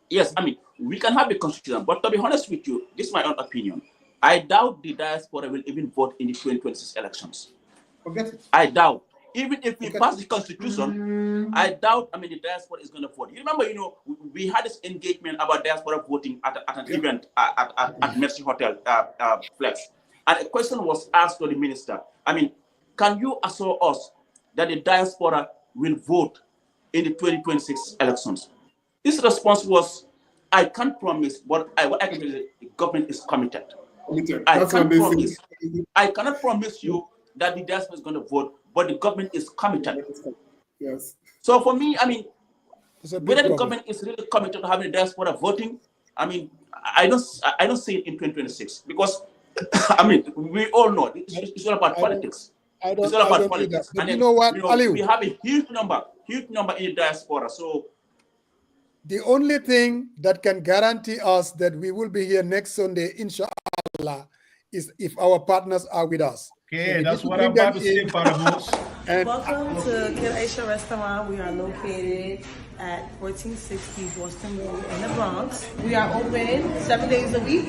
Yes, we can have a constitution, but to be honest with you, this is my own opinion. I doubt the diaspora will even vote in the 2026 elections. Forget it. I doubt. Even if we pass the constitution, I doubt, the diaspora is going to vote. You remember, we had this engagement about diaspora voting at an event at Mercy Hotel, Flex. And a question was asked to the minister. Can you assure us that the diaspora will vote in the 2026 elections? His response was, I can't promise, but what I can tell you, the government is committed. I cannot promise you that the diaspora is going to vote, but the government is committed. Yes. So for me, whether the government is really committed to having the diaspora voting, I don't see it in 2026 because we all know it's all about politics. It's all about politics. And you know what, Alieu? We have a huge number in the diaspora. So the only thing that can guarantee us that we will be here next Sunday, inshallah, is if our partners are with us. Okay, that's what I'm about to say, Paramos. Welcome to Kid Aisha Restaurant. We are located at 1460 Boston Road in the Bronx. We are open 7 days a week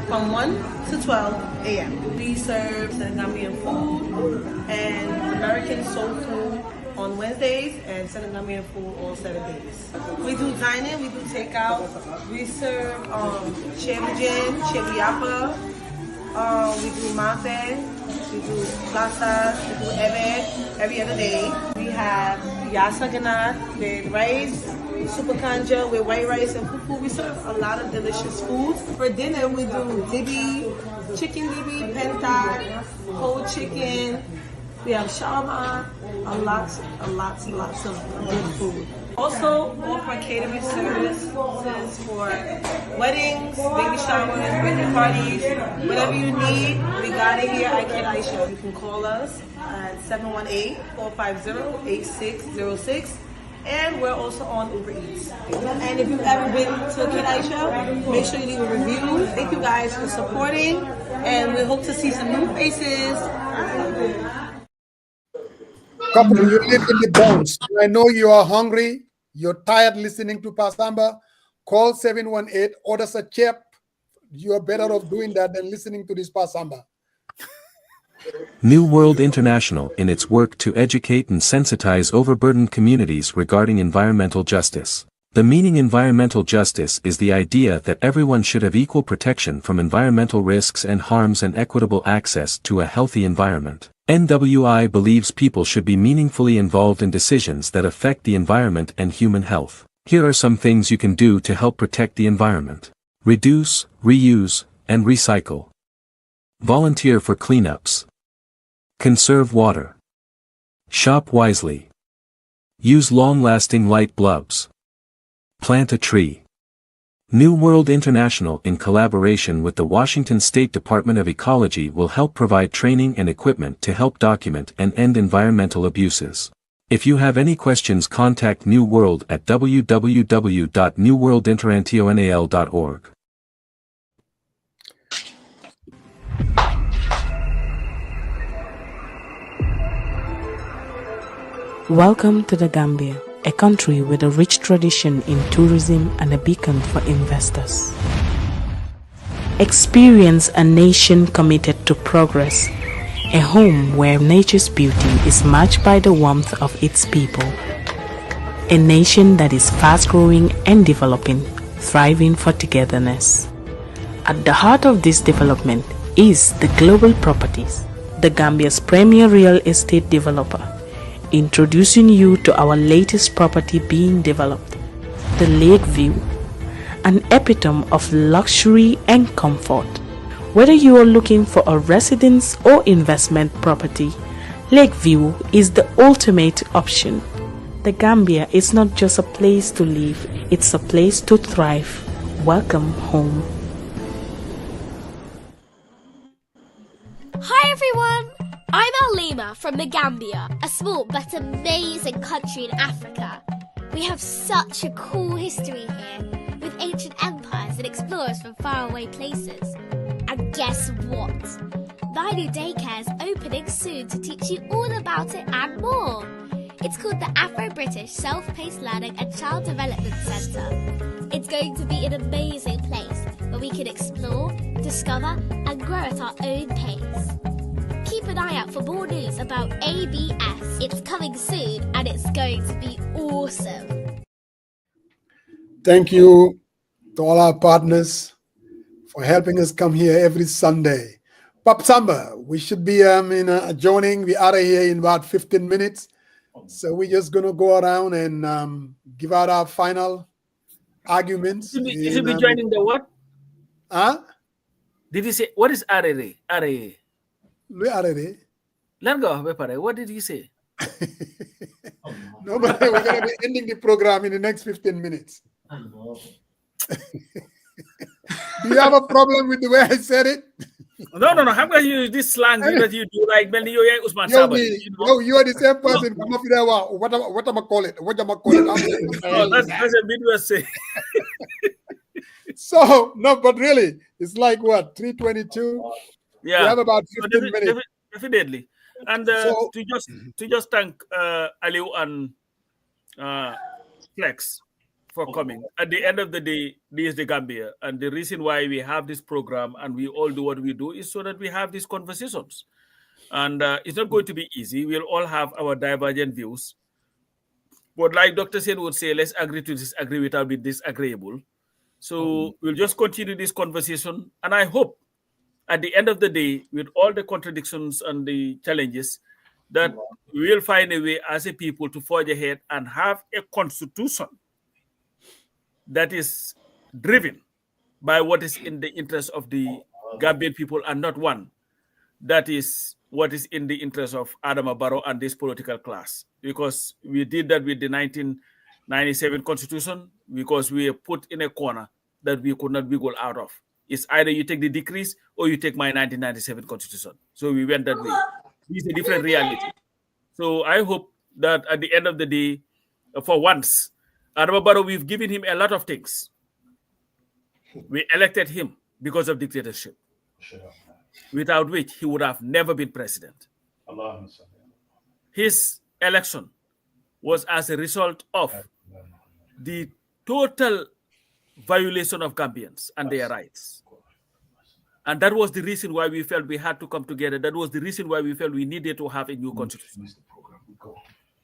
from 1 to 12 a.m. We serve Senegambian food and American soul food on Wednesdays and Senegambian food all 7 days. We do dine-in, we do takeout. We serve chebijin, chebiapa. We do mafe, we do plata, we do ebe every other day. We have yassa ganat with rice, super kanja with white rice and fufu. We serve a lot of delicious foods. For dinner, we do dibi, chicken dibi, penta, whole chicken. We have shawarma, lots of good food. Also offer catering services for weddings, baby showers, birthday parties, whatever you need. We got it here at Kid Aisha. You can call us at 718-450-8606. And we're also on Uber Eats. And if you've ever been to Kid Aisha, make sure you leave a review. Thank you guys for supporting, and we hope to see some new faces. Couple, you live in the Bronx. I know you are hungry. You're tired listening to Pasamba. Call 718, order a chip. You are better off doing that than listening to this Pasamba. New World International in its work to educate and sensitize overburdened communities regarding environmental justice. The meaning environmental justice is the idea that everyone should have equal protection from environmental risks and harms and equitable access to a healthy environment. NWI believes people should be meaningfully involved in decisions that affect the environment and human health. Here are some things you can do to help protect the environment. Reduce, reuse, and recycle. Volunteer for cleanups. Conserve water. Shop wisely. Use long-lasting light bulbs. Plant a tree. New World International, in collaboration with the Washington State Department of Ecology, will help provide training and equipment to help document and end environmental abuses. If you have any questions, contact New World at www.newworldinterantional.org. Welcome to the Gambia, a country with a rich tradition in tourism and a beacon for investors. Experience a nation committed to progress, a home where nature's beauty is matched by the warmth of its people. A nation that is fast-growing and developing, thriving for togetherness. At the heart of this development is the Global Properties, the Gambia's premier real estate developer. Introducing you to our latest property being developed, the Lakeview, an epitome of luxury and comfort. Whether you are looking for a residence or investment property, Lakeview is the ultimate option. The Gambia is not just a place to live, it's a place to thrive. Welcome home. Hi everyone! I'm Alima from the Gambia, a small but amazing country in Africa. We have such a cool history here, with ancient empires and explorers from faraway places. And guess what? My new daycare is opening soon to teach you all about it and more. It's called the Afro-British Self-Paced Learning and Child Development Centre. It's going to be an amazing place where we can explore, discover and grow at our own pace. Keep an eye out for more news about ABS. It's coming soon and it's going to be awesome. Thank you to all our partners for helping us come here every Sunday. Pop Samba, we should be joining. We are here in about 15 minutes. So we're just going to go around and give out our final arguments. You should be joining the what? Huh? Did you say, what is RRA? RRA. What did he say? No, but we're going to be ending the program in the next 15 minutes. Do you have a problem with the way I said it? No. How can you use this slang that you do like Usman Sabah? You are the same person. Come up there. What am I call it? What am I call it? That's a Midwest say. So no, but really, it's like what 3:22. Yeah, we have about 15 minutes. Definitely. And to just thank Alieu and Flex for coming. At the end of the day, this is the Gambia, and the reason why we have this program and we all do what we do is so that we have these conversations. And it's not going to be easy. We'll all have our divergent views. But like Dr. Sen would say, let's agree to disagree without being disagreeable. So we'll just continue this conversation. And I hope at the end of the day, with all the contradictions and the challenges, that we will find a way as a people to forge ahead and have a constitution that is driven by what is in the interest of the Gambian people and not one that is what is in the interest of Adama Barrow and this political class. Because we did that with the 1997 constitution, because we were put in a corner that we could not wiggle out of. It's either you take the decrease or you take my 1997 constitution. So we went that way. It's a different reality. So I hope that at the end of the day, for once, Adama Barrow, we've given him a lot of things. We elected him because of dictatorship, without which he would have never been president. His election was as a result of the total violation of Gambians and their rights. And that was the reason why we felt we had to come together. That was the reason why we felt we needed to have a new constitution.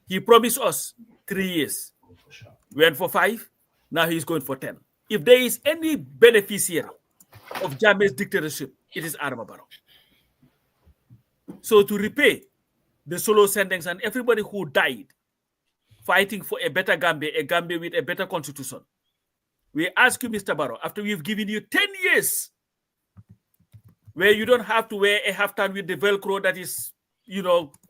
He promised us 3 years. Went for 5, now he's going for 10. If there is any beneficiary of Jammeh's dictatorship, it is Adama Barrow. So to repay the solo sentence and everybody who died fighting for a better Gambia, a Gambia with a better constitution, we ask you, Mr. Barrow, after we've given you 10 years, where you don't have to wear a halftime with the Velcro that is,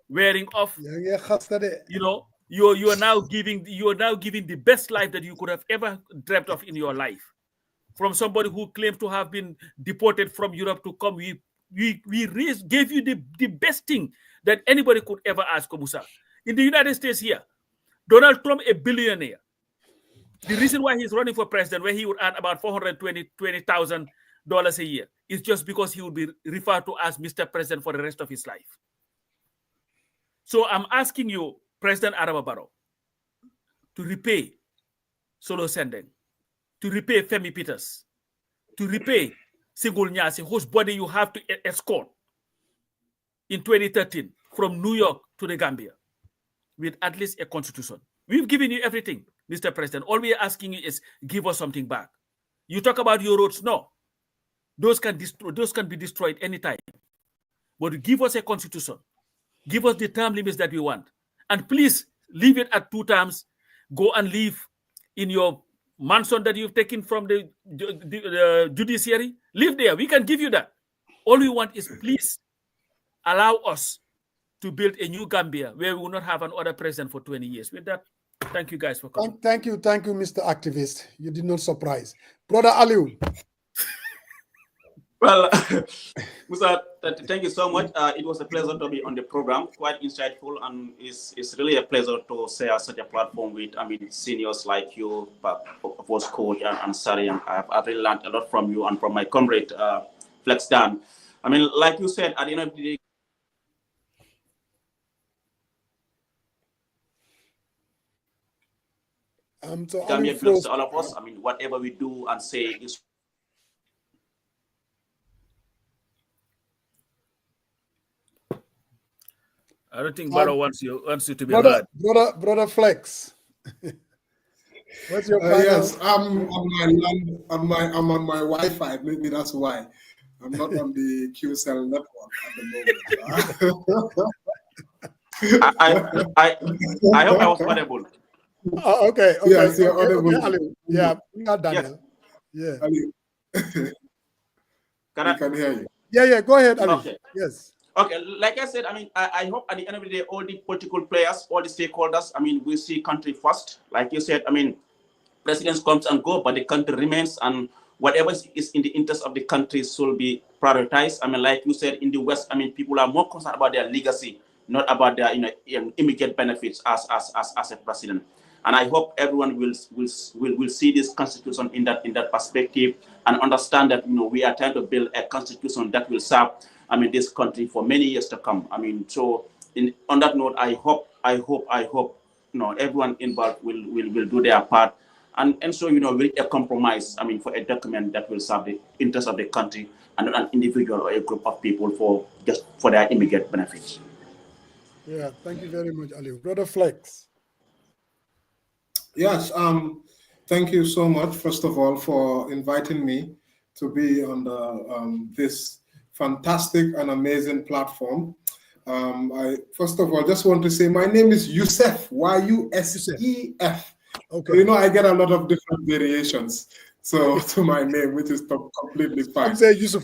wearing off, you are now giving the best life that you could have ever dreamt of in your life. from somebody who claimed to have been deported from Europe to come. We gave you the best thing that anybody could ever ask, Musa. In the United States here, Donald Trump, a billionaire. The reason why he's running for president, where he would earn about $420,000 a year, is just because he would be referred to as Mr. President for the rest of his life. So I'm asking you, President Adama Barrow, to repay Solo Sendeng, to repay Femi Peters, to repay Singul Nyasi, whose body you have to escort in 2013 from New York to the Gambia with at least a constitution. We've given you everything, Mr. President. All we are asking you is give us something back. You talk about your roads. No. Those can be destroyed anytime. But give us a constitution. Give us the term limits that we want. And please leave it at 2 terms. Go and live in your mansion that you've taken from the judiciary. Live there. We can give you that. All we want is please allow us to build a new Gambia where we will not have another president for 20 years. With that, thank you guys for coming. Thank you, Mr. Activist. You did not surprise. Brother Alieu. Well, Musa, thank you so much. It was a pleasure to be on the program, quite insightful, and it's really a pleasure to share such a platform with, seniors like you, Voice Coach and Sari, and I've really learned a lot from you and from my comrade, Flex Dan. Like you said, at the end of the day, Gambia belongs to all of us. Whatever we do and say is. I don't think Barrow wants you to be heard. Brother Flex. What's your plan? Yes, I'm on my Wi-Fi. Maybe that's why I'm not on the QCell network at the moment. I hope I was audible. Oh, okay. Yes, you're audible. Okay, yeah, not Daniel. Yes. Yeah. I can hear you. Yeah. Go ahead, Ali. Okay. Yes. Okay, like I said, I hope at the end of the day, all the political players, all the stakeholders, we see country first. Like you said, presidents comes and go, but the country remains, and whatever is in the interest of the country should be prioritized. Like you said, in the West, people are more concerned about their legacy, not about their immediate benefits as a president. And I hope everyone will see this constitution in that perspective and understand that we are trying to build a constitution that will serve this country for many years to come. So on that note, I hope everyone involved will do their part, and so reach a compromise. For a document that will serve the interest of the country and not an individual or a group of people for their immediate benefits. Yeah, thank you very much, Ali. Brother Flex. Yes, thank you so much, first of all, for inviting me to be on this fantastic and amazing platform. I first of all just want to say my name is Yusuf, Y-U-S-E-F. Okay. I get a lot of different variations to my name, which is completely fine. I'm saying Yusuf,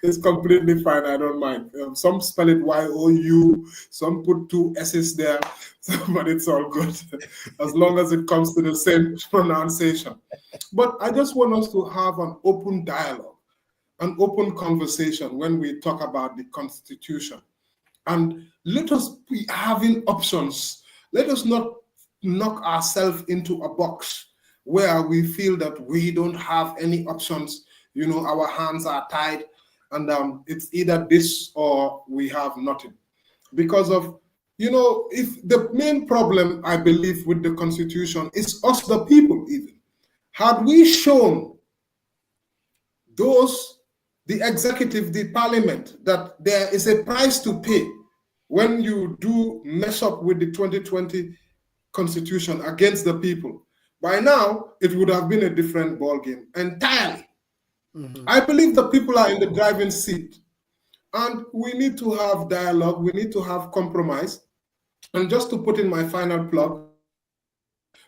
it's completely fine. I don't mind. Some spell it Y-O-U, some put 2 S's there, but it's all good as long as it comes to the same pronunciation. But I just want us to have an open dialogue, an open conversation when we talk about the Constitution. And let us be having options. Let us not knock ourselves into a box where we feel that we don't have any options. Our hands are tied, and it's either this or we have nothing. Because of, if the main problem, I believe, with the Constitution is us, the people, even. Had we shown the executive, the parliament, that there is a price to pay when you do mess up with the 2020 Constitution against the people, by now, it would have been a different ballgame entirely. Mm-hmm. I believe the people are in the driving seat, and we need to have dialogue. We need to have compromise. And just to put in my final plug,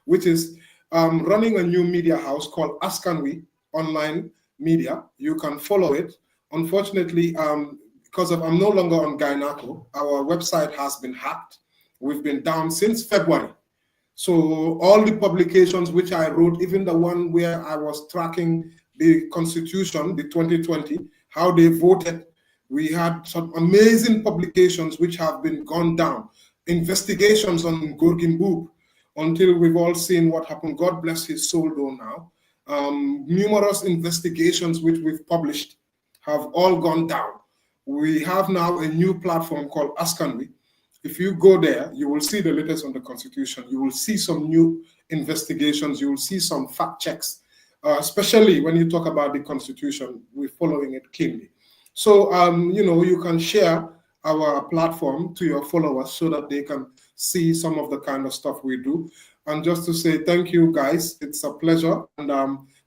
which is running a new media house called Askanwi Online Media. You can follow it. Unfortunately, because I'm no longer on Gainako, our website has been hacked. We've been down since February. So all the publications which I wrote, even the one where I was tracking the Constitution, the 2020, how they voted, we had some amazing publications which have been gone down. Investigations on Gorgin Boop, until we've all seen what happened. God bless his soul though now. Numerous investigations which we've published have all gone down. We have now a new platform called Askanwi. If you go there, you will see the latest on the Constitution. You will see some new investigations. You will see some fact checks, especially when you talk about the Constitution. We're following it keenly. So, you can share our platform to your followers so that they can see some of the kind of stuff we do. And just to say thank you, guys. It's a pleasure. And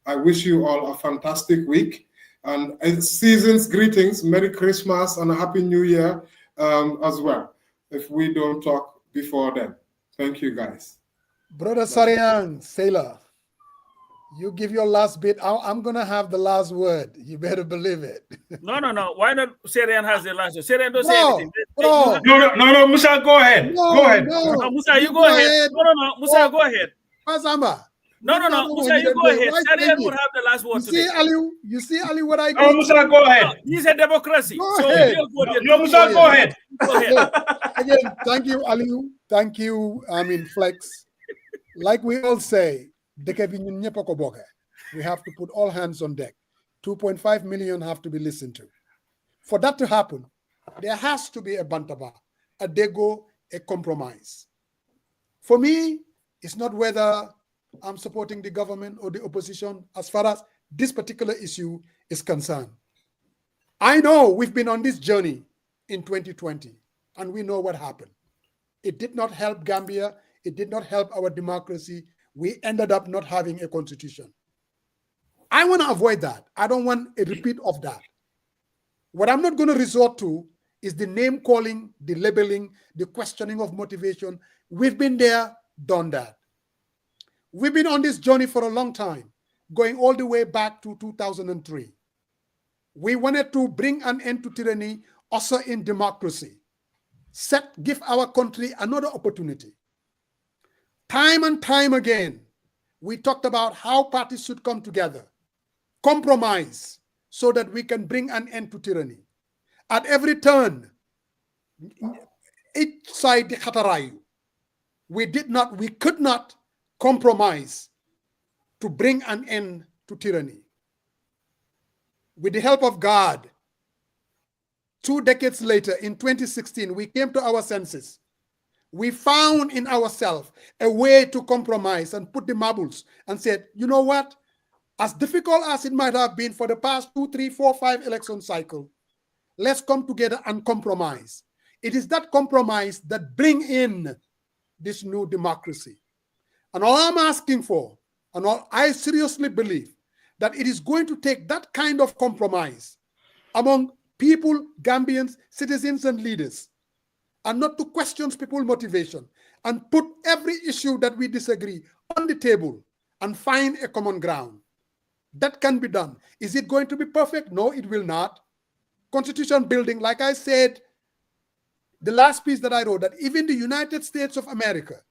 I wish you all a fantastic week. And season's greetings, Merry Christmas and a Happy New Year as well, if we don't talk before then. Thank you, guys. Brother Sariang, Sailor, you give your last bit. I'm going to have the last word. You better believe it. No. Why not Sarian has the last word? Sarian don't say No, anything. bro. No, Musa, go ahead. Go ahead. No, Musa, you go ahead. No, Musa, go ahead. Mazamba. No, Musa, you go ahead. Sarian would have the last word today. You see, Ali, what I No, Musa, go ahead. No, he's a democracy. Go ahead. No, Musa, go ahead. Go ahead. Again, thank you, Aliu. Thank you, Flex. Like we all say, we have to put all hands on deck. 2.5 million have to be listened to. For that to happen, there has to be a bantaba, a dego, a compromise. For me, it's not whether I'm supporting the government or the opposition as far as this particular issue is concerned. I know we've been on this journey in 2020, and we know what happened. It did not help Gambia. It did not help our democracy. We ended up not having a constitution. I want to avoid that. I don't want a repeat of that. What I'm not going to resort to is the name calling, the labeling, the questioning of motivation. We've been there, done that. We've been on this journey for a long time, going all the way back to 2003. We wanted to bring an end to tyranny, also in democracy. Give our country another opportunity. Time and time again, we talked about how parties should come together, compromise, so that we can bring an end to tyranny. At every turn, each side, we could not compromise to bring an end to tyranny. With the help of God, 2 decades later, in 2016, we came to our senses. We found in ourselves a way to compromise and put the marbles and said, you know what? As difficult as it might have been for the past 2, 3, 4, 5 election cycle, let's come together and compromise. It is that compromise that brings in this new democracy. And all I'm asking for, and all I seriously believe, that it is going to take that kind of compromise among people, Gambians, citizens, and leaders, and not to question people's motivation, and put every issue that we disagree on the table and find a common ground. That can be done. Is it going to be perfect? No, it will not. Constitution building, like I said, the last piece that I wrote, that even the United States of America,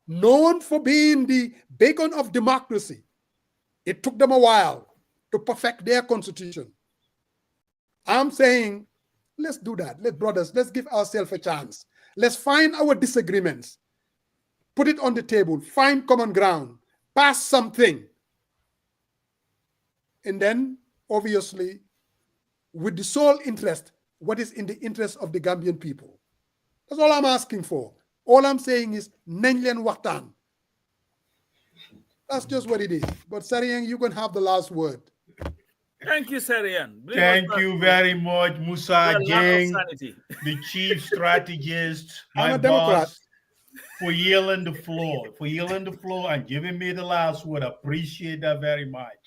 known for being the beacon of democracy, it took them a while to perfect their constitution. I'm saying, let's do that. Let's give ourselves a chance. Let's find our disagreements, put it on the table, find common ground, pass something. And then, obviously, with the sole interest, what is in the interest of the Gambian people. That's all I'm asking for. All I'm saying is, nañ leen waxtaan. That's just what it is. But Sariang, you can have the last word. Thank you, Sarian. Thank you very much, Musa Jeng, the chief strategist, my boss, for yielding the floor, and giving me the last word. I appreciate that very much.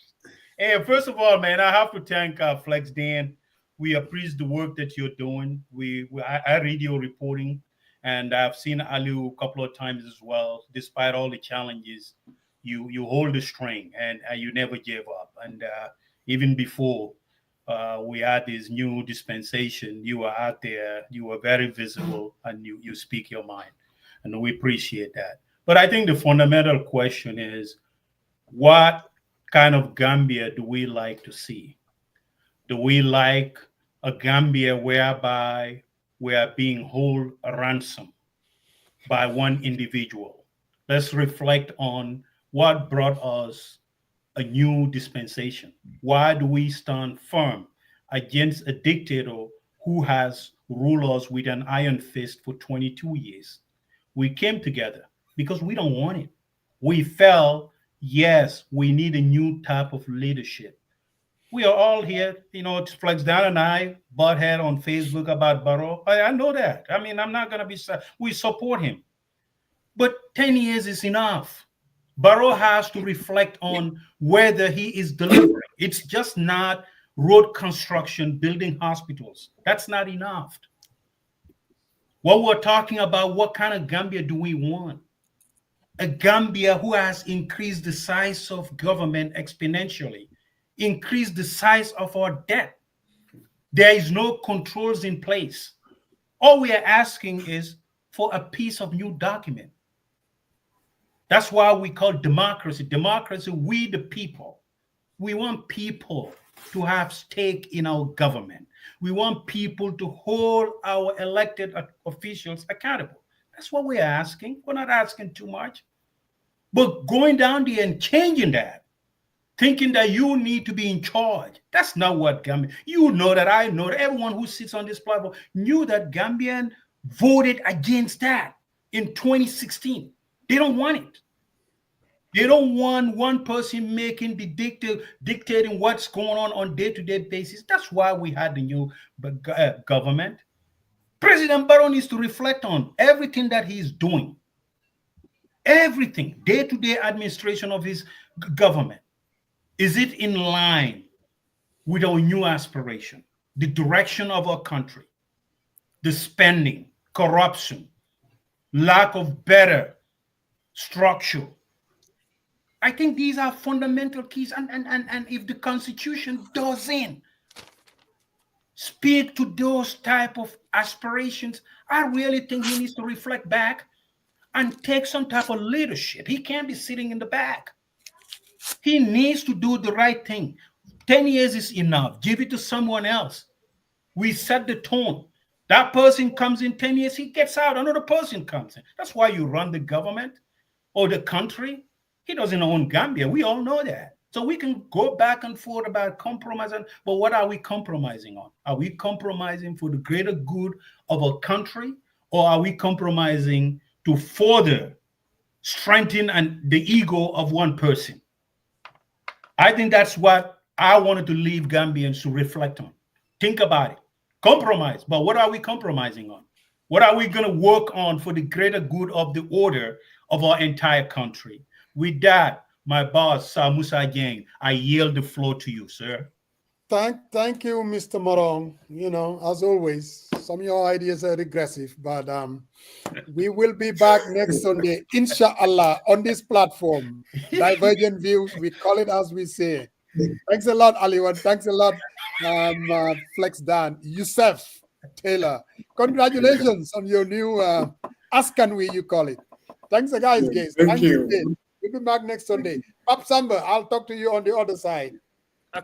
And first of all, man, I have to thank Flex Dan. We appreciate the work that you're doing. I read your reporting, and I've seen Alieu a couple of times as well. Despite all the challenges, you hold the string, and you never give up. And even before we had this new dispensation, you were out there, you were very visible, and you speak your mind. And we appreciate that. But I think the fundamental question is, what kind of Gambia do we like to see? Do we like a Gambia whereby we are being held a ransom by one individual? Let's reflect on what brought us a new dispensation. Why do we stand firm against a dictator who has ruled us with an iron fist for 22 years? We came together because we don't want it. We felt, yes, we need a new type of leadership. We are all here, Flex Down and I butt head on Facebook about Barrow. I know that. I mean, I'm not going to be sad. We support him. But 10 years is enough. Barrow has to reflect on whether he is delivering. It's just not road construction, building hospitals. That's not enough. What we're talking about, what kind of Gambia do we want? A Gambia who has increased the size of government exponentially, increased the size of our debt. There is no controls in place. All we are asking is for a piece of new document. That's why we call democracy. Democracy, we the people. We want people to have stake in our government. We want people to hold our elected officials accountable. That's what we're asking. We're not asking too much. But going down there and changing that, thinking that you need to be in charge, that's not what Gambia. You know that, I know that, everyone who sits on this platform knew that Gambian voted against that in 2016. They don't want it. They don't want one person making the dictating what's going on day-to-day basis. That's why we had the new government. President Barrow needs to reflect on everything that he's doing. Everything, day-to-day administration of his government. Is it in line with our new aspiration, the direction of our country, the spending, corruption, lack of better structure? I think these are fundamental keys. And if the Constitution doesn't speak to those type of aspirations, I really think he needs to reflect back and take some type of leadership. He can't be sitting in the back. He needs to do the right thing. 10 years is enough. Give it to someone else. We set the tone. That person comes in 10 years, he gets out, another person comes in. That's why you run the government or the country. He doesn't own Gambia. We all know that. So we can go back and forth about compromising, but what are we compromising on? Are we compromising for the greater good of our country, or are we compromising to further strengthen the ego of one person? I think that's what I wanted to leave Gambians to reflect on. Think about it. Compromise, but what are we compromising on? What are we going to work on for the greater good of the order of our entire country? With that, my boss, Sir Musa Gang, I yield the floor to you, sir. Thank you, Mr. Morong. As always, some of your ideas are regressive, but we will be back next Sunday, inshallah, on this platform. Divergent views, we call it as we say. Thanks a lot, Alieu, and thanks a lot, Flex Dan, Yusuf Taylor. Congratulations on your new Askanwi, you call it. Thanks, guys. Thank you. We'll be back next Sunday. Pap Samba, I'll talk to you on the other side.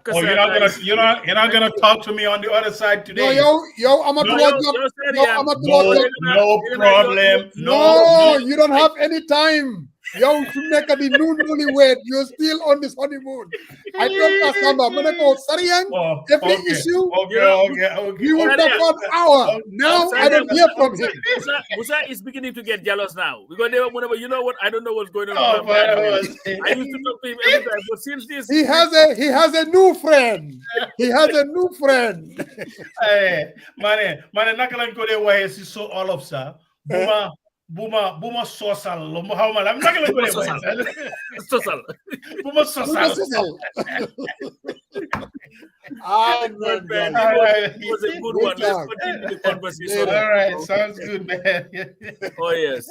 Oh, you're not gonna talk to me on the other side today. No, I'm no problem. No, you don't have any time. Yo, Shumeka the noon newlywed, you're still on this honeymoon. I told Pasamba, I'm gonna go Sariang. Every issue, we will talk for an hour. Now I don't hear from him. Musa is beginning to get jealous now because whenever, you know what, I don't know what's going on. I used to talk to him every time, but since this, he has a new friend. He has a new friend. Hey, man, nakalan ko de wahe si so all of sa. Buma social. How am I? I'm not going to go social. Buma social. It was a good one. Let's continue the conversation. All right, sounds good, man. Oh yes.